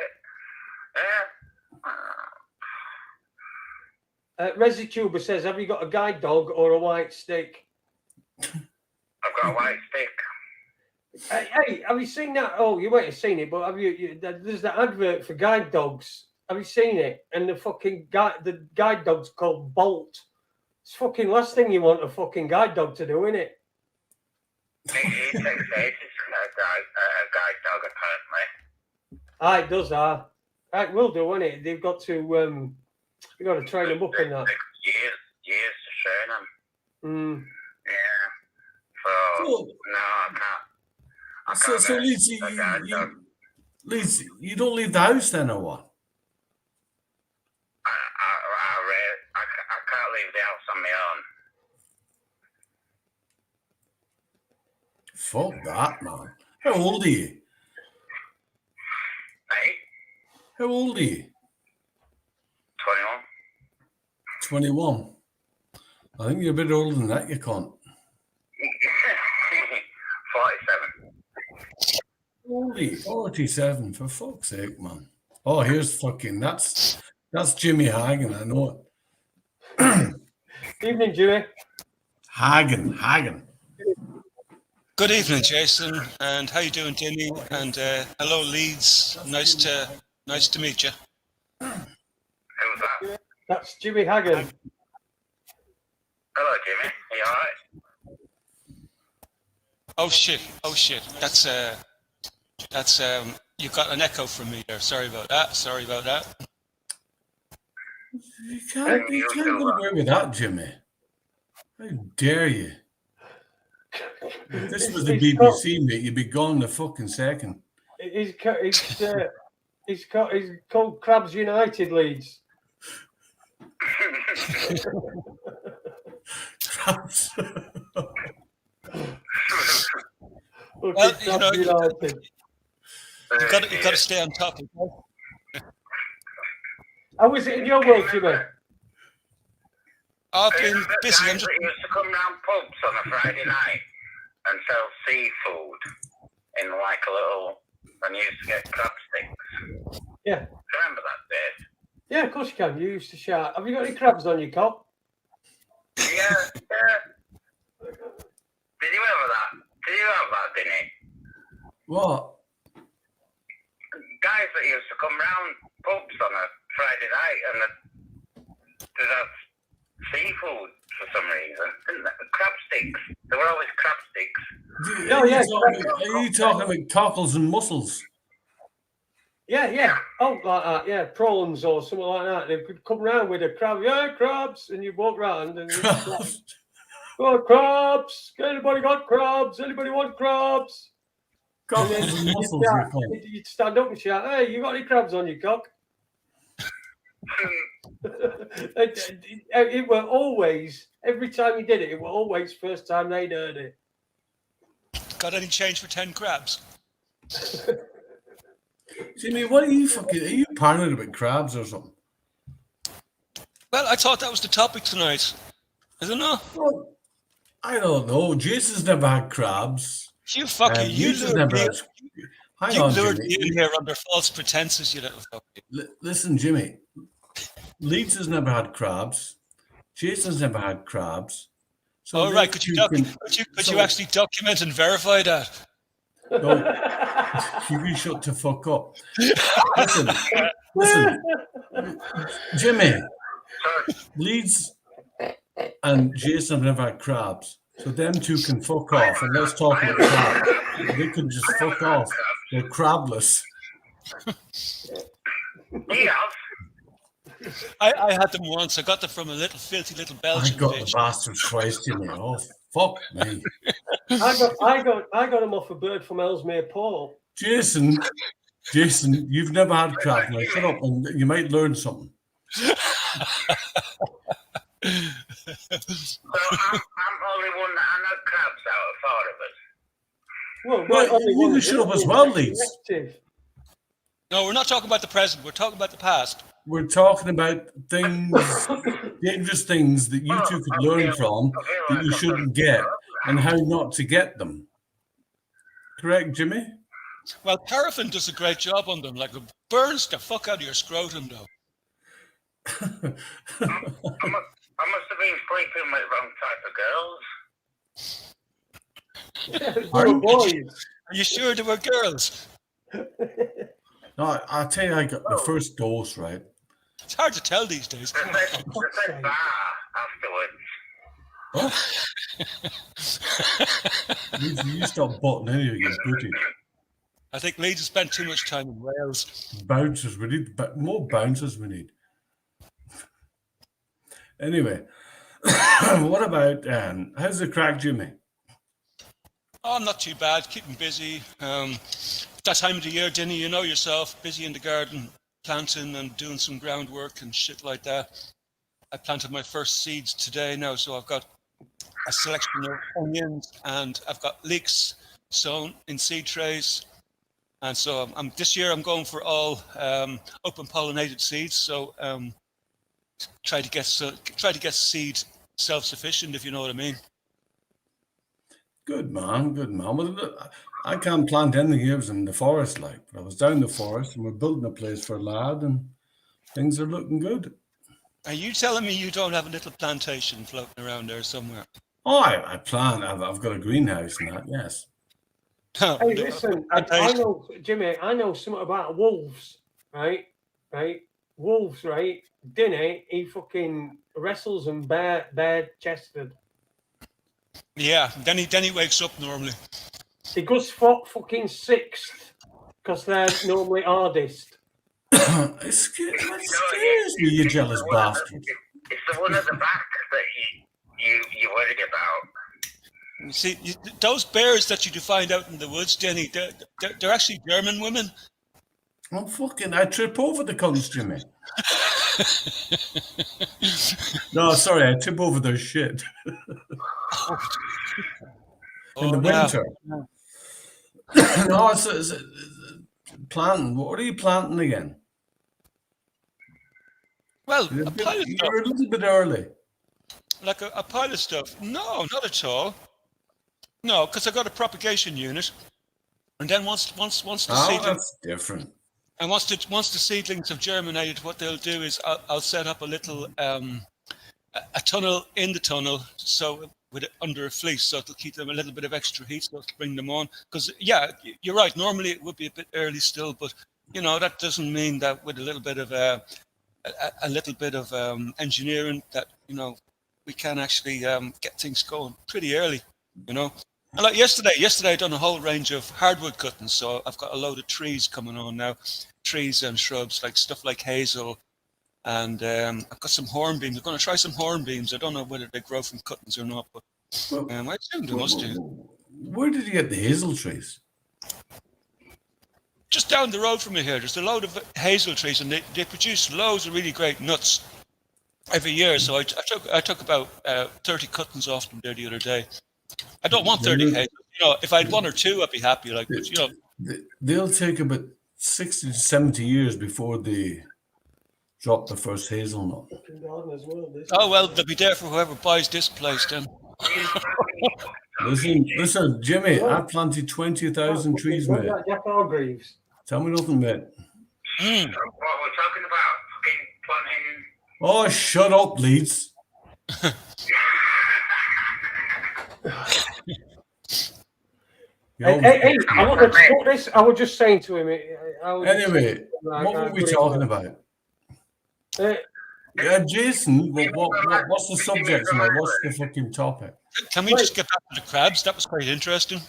it. ResiTuber says, have you got a guide dog or a white stick? I've got a white stick. Hey, have you seen that? Oh, you might have seen it, but have you there's the advert for guide dogs. Have you seen it? And the guide dog's called Bolt. It's fucking last thing you want a fucking guide dog to do, isn't it? It takes ages to get a guide dog, apparently. It does, It will do, won't it? They've got to you got to train them up in that. Years to train them. Yeah. So no, I can't. So Leeds, you don't leave the house then, or what? I can't leave the house on my own. Fuck that, man. How old are you? Hey? How old are you? 21. 21. I think you're a bit older than that, you can't. 47. Holy 47, for fuck's sake, man. Oh, here's fucking, that's Jimmy Hagen, I know it. Evening, Jimmy. Hagen. Good evening, Jason, and how you doing, Dinny? And hello, Leeds. Nice to meet you. Who's that? That's Jimmy Hagen. Hello, Jimmy. Are you alright? Oh shit. That's you got an echo from me there. Sorry about that. You can't get away with that, Jimmy. How dare you? If this was the BBC, mate, you'd be gone in a fucking second. He's called Crabs United Leeds. Crabs. Well, you know, you've got to stay on top of it. How was it in your world, Jimmy? I've been busy. Guys that used to come round pubs on a Friday night and sell seafood in like a little, and you used to get crab sticks. Yeah. Remember that, Dave? Yeah, of course you can. You used to shout. Have you got any crabs on your cob? Yeah. Did you have that, didn't you? What? Guys that used to come round pubs on a Friday night and they'd have Oh, yeah. Are you talking about cockles and mussels? Yeah. Oh, like that. Yeah, prawns or something like that. They could come round with a crab. Yeah, crabs, and you walk round and Crabs. oh, crabs! Anybody got crabs? Anybody want crabs? And then Cockles and mussels, you call it. you'd stand up and shout, "Hey, you got any crabs on your cock?" It were always, every time you did it, it were always first time they'd heard it. Got any change for 10 crabs? Jimmy, what are you paranoid about crabs or something? Well, I thought that was the topic tonight. Is it not? Well, I don't know. Jason's never had crabs. You fucking, you Jason's lured never me, had. Hang you on, lured Jimmy. me in here under false pretenses, you little fucker. Listen, Jimmy. Leeds has never had crabs. Jason's never had crabs. So All right, could you actually document and verify that? No, you can shut the fuck up. Listen, Jimmy. Leeds and Jason have never had crabs, so them two can fuck off. And let's talk about crabs. They can just fuck off. They're crabless. Yeah. I had them once. I got them from a little filthy little I Belgian got bitch. the bastards twice, Jimmy. Oh, fuck me. I got him off a bird from Ellesmere Port. Jason, you've never had crabs. Now shut up and you might learn something. So I'm only one that I know crabs out of all of us. Well, you can shut up as well, Leeds. No, we're not talking about the present. We're talking about the past. We're talking about things, dangerous things that you two could learn from that you shouldn't get and how not to get them. Correct, Jimmy? Well, paraffin does a great job on them. Like, it burns the fuck out of your scrotum, though. I must have been sleeping with the wrong type of girls. Boys. Are you sure they were girls? No, I'll tell you, I got the first dose, right? It's hard to tell these days. They said bar afterwards. You stop butting anyway, you booty. I think Leeds has spent too much time in Wales. Bouncers, we need more bouncers, we need. Anyway, what about, how's the crack, Jimmy? Oh, I'm not too bad. Keeping busy. That time of the year, Dinny, you know yourself, busy in the garden, planting and doing some groundwork and shit like that. I planted my first seeds today now, so I've got a selection of onions and I've got leeks sown in seed trays. And so this year I'm going for all open pollinated seeds. So try to get seed self-sufficient, if you know what I mean. Good man. Well, I can't plant anything here. I was in the forest, but I was down the forest and we're building a place for a lad and things are looking good. Are you telling me you don't have a little plantation floating around there somewhere? Oh, I plant. I've got a greenhouse and that, yes. Hey, listen, I know, Jimmy, I know something about wolves, right? Wolves, right? Dinny, he fucking wrestles them bare chested. Yeah, then he wakes up normally. He goes for fucking sixth because they're normally hardest. Excuse me, you jealous bastard. It's the one at the back that you're worried about. You see, those bears that you do find out in the woods, Jenny, they're actually German women. Oh, fucking, I trip over the cunts, Jimmy. No, sorry, I trip over their shit. In the winter. No, it's planting. What are you planting again? Well, a pile of stuff. You're a little bit early. Like a pile of stuff. No, not at all. No, because I got a propagation unit, and then once the seedlings, that's different. And once the seedlings have germinated, what they'll do is I'll set up a little a tunnel in the tunnel, so under a fleece, so it'll keep them a little bit of extra heat, so it'll bring them on. Because yeah, you're right. Normally it would be a bit early still, but that doesn't mean that with a little bit of engineering that we can actually get things going pretty early. And like yesterday I done a whole range of hardwood cuttings. So I've got a load of trees coming on now, trees and shrubs, like stuff like hazel. And I've got some hornbeams. I'm going to try some hornbeams. I don't know whether they grow from cuttings or not, but I assume they must do. Where did you get the hazel trees? Just down the road from me here, there's a load of hazel trees, and they produce loads of really great nuts every year. So I took about 30 cuttings off them there the other day. I don't want 30 hazels. You know, if I had 1 or 2, I'd be happy. Like, but, you know, they'll take about 60 to 70 years before they drop the first hazelnut. Oh well, they'll be there for whoever buys this place then. Listen, Jimmy, I planted 20,000 trees, mate. Jack Hargreaves. Tell me nothing, mate. What we're talking about? Fucking planting. Oh, shut up, Leeds. Hey, I want to talk this. I was just saying to him. Anyway, what were we talking about? Jason, what's the subject tonight? What's the fucking topic? Can we just get back to the crabs? That was quite interesting.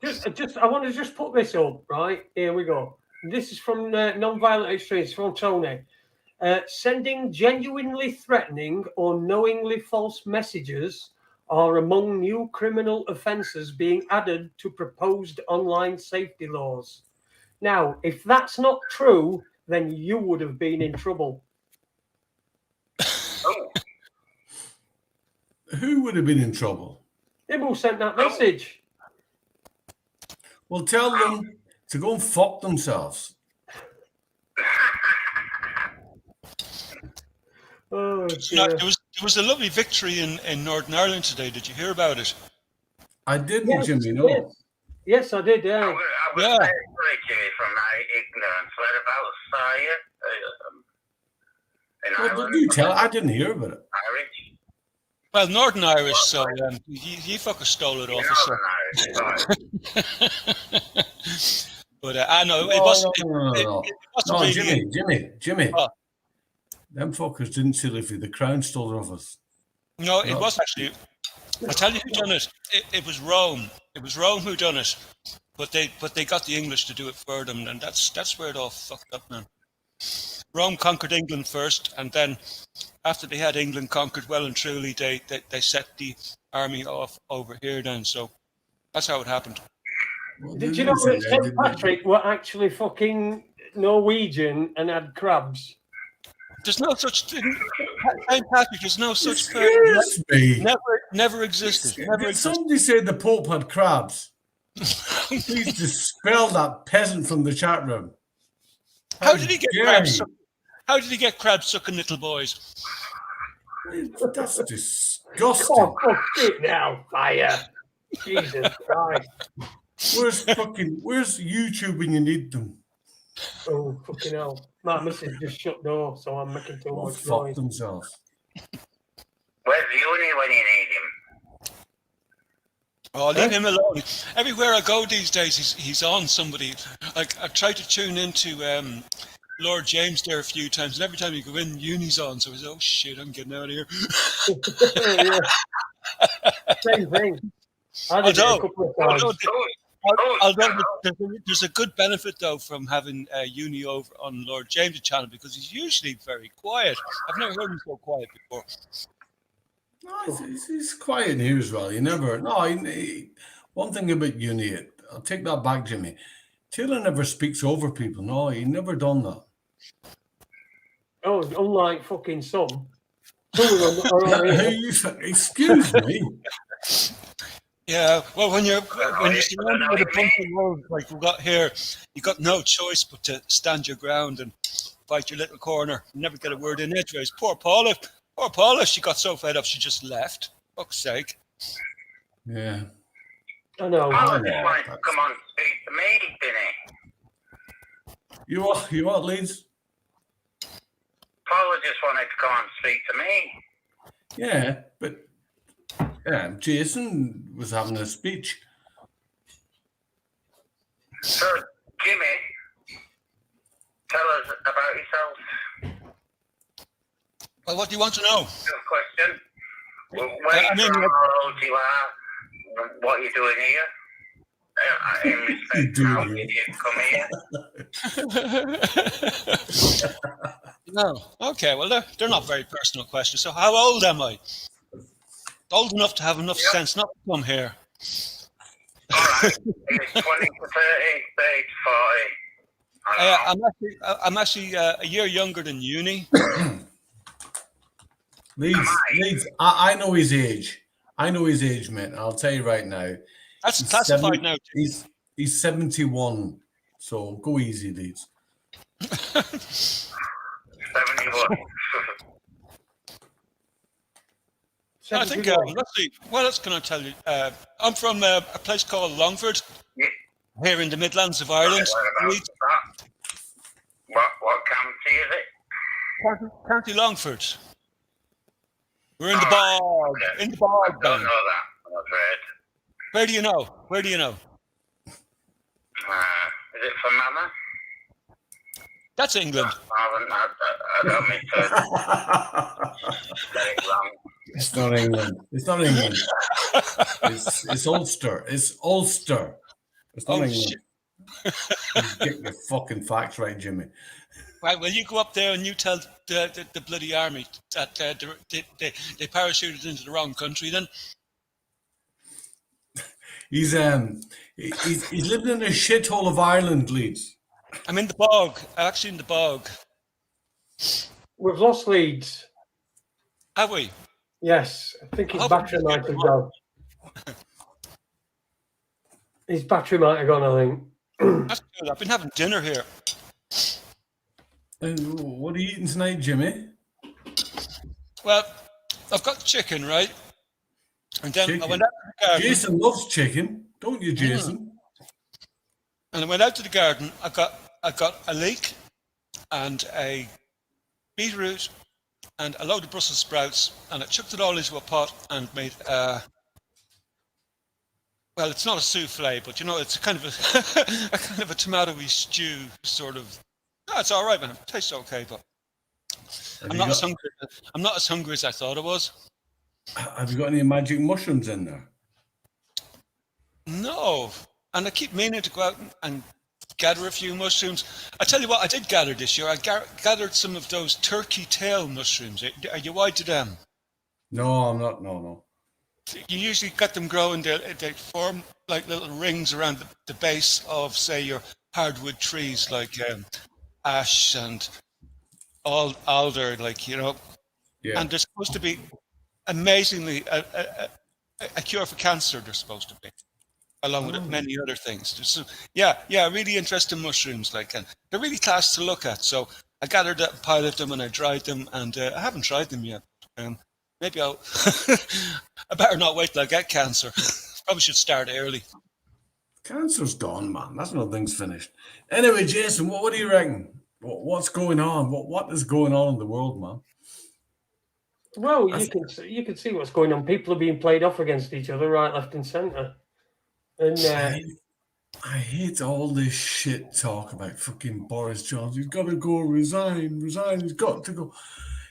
I want to just put this up, right? Here we go. This is from Non-Violent Extremes, from Tony. Sending genuinely threatening or knowingly false messages are among new criminal offences being added to proposed online safety laws. Now, if that's not true, then you would have been in trouble. Who would have been in trouble? Him who sent that message. Well, tell them to go and fuck themselves. Oh, there was a lovely victory in Northern Ireland today. Did you hear about it? I didn't, Jimmy. No. Yes, I did. Yeah. I was very Jimmy from my ignorance. Whereabouts are you? Well, do tell. I didn't hear about it. Irish. Well, Northern Irish, so he fucker stole it off us. But I know it wasn't. No, Jimmy. Oh. Them fuckers didn't steal it for you. The Crown stole it off us. No, it was actually. I'll tell you who done it. It was Rome. It was Rome who done it. But they got the English to do it for them, and that's where it all fucked up, man. Rome conquered England first, and then after they had England conquered well and truly, they set the army off over here then. So that's how it happened. Well, did you know that St. Patrick were actually fucking Norwegian and had crabs? There's no such thing. St. Patrick, there's no such thing. Never existed. Did somebody say the Pope had crabs? Please dispel that peasant from the chat room. How did he get crabs? How did he get crabs sucking little boys? That's disgusting. Oh, fuck it now, fire. Jesus Christ. Where's YouTube when you need them? Oh, fucking hell. My missus just shut door, so I'm making too much fuck noise. themselves. Where's Uni when you need him? Oh, leave him alone. Everywhere I go these days, he's on somebody. Like, I tried to tune into Lord James there a few times, and every time you go in, Uni's on. So I was, oh shit, I'm getting out of here. Same thing. I did it a couple of times. Although there's a good benefit though from having Uni over on Lord James' channel, because he's usually very quiet. I've never heard him so quiet before. No, he's quiet in here as well. One thing about Uni, I'll take that back, Jimmy. Taylor never speaks over people. No, he never done that. Oh, unlike fucking some. Excuse me. Yeah, well, when you're surrounded with a bunch of roads like we've got here, you got no choice but to stand your ground and fight your little corner. You never get a word in edgeways. Poor Paula, she got so fed up she just left. Fuck's sake. Yeah. I know. Paula just wanted to come on and speak to me, didn't he? You what, Leeds? Paula just wanted to come on and speak to me. Yeah, but Jason was having a speech. So, Jimmy, tell us about yourself. Well, what do you want to know? Good question. Where you from, how old you are, what are you doing here? In respect to how did you come here? No. Okay. Well, they're not very personal questions. So, how old am I? Old enough to have enough sense not to come here. All right. It's 20 to 30, 30 to 40. I'm actually a year younger than Uni. Leeds, I know his age. I know his age, mate. I'll tell you right now. That's He's classified now. He's 71. So go easy, Leeds. 71. I think, let's see. What else can I tell you? I'm from a place called Longford, here in the Midlands of Ireland. What county is it? County Longford. We're in the bog. In the bog. I don't know that, I'm afraid. Where do you know? Where do you know? Is it for Mama? That's England. I don't mean to get it wrong. It's not England. It's not England. It's Ulster. It's Ulster. It's not England. Shit. Get your fucking facts right, Jimmy. Right, well, you go up there and you tell the bloody army that they parachuted into the wrong country. Then he's living in a shithole of Ireland, Leeds. I'm in the bog. I'm actually in the bog. We've lost Leeds. Have we? Yes, I think his I hope battery we might get have gone. His battery might have gone, I think. That's good. I've been having dinner here. And what are you eating tonight, Jimmy? Well, I've got chicken, right? And then Chicken. I went out to the garden. Jason loves chicken, don't you, Jason? And I went out to the garden. I got a leek and a beetroot and a load of Brussels sprouts, and I chucked it all into a pot and made well, it's not a souffle, but you know, it's a kind of a kind of a tomatoey stew sort of. No, it's all right, man. It tastes okay, but I'm not as hungry as I thought I was. Have you got any magic mushrooms in there? No, and I keep meaning to go out and gather a few mushrooms. I tell you what, I did gather this year. I gathered some of those turkey tail mushrooms. Are you wide to them? No, I'm not. No. You usually get them growing. They form like little rings around the base of, say, your hardwood trees, like ash and alder, like, you know. Yeah. And they're supposed to be amazingly a cure for cancer. They're supposed to be, along with many other things. So, yeah, really interesting mushrooms, like, and they're really class to look at. So I gathered a pile of them and I dried them, and I haven't tried them yet. Maybe I'll. I better not wait till I get cancer. Probably should start early. Cancer's gone, man. That's no thing's finished. Anyway, Jason, what do you reckon? What's going on? What is going on in the world, man? Well, you can see what's going on. People are being played off against each other, right, left, and centre. And I hate all this shit talk about fucking Boris Johnson. He's got to go, resign. He's got to go.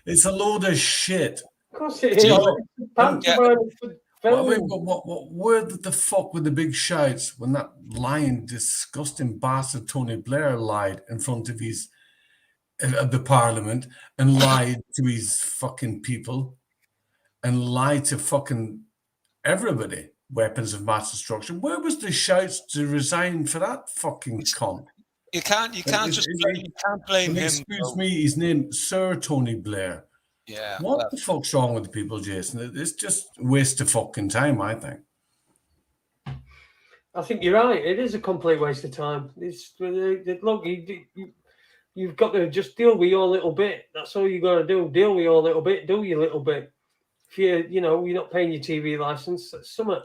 It's a load of shit. of course it is. Where the fuck were the big shouts when that lying, disgusting bastard Tony Blair lied in front of the Parliament and lied to his fucking people and lied to fucking everybody? Weapons of mass destruction. Where was the shouts to resign for that fucking cunt? You can't blame him. Excuse me, his name, Sir Tony Blair. Yeah. What the fuck's wrong with the people, Jason? It's just a waste of fucking time, I think. I think you're right. It is a complete waste of time. Look, you've got to just deal with your little bit. That's all you got to do. Deal with your little bit. Do your little bit. If you're not paying your TV license, that's something.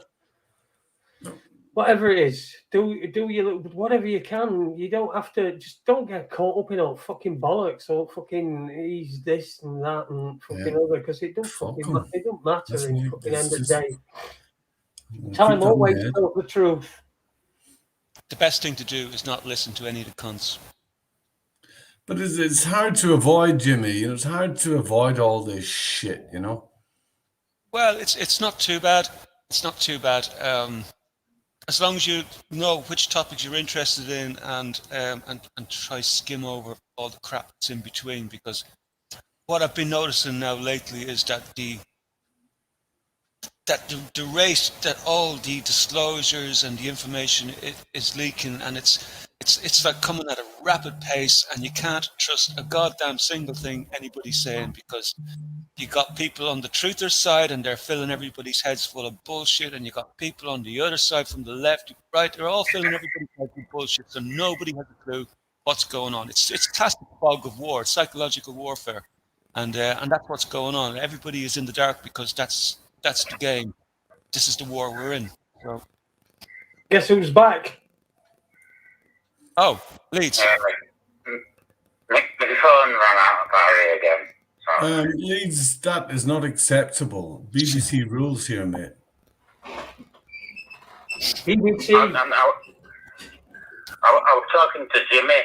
Whatever it is, do your little, whatever you can. You don't have to. Just don't get caught up in all fucking bollocks or fucking he's this and that and fucking other, because it don't matter in fucking end of the day. Time always tells the truth. The best thing to do is not listen to any of the cunts. But it's hard to avoid, Jimmy. It's hard to avoid all this shit, Well, it's not too bad. It's not too bad. As long as you know which topics you're interested in and try skim over all the crap that's in between, because what I've been noticing now lately is that the rate that all the disclosures and the information is leaking, and it's like coming at a rapid pace, and you can't trust a goddamn single thing anybody's saying, because you got people on the truther side and they're filling everybody's heads full of bullshit, and you got people on the other side from the left, right, they're all filling everybody's heads with bullshit, so nobody has a clue what's going on. It's classic fog of war, psychological warfare, and that's what's going on. Everybody is in the dark because that's the game. This is the war we're in. So, Guess who's back? oh, Leeds. My phone ran out of battery again. So. Leeds, that is not acceptable. BBC rules here, mate. BBC. I was talking to Jimmy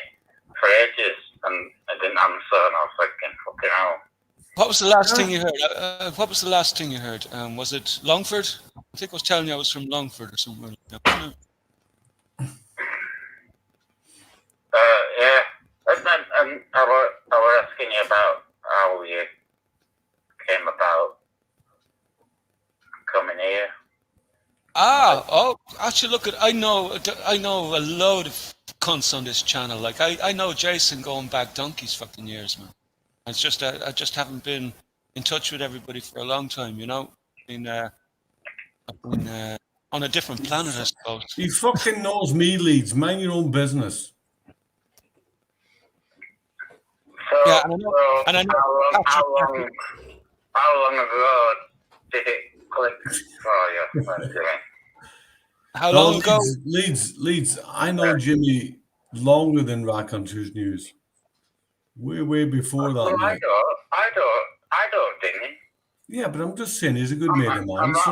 for ages and I didn't answer, and I was thinking, fucking hell. What was the last thing you heard? What was the last thing you heard? Was it Longford? I think I was telling you I was from Longford or somewhere like that. Yeah. And I was asking you about how you came about coming here. Actually, look, I know a load of cunts on this channel. Like I know Jason going back donkey's fucking years, man. It's just I just haven't been in touch with everybody for a long time, you know. I've been on a different planet, I suppose. He fucking knows me, Leeds. Mind your own business. So, Yeah, and I know. How long ago did it click for you? How long ago? Leeds, I know Jimmy longer than Raconteurs News. Way before that, Well, mate. I don't, didn't he? Yeah, but I'm just saying he's a good mate of mine. I'm not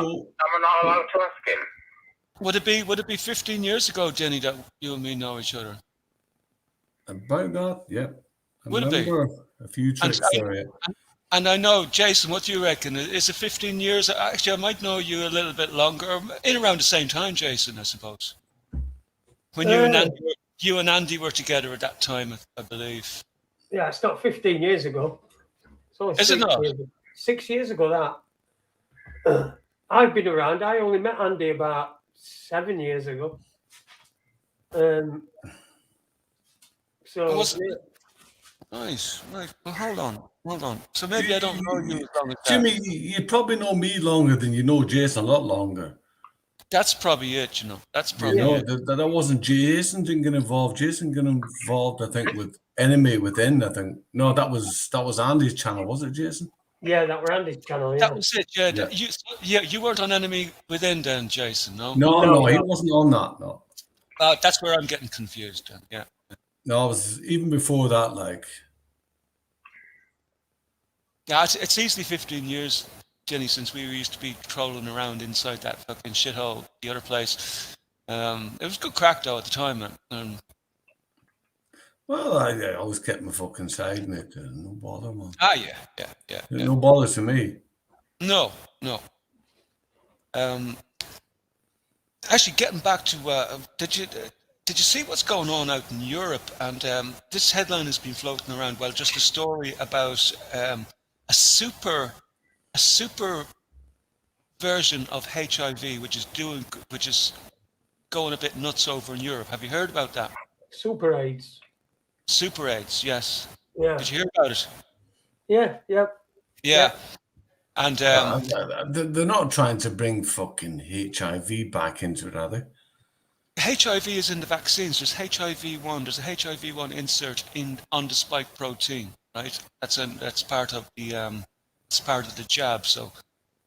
allowed to ask him. Would it be 15 years ago, Jenny, that you and me know each other? About that, yeah. I Would it be? remember a few tricks there, yeah. And I know, Jason, what do you reckon? Is it 15 years? Actually, I might know you a little bit longer, in around the same time, Jason, I suppose. When you and Andy were together at that time, I believe. Yeah, it's not 15 years ago. It's only Is it not? 6 years ago that. I've been around. I only met Andy about 7 years ago. So Nice. Right. Well, hold on. So maybe I don't know you as long as that. Jimmy, you probably know me longer than you know Jason, a lot longer. That's probably it, you know. That's probably it. That wasn't Jason didn't get involved. Jason got involved, I think, with Enemy Within, I think. No, that was Andy's channel, was it, Jason? Yeah, that were Andy's channel, yeah. That was it, yeah. You weren't on Enemy Within then, Jason, no? No, he wasn't on that, no. That's where I'm getting confused then, yeah. No, it was even before that, like. Yeah, it's easily 15 years, Jenny, since we used to be trolling around inside that fucking shithole, the other place. It was good crack though at the time, man. Well, I always kept my fucking side, mate. No bother, man. Yeah. No bother to me. No. Actually, getting back to, did you see what's going on out in Europe? And this headline has been floating around. Well, just a story about a super version of HIV, which is going a bit nuts over in Europe. Have you heard about that? Super AIDS. Super AIDS, yes. Yeah. Did you hear about it? Yeah. And they're not trying to bring fucking HIV back into it, are they? HIV is in the vaccines. There's HIV-1. There's a HIV-1 insert on the spike protein, right? That's part of the jab. So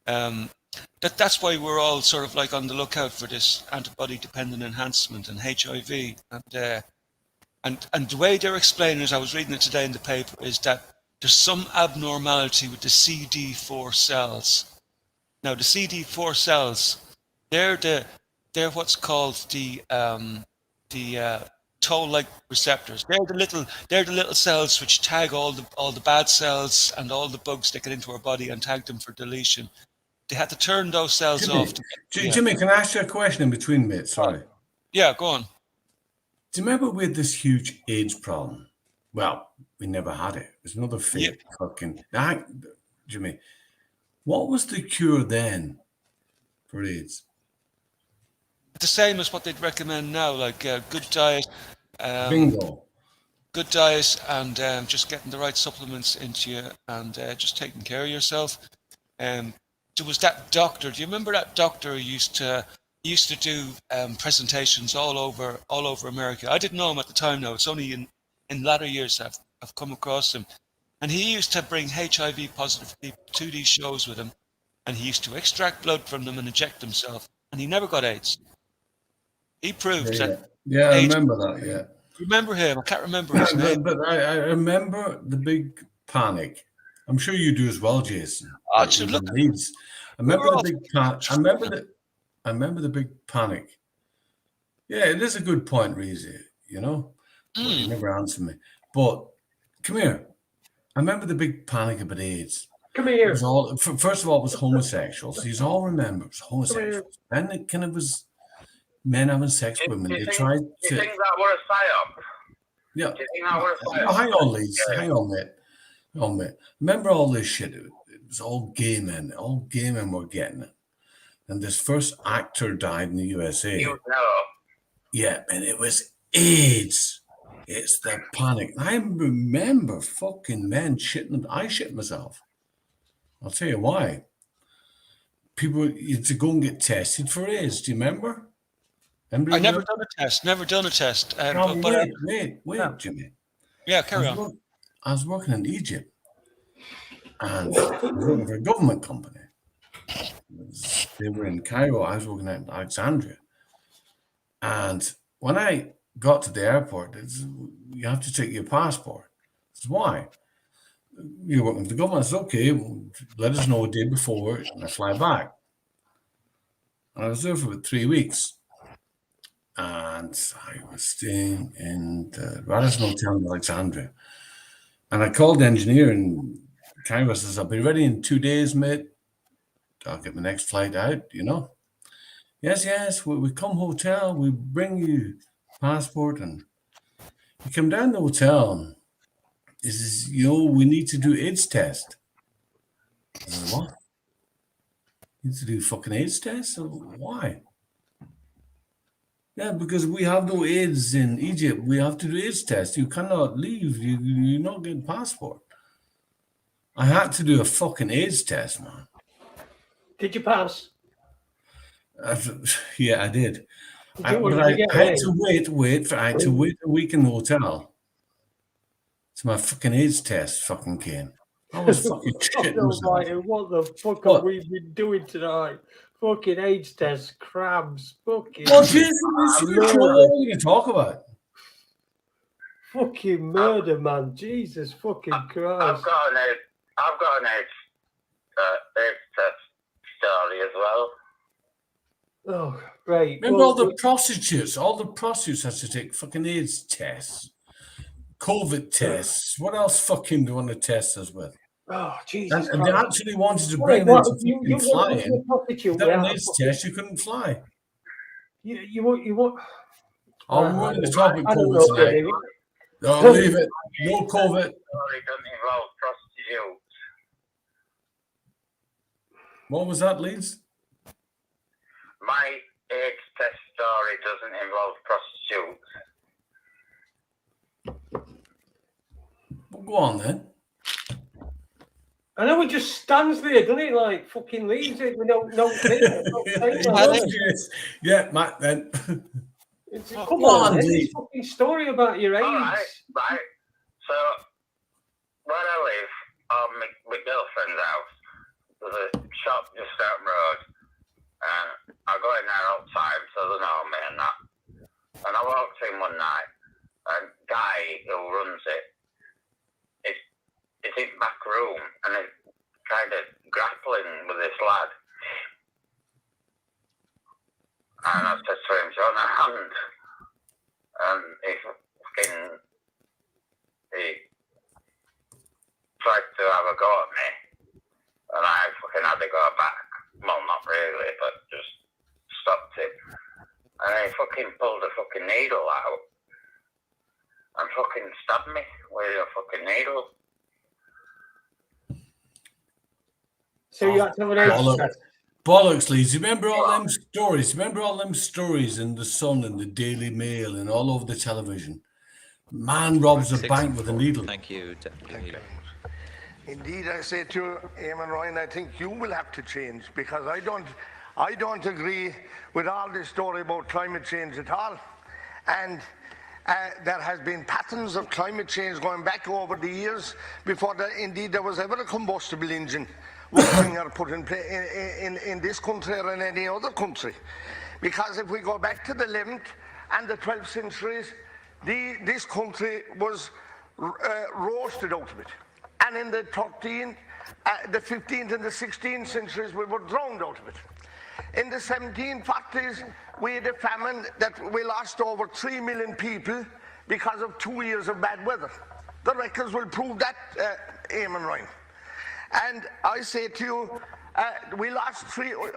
that's why we're all sort of like on the lookout for this antibody-dependent enhancement and HIV. And the way they're explaining it, I was reading it today in the paper, is that there's some abnormality with the CD4 cells. Now, the CD4 cells, they're what's called the toll-like receptors. They're the little cells which tag all the bad cells and all the bugs that get into our body and tag them for deletion. They had to turn those cells Jimmy, off. Jimmy, can I ask you a question in between, mate? Sorry. Yeah, go on. Do you remember we had this huge AIDS problem? Well, we never had it. It was another fake fucking... Jimmy, what was the cure then for AIDS? The same as what they'd recommend now, like good diet. Bingo. Good diet and just getting the right supplements into you and just taking care of yourself. There was that doctor. Do you remember that doctor who used to do presentations all over America? I didn't know him at the time. Now it's only in latter years I've come across him, and he used to bring HIV positive people to these shows with him, and he used to extract blood from them and inject himself, and he never got AIDS. He proved that. Yeah, I remember that. Yeah. Remember him? I can't remember his name. But I remember the big panic. I'm sure you do as well, Jason. Leeds. I remember the big panic. I remember the big panic. Yeah, it is a good point, Reezy. You know, but you never answered me. But come here. I remember the big panic about AIDS. Come here. It was all, first of all, it was homosexuals. These all remember it was homosexuals. Then it kind of was men having sex with women. They tried to. Do you think that were a psyop? Yeah. Do you think that were a psyop? Oh, hang on, Leeds. Hang on, mate. Remember all this shit? It was all gay men. All gay men were getting it. And this first actor died in the USA. You know. Yeah, and it was AIDS. It's the panic. I remember fucking men shitting. I shit myself. I'll tell you why. People used to go and get tested for AIDS. Do you remember? I never done a test. Never done a test. Wait, Jimmy. Yeah, carry on. I was working in Egypt, and I was working for a government company. They were in Cairo. I was working at Alexandria, and when I got to the airport, you have to take your passport. That's why. You're working for the government. I said, okay, well, let us know a day before, and I fly back. And I was there for about 3 weeks. And I was staying in the Radisson Hotel in Alexandria. And I called the engineer and Cairo says, I'll be ready in 2 days, mate. I'll get my next flight out, you know. Yes, we come hotel, we bring you passport. And he came down the hotel and he says, we need to do AIDS test. I said, what? You need to do fucking AIDS test? Why? Yeah, because we have no AIDS in Egypt. We have to do AIDS test. You cannot leave. You're not getting passport. I had to do a fucking AIDS test, man. Did you pass? Yeah, I did. I had to wait. I had to wait a week in the hotel. So my fucking AIDS test fucking came. I was fucking shitting myself. What the fuck have we been doing tonight? Fucking AIDS test, crabs, fucking. What are you talk about? Fucking murder, man! Jesus fucking Christ! I've got an AIDS test story as well. Oh, right. Remember all the prostitutes? All the prostitutes had to take fucking AIDS tests, COVID tests. What else fucking do you want to test us with? Oh, Jesus! And they actually wanted to bring them to fucking flying. Without an AIDS test, you couldn't fly. You want? Oh, we weren't going to talk about COVID tonight. No, leave it. No COVID. Story doesn't involve prostitutes. What was that, Leeds? My AIDS test story doesn't involve prostitutes. Well, go on then. I know it just stands there, doesn't it? Like fucking leaves it. We don't know. Yeah, Matt. Then. Come on, this fucking story about your AIDS. All right. So where I live, my girlfriend's house, there's a shop just down the road, and I go in there all the time, so they know me and that. And I walked in one night, and guy who runs it, it's in the back room, and he's kind of grappling with this lad. And I said to him, "Do you want a hand?" And he tried to have a go at me, and I fucking had to go back. pulled a fucking needle out and fucking stabbed me with a fucking needle. So you had to have an age test. Bollocks, Leeds. You remember all them stories? Remember all them stories in the Sun and the Daily Mail and all over the television? Man robs a bank with a needle. Thank you, Deputy Leader. Indeed, I say to you, Eamon Ryan, I think you will have to change, because I don't agree with all this story about climate change at all. And there has been patterns of climate change going back over the years before indeed there was ever a combustible engine working or put in this country or in any other country. Because if we go back to the 11th and the 12th centuries, this country was roasted out of it. And in the 13th, the 15th and the 16th centuries, we were drowned out of it. In the 1740s, we had a famine that we lost over 3 million people because of 2 years of bad weather. The records will prove that, Eamon Ryan. And I say to you, we lost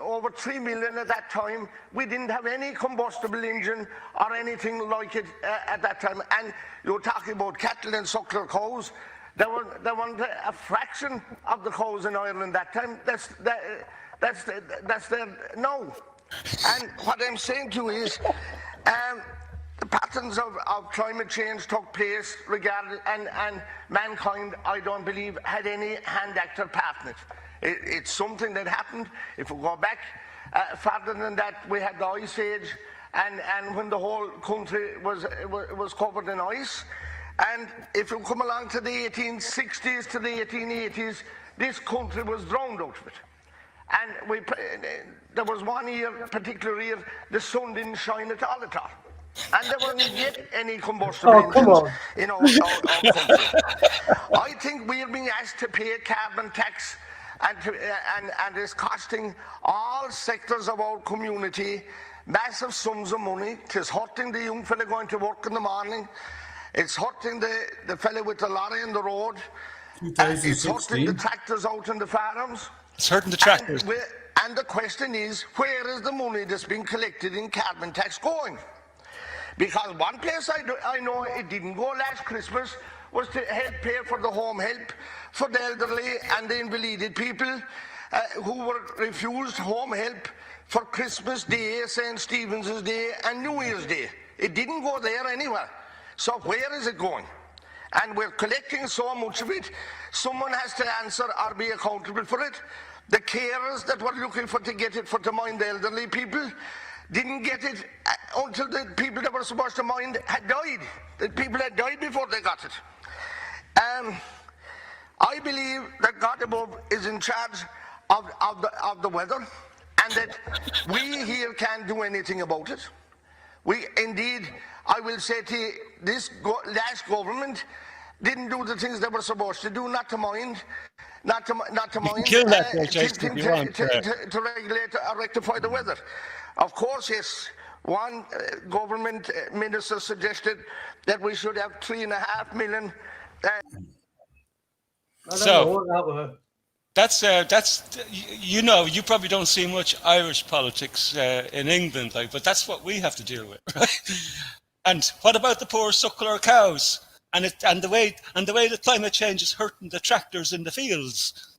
over 3 million at that time. We didn't have any combustible engine or anything like it at that time. And you're talking about cattle and suckler cows. There weren't a fraction of the cows in Ireland that time. That's there now. And what I'm saying to you is, the patterns of climate change took place regarding, and mankind, I don't believe, had any hand actor part in it. It's something that happened. If we go back further than that, we had the Ice Age, and when the whole country was covered in ice. And if you come along to the 1860s to the 1880s, this country was drowned out of it. And there was one year, particular year, the sun didn't shine at all. And there wasn't yet any combustible engines in our country. I think we're being asked to pay a carbon tax, and it's costing all sectors of our community massive sums of money. It's hurting the young fella going to work in the morning. It's hurting the fella with the lorry in the road. It's hurting the tractors out in the farms. It's hurting the tractors. And the question is, where is the money that's been collected in carbon tax going? Because one place I know it didn't go last Christmas was to help pay for the home help for the elderly and the invalided people who were refused home help for Christmas Day, St. Stephen's Day and New Year's Day. It didn't go there anywhere. So where is it going? And we're collecting so much of it. Someone has to answer or be accountable for it. The carers that were looking to get it to mind the elderly people didn't get it until the people that were supposed to mind had died. The people had died before they got it. I believe that God above is in charge of the weather, and that we here can't do anything about it. Indeed, I will say to you, this last government didn't do the things they were supposed to do, not to mind Kill that, Jason, to regulate or rectify the weather. Of course, yes, one government minister suggested that we should have 3.5 million. That's you probably don't see much Irish politics in England, but that's what we have to deal with, right? And what about the poor suckler cows? And the way the climate change is hurting the tractors in the fields.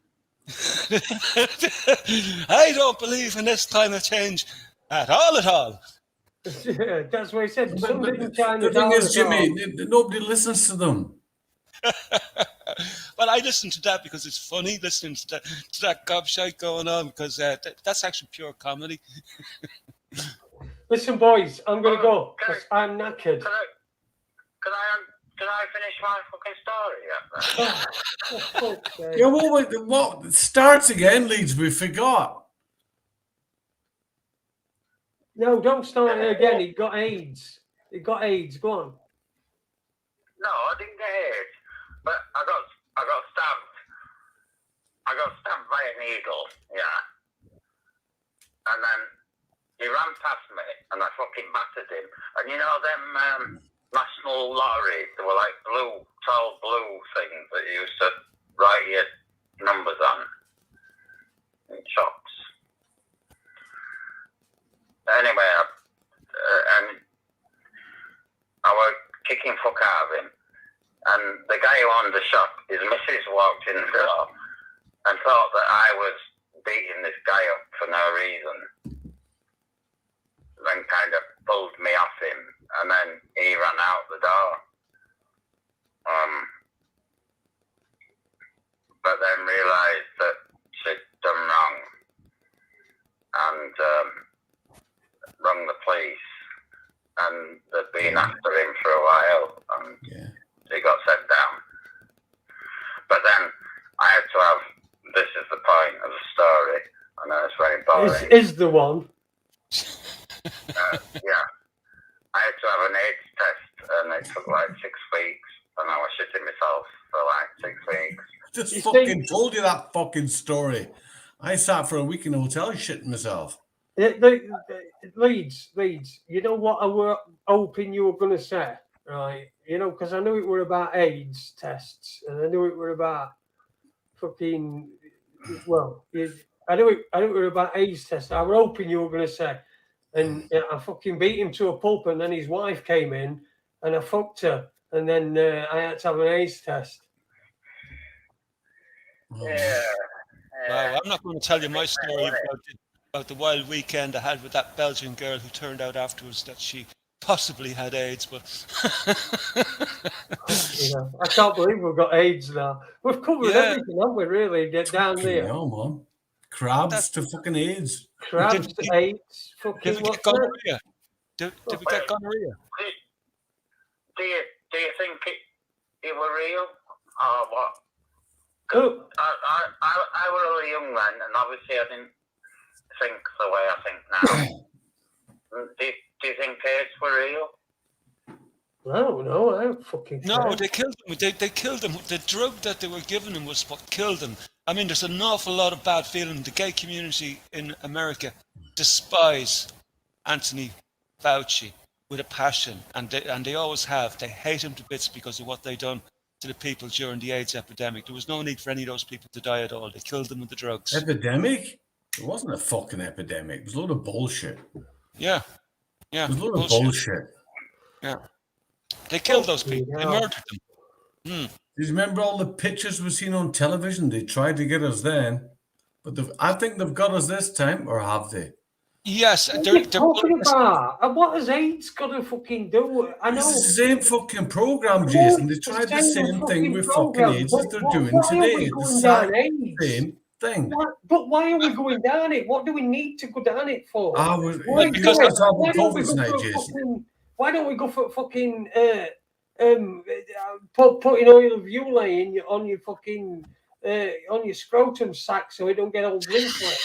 I don't believe in this climate change at all. Yeah, that's what he said. The thing is, Jimmy, nobody listens to them. Well, I listen to that because it's funny, listening to that gobshite going on, because that's actually pure comedy. Listen, boys, I'm going to go because I'm knackered. Can I finish my fucking story? Okay. Yeah, what starts again, Leeds? We forgot. No, don't start it again. He got AIDS. Go on. No, I didn't get AIDS, but I got stabbed. I got stabbed by a needle, yeah. And then he ran past me, and I fucking battered him. And you know them national lotteries, they were like tall blue things that you used to write your numbers on in shops. Anyway, and fuck out of him. And the guy who owned the shop, his missus walked in the door and thought that I was beating this guy up for no reason. Then kind of pulled me off him, and then he ran out the door. But then realised that she'd done wrong and rung the police, and they'd been after him for a while, and he got sent down. But then I had to have, this is the point of the story, I know it's very boring. Is the one. Yeah. I had to have an AIDS test, and it took like 6 weeks, and I was shitting myself for like 6 weeks. Just You fucking told you that fucking story. I sat for a week in a hotel shitting myself. Leeds, you know what I were hoping you were going to say, right? You know, because I knew it were about AIDS tests, and I knew it were about fucking, well, I knew it were about AIDS tests. I were hoping you were going to say, and I fucking beat him to a pulp, and then his wife came in, and I fucked her, and then I had to have an AIDS test. Yeah. Wow, I'm not going to tell you my story about the wild weekend I had with that Belgian girl who turned out afterwards that she possibly had AIDS, but I can't believe we've got AIDS now. We've covered everything, haven't we, really? Get down there. No, man. Crabs to fucking AIDS. Crabs to AIDS. Fucking did we get gonorrhea? Did we get gonorrhea? Do you think it were real, or what? Oh. I was really young then, and obviously I didn't think the way I think now. Do you think AIDS were real? No, I don't fucking care. No, they killed him. They killed him. The drug that they were giving him was what killed him. I mean, there's an awful lot of bad feeling. The gay community in America despise Anthony Fauci with a passion, and they always have. They hate him to bits because of what they done to the people during the AIDS epidemic. There was no need for any of those people to die at all. They killed them with the drugs. Epidemic? It wasn't a fucking epidemic. It was a load of bullshit. Yeah. It was a load of bullshit. Yeah. They killed those people. They murdered them. Do you remember all the pictures we've seen on television? They tried to get us then, but I think they've got us this time, or have they? Yes. What are you talking about? And what has AIDS got to fucking do? I know. It's the same fucking program, Jason. They tried the same thing with fucking AIDS as they're doing today. The same thing. But why are we going down it? What do we need to go down it for? Because that's how COVID's now, Jason. Why don't we go for fucking putting oil of Ulay on your fucking on your scrotum sack so it don't get all wrinkly?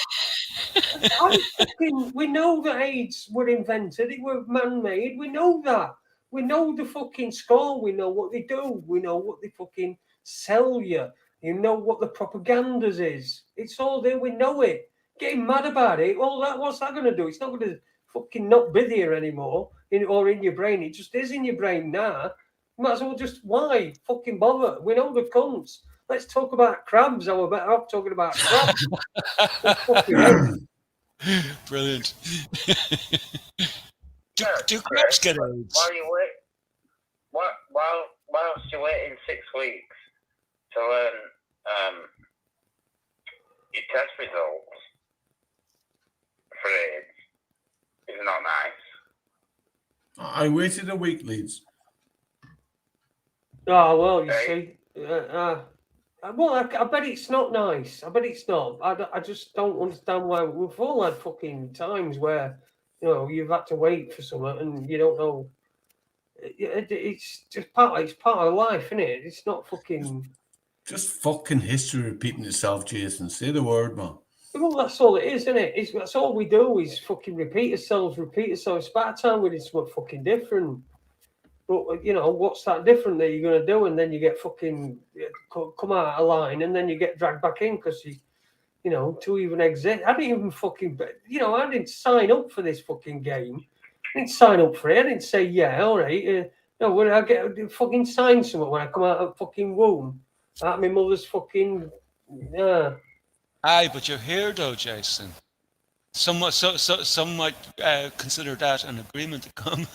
We know that AIDS were invented. It were man-made. We know that. We know the fucking score. We know what they do. We know what they fucking sell you. You know what the propagandas is. It's all there. We know it. Getting mad about it. Well, what's that going to do? It's not going to fucking not be there anymore or in your brain. It just is in your brain now. You might as well just, why fucking bother? We know the cunts. Let's talk about crabs. I were better off talking about crabs. Brilliant. do crabs get AIDS? Whilst you're waiting 6 weeks to learn your test results for AIDS is not nice. I waited a week, Leeds. Oh, well, you see. Well, I bet it's not nice. I bet it's not. I just don't understand why. We've all had fucking times where, you know, you've had to wait for something and you don't know. It's just part of life, isn't it? It's not fucking... Just fucking history repeating itself, Jason. Say the word, man. Well, that's all it is, isn't it? That's all we do is fucking repeat ourselves. It's about time we did something fucking different. But, you know, what's that different that you're going to do? And then you get fucking come out of line and then you get dragged back in because you know, to even exist. I didn't even fucking, you know, I didn't sign up for this fucking game. I didn't sign up for it. I didn't say, yeah, all right. No, when I get fucking sign something when I come out of fucking womb. Out of my mother's fucking, Aye, but you're here though, Jason. Some might consider that an agreement to come.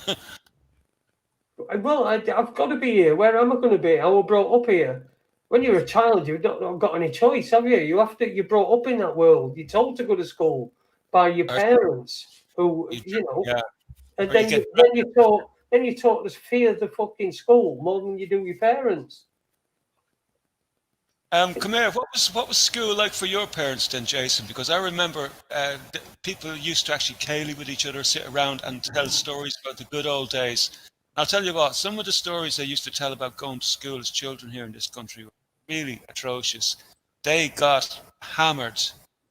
well, I've got to be here. Where am I going to be? I was brought up here. When you're a child, you've not got any choice, have you? You're brought up in that world. You're told to go to school by your parents, who Yeah. and Or then you you taught to fear the fucking school more than you do your parents. Come here. What was school like for your parents then, Jason? Because I remember people used to actually ceilidh with each other, sit around and tell stories about the good old days. I'll tell you what, some of the stories they used to tell about going to school as children here in this country were really atrocious. They got hammered.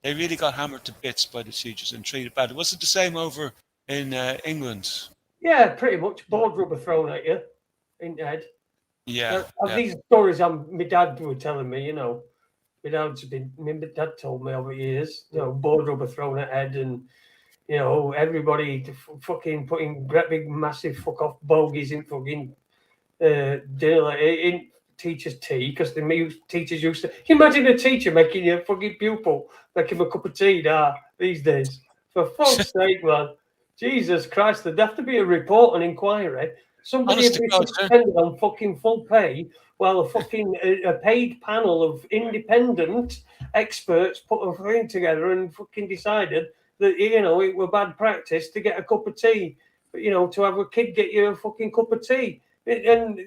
They really got hammered to bits by the teachers and treated bad. Was it the same over in England? Yeah, pretty much. Board rubber thrown at you in the head. Yeah. These stories my dad were telling me, my dad told me over years, board rubber thrown at head, and everybody fucking putting great big massive fuck off bogies in fucking dinner, in teachers' tea, because the teachers used to. Can you imagine a teacher making your fucking pupil make him a cup of tea these days? For fuck's sake, man. Jesus Christ, there'd have to be a report and inquiry. Somebody would be suspended on fucking full pay while a paid panel of independent experts put a thing together and fucking decided that, it were bad practice to get a cup of tea, but, to have a kid get you a fucking cup of tea. And,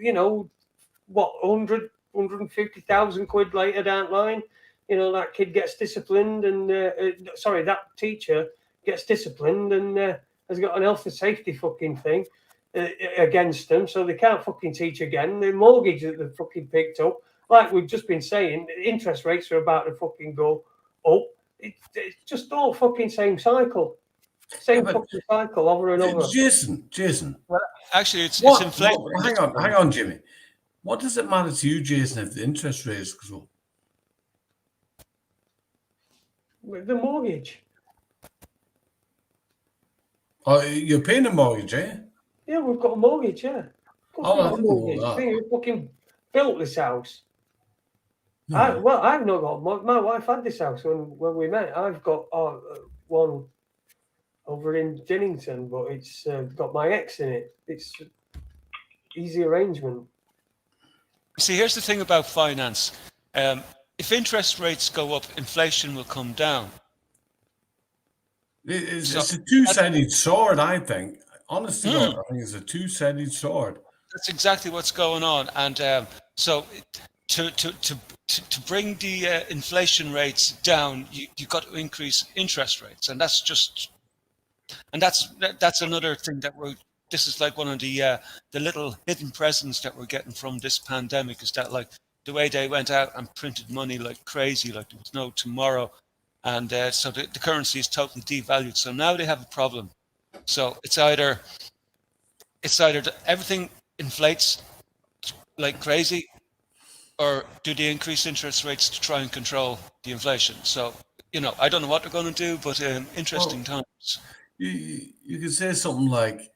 150,000 quid later down the line, that kid gets disciplined and, that teacher gets disciplined and has got an health and safety fucking thing against them, so they can't fucking teach again. The mortgage that they've fucking picked up, like we've just been saying, interest rates are about to fucking go up. It's just all fucking same cycle. Fucking cycle over and over. Jason. Well, actually, it's inflation. Hang on, Jimmy. What does it matter to you, Jason, if the interest rates go up? The mortgage. Oh, you're paying a mortgage, eh? Yeah, we've got a mortgage, yeah. We fucking built this house. No. I've not got. My wife had this house when we met. I've got one over in Jennington, but it's got my ex in it. It's easy arrangement. See, here's the thing about finance. If interest rates go up, inflation will come down. It's a two-sided sword, I think. Honestly, God, I think it's a two-sided sword. That's exactly what's going on, and so to bring the inflation rates down, you've got to increase interest rates, and that's another thing that this is like one of the little hidden presents that we're getting from this pandemic, is that, like, the way they went out and printed money like crazy, like there was no tomorrow, and so the currency is totally devalued. So now they have a problem. So it's either everything inflates like crazy, or do they increase interest rates to try and control the inflation? So, I don't know what they're going to do, but interesting times. You could say something like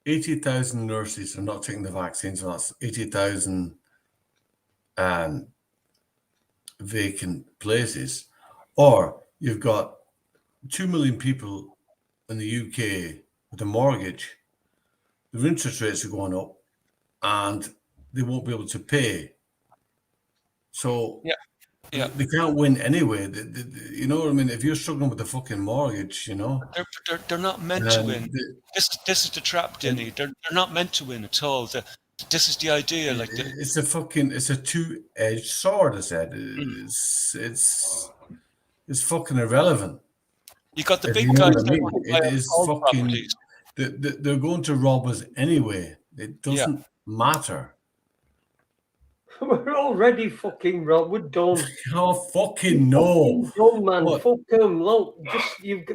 80,000 nurses are not taking the vaccine, so that's 80,000 vacant places. Or you've got 2 million people in the UK with a mortgage. Their interest rates are going up and they won't be able to pay. So they can't win anyway. You know what I mean? If you're struggling with the fucking mortgage, They're not meant to win. This is the trap, Denny. They're not meant to win at all. This is the idea. It's a two-edged sword, I said. It's fucking irrelevant. You got the big guys. It is fucking. They're going to rob us anyway. It doesn't matter. We're already fucking robbed. We're done. Oh, fucking no. Done, man. What? Fuck them. Look,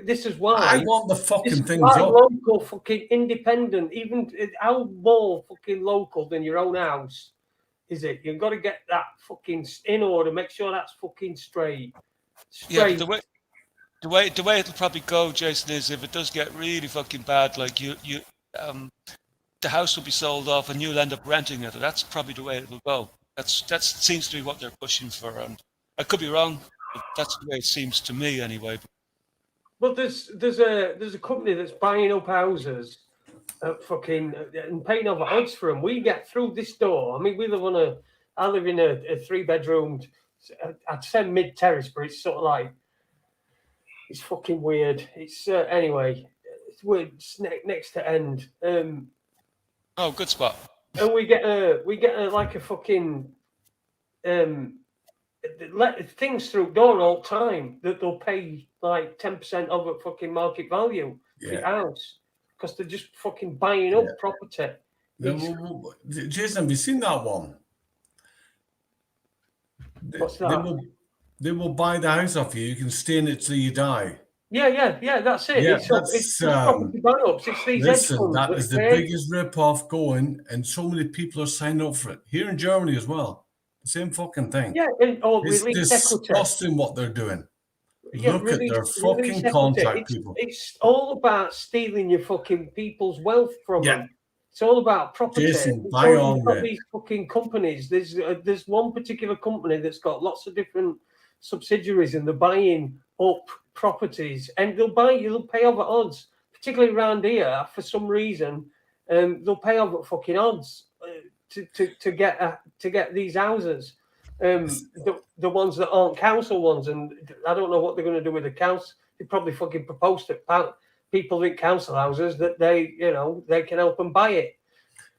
this is why. I want the fucking things up. Local, fucking independent. Even how more fucking local than your own house is it? You've got to get that fucking in order. Make sure that's fucking straight. Yeah, the way it'll probably go, Jason, is if it does get really fucking bad, like the house will be sold off and you'll end up renting it. That's probably the way it will go. That seems to be what they're pushing for, and I could be wrong, but that's the way it seems to me anyway. But there's a company that's buying up houses fucking and paying over odds for them. We get through this door. I mean, I live in a 3-bedroomed, I'd say mid terrace, but it's sort of like, it's fucking weird. It's anyway, it's weird. It's next to end. Oh, good spot. And we get a like a fucking let things through door all the time that they'll pay like 10% of a fucking market value for the house because they're just fucking buying up property. Jason, have you seen that one? What's that? They will buy the house off you. You can stay in it till you die. Yeah, that's it. Yeah, it's property buy-ups. It's these hedge funds. That is the biggest rip-off going, and so many people are signing up for it. Here in Germany as well. The same fucking thing. Yeah, and it's disgusting what they're doing. Look at their fucking contract, people. It's all about stealing your fucking people's wealth from them. It's all about property. Jason, buy on it. These fucking companies. There's one particular company that's got lots of different subsidiaries, and they're buying up properties, and they'll pay over odds, particularly around here for some reason. They'll pay over fucking odds to get these houses. The ones that aren't council ones, and I don't know what they're going to do with the council. They probably fucking propose to people in council houses that they can help them buy it.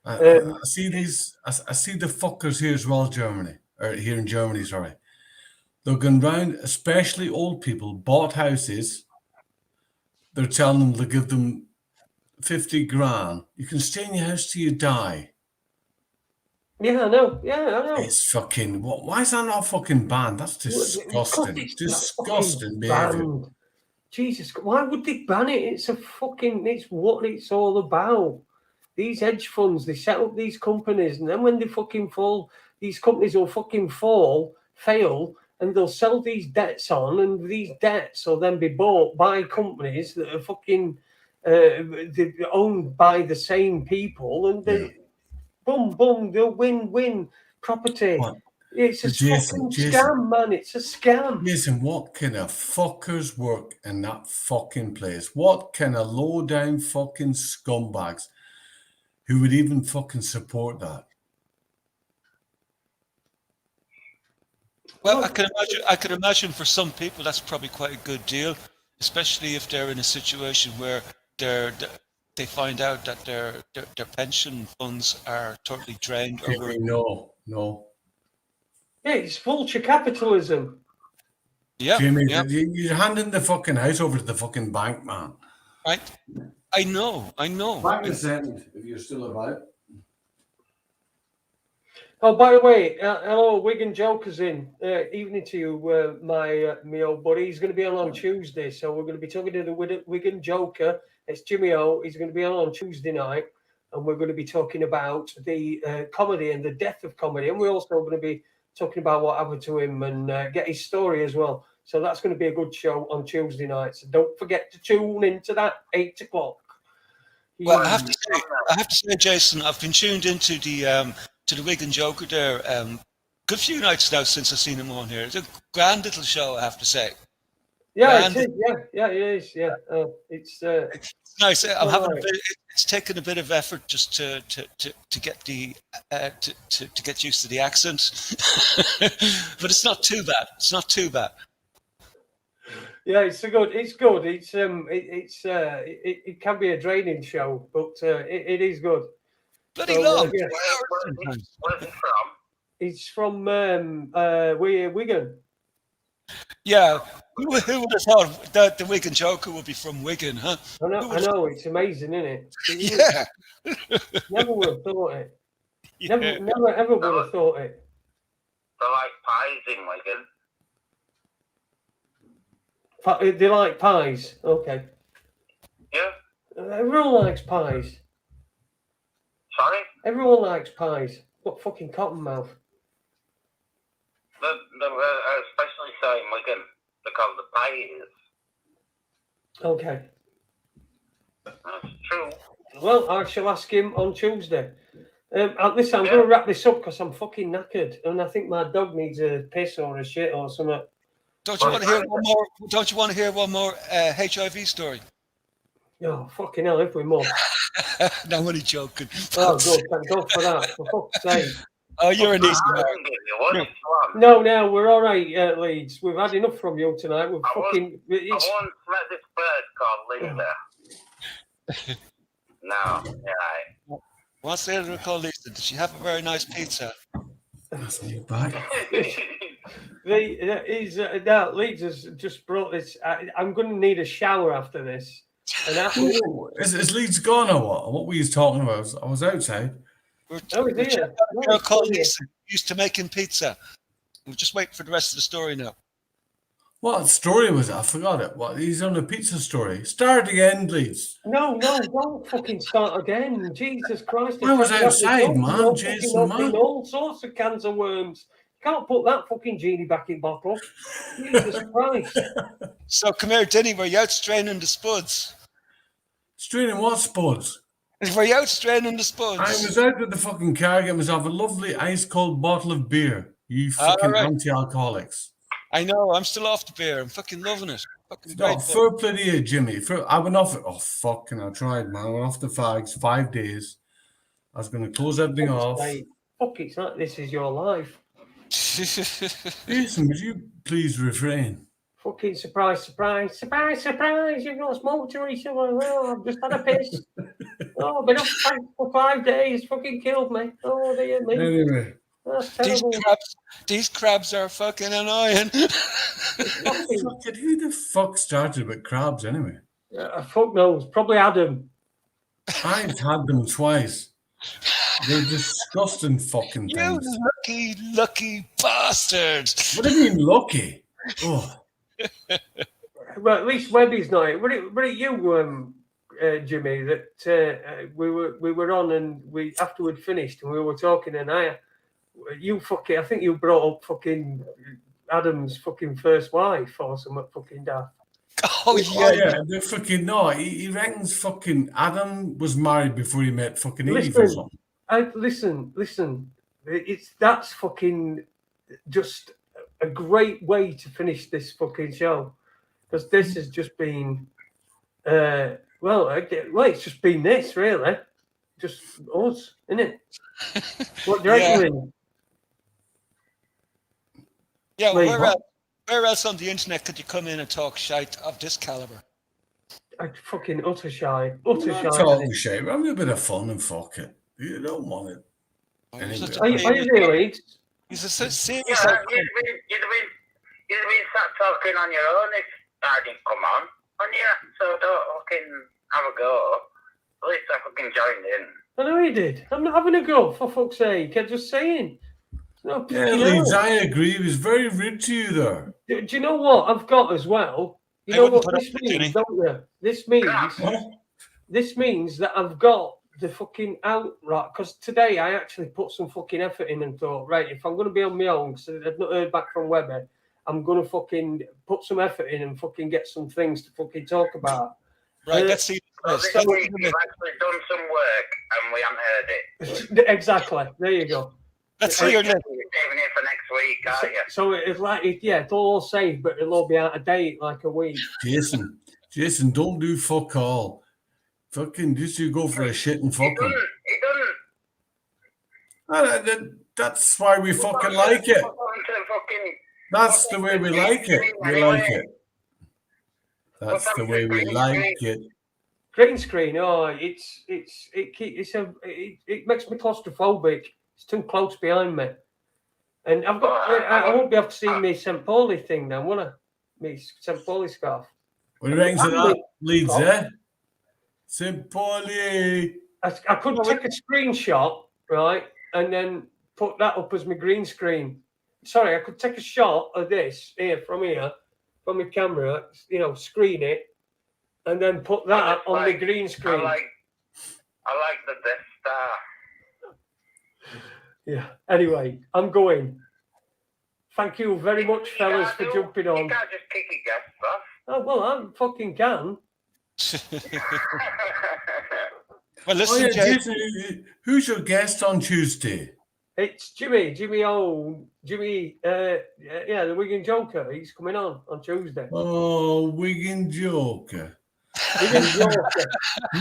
I see the fuckers here as well, here in Germany, sorry. They're going round, especially old people, bought houses. They're telling them to give them 50 grand. You can stay in your house till you die. Yeah, I know. It's fucking, why is that not fucking banned? That's disgusting. Disgusting behavior. Jesus, why would they ban it? It's what it's all about. These hedge funds, they set up these companies, and then when they fucking fall, these companies will fucking fail, and they'll sell these debts on, and these debts will then be bought by companies that are fucking they're owned by the same people, and they boom, they'll win property. What? It's a fucking scam, man. It's a scam. Jason, what kind of fuckers work in that fucking place? What kind of low-down fucking scumbags who would even fucking support that? Well, I can imagine for some people that's probably quite a good deal, especially if they're in a situation where they find out that their pension funds are totally drained. No. Yeah, it's vulture capitalism. Yeah, Jimmy, you're handing the fucking house over to the fucking bank, man. Right? I know. Back a second, if you're still about. Oh, by the way, hello, Wigan Joker's in. Evening to you, my old buddy. He's going to be on Tuesday, so we're going to be talking to the Wigan Joker. It's Jimmy O. He's going to be on Tuesday night, and we're going to be talking about the comedy and the death of comedy, and we're also going to be talking about what happened to him and get his story as well. So that's going to be a good show on Tuesday night. So don't forget to tune into that 8 o'clock. Well, I have to say, Jason, I've been tuned into the Wigan Joker there. Good few nights now since I've seen him on here. It's a grand little show, I have to say. Yeah, it is. Yeah, it is. Yeah, it's nice. I'm having it's taken a bit of effort just to get the to get used to the accent, but it's not too bad. It's not too bad. Yeah, it's good. It's it can be a draining show, but it is good. Bloody long. Yeah. Where's it from? It's from Wigan. Yeah, who would have thought that the Wigan Joker would be from Wigan, huh? I know. It's amazing, isn't it? Yeah. Never would have thought it. Yeah. Never ever would have thought it. They're like pies in Wigan. They like pies. Okay. Yeah. Everyone likes pies. Sorry? Everyone likes pies. What fucking cottonmouth? Especially so in Wigan, they're called the pies. Okay. That's true. Well, I shall ask him on Tuesday. Listen, I'm going to wrap this up because I'm fucking knackered, and I think my dog needs a piss or a shit or something. Don't you want to hear one more? Don't you want to hear one more HIV story? Oh, fucking hell, if we must. No, I'm only joking. Oh, good. Thank God for that. For fuck's sake. Oh, you're an easy I man. didn't give you one. No. Come on. No, we're all right, Leeds. We've had enough from you tonight. We've I fucking. I It's, once met this bird called Lisa. No, yeah. What's the other called Lisa? Did she have a very nice pizza? That's me back. Leeds has just brought this. I'm going to need a shower after this. And after, Ooh, is Leeds gone or what? What were you talking about? I was outside. We're Oh, we're dear. chatting about a girl No, called dear. Lisa who used to making pizza. We're just waiting for the rest of the story now. What story was it? I forgot it. What? He's on a pizza story. Start again, Leeds. No, don't fucking start again. Jesus Christ. I was It's outside, fucking man, fucking Jason, opening man. all sorts of cans of worms. You can't put that fucking genie back in bottle. Jesus Christ. So come here, Denny. Were you out straining the spuds? Straining what spuds? Were you out straining the spuds? I was out with the fucking car getting myself a lovely ice cold bottle of beer. You All fucking right. anti-alcoholics. I know. I'm still off the beer. I'm fucking loving it. Fucking No, great. fair play to you, Jimmy. I went off. Oh fucking! I tried, man. I went off the fags 5 days. I was going to close everything off. Like, fuck, it's like this is your life. Jason, would you please refrain? Fucking surprise. You've not smoked to each other. Well, I've just had a piss. Oh, I've been off for 5 days. Fucking killed me. Oh, dear me. Anyway, That's terrible. These crabs are fucking annoying. who the fuck started with crabs anyway? Fuck knows. Probably Adam. I've had them twice. They're disgusting fucking You things. lucky bastard. What do you mean lucky? Oh, Well, at least Webby's not here. Were it you, Jimmy, that we were on and we after we'd finished and we were talking and I think you brought up fucking Adam's fucking first wife or something fucking daft. Oh yeah. the fucking no. He reckons fucking Adam was married before he met fucking Eve or something. Listen. That's fucking just a great way to finish this fucking show because this has just been it's just been this really, just us, isn't it? What do you reckon? Yeah, Wait, where else on the internet could you come in and talk shite of this caliber? Fucking utter shy. I'm not talking shit. We're having a bit of fun and fuck it. You don't want it. Anyway. Are you really? He's a serious. You'd have been sat talking on your own if I didn't come on. So don't fucking have a go. At least I fucking joined in. I know you did. I'm not having a go, for fuck's sake. I'm just saying. No, Yeah, Leeds, I agree. He was very rude to you there. Do you know what I've got as well? You know what this means, don't you? This means that I've got the fucking outright. Because today I actually put some fucking effort in and thought, right, if I'm going to be on my own, because I've not heard back from Webby, I'm going to fucking put some effort in and fucking get some things to fucking talk about. Right, let's see. Well, this week you've actually done some work and we haven't heard it. Exactly. There you go. Let's see your list. You're saving it for next week, aren't you? So it's like, it'll all saved, but it'll all be out of date like a week. Jason, don't do fuck all. Fucking just you go for a shit and fuck him. It doesn't. That's why we fucking like it. That's the way we like it. We like it. That's the way we like it. Green screen. Oh, it makes me claustrophobic. It's too close behind me, and I won't be able to see me St. Pauli thing then, will I? Me St. Pauli scarf. What do you reckon to that, Leeds, eh? St. Pauli. I could take a screenshot, right, and then put that up as my green screen. Sorry, I could take a shot of this from my camera, screen it, and then put that on the green screen. I like the Death Star. Yeah. Anyway, I'm going. Thank you very much, fellas, for jumping on. You can't just kick your guests off. Oh, well, I fucking can. Well, listen, Jason, who's your guest on Tuesday? It's Jimmy, the Wigan Joker. He's coming on Tuesday. Oh, Wigan Joker.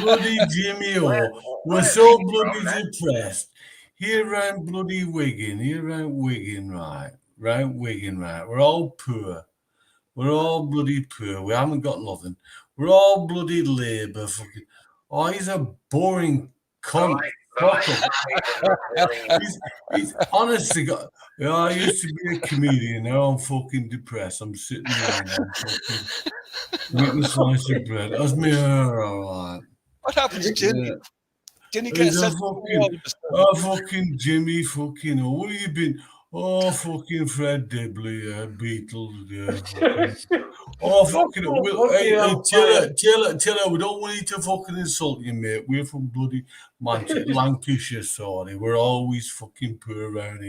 Bloody Jimmy O. We're so bloody depressed. Here round bloody Wigan, right? Round Wigan, right? We're all poor. We're all bloody poor. We haven't got nothing. We're all bloody labour. Fucking. Oh, he's a boring cunt. Fuck him. He's honestly got. Yeah, I used to be a comedian. Now I'm fucking depressed. I'm sitting here and I'm fucking eating a slice of bread. That's me. All right. What happened to Jimmy? Yeah. Didn't he get He's a sent fucking Jimmy fucking. Oh, where you been? Oh, fucking Fred Dibley, Beatles. Yeah, fucking. Oh, fucking. Tell her, we don't want you to fucking insult you, mate. We're from bloody Manchester, Lancashire, sorry. We're always fucking poor around here.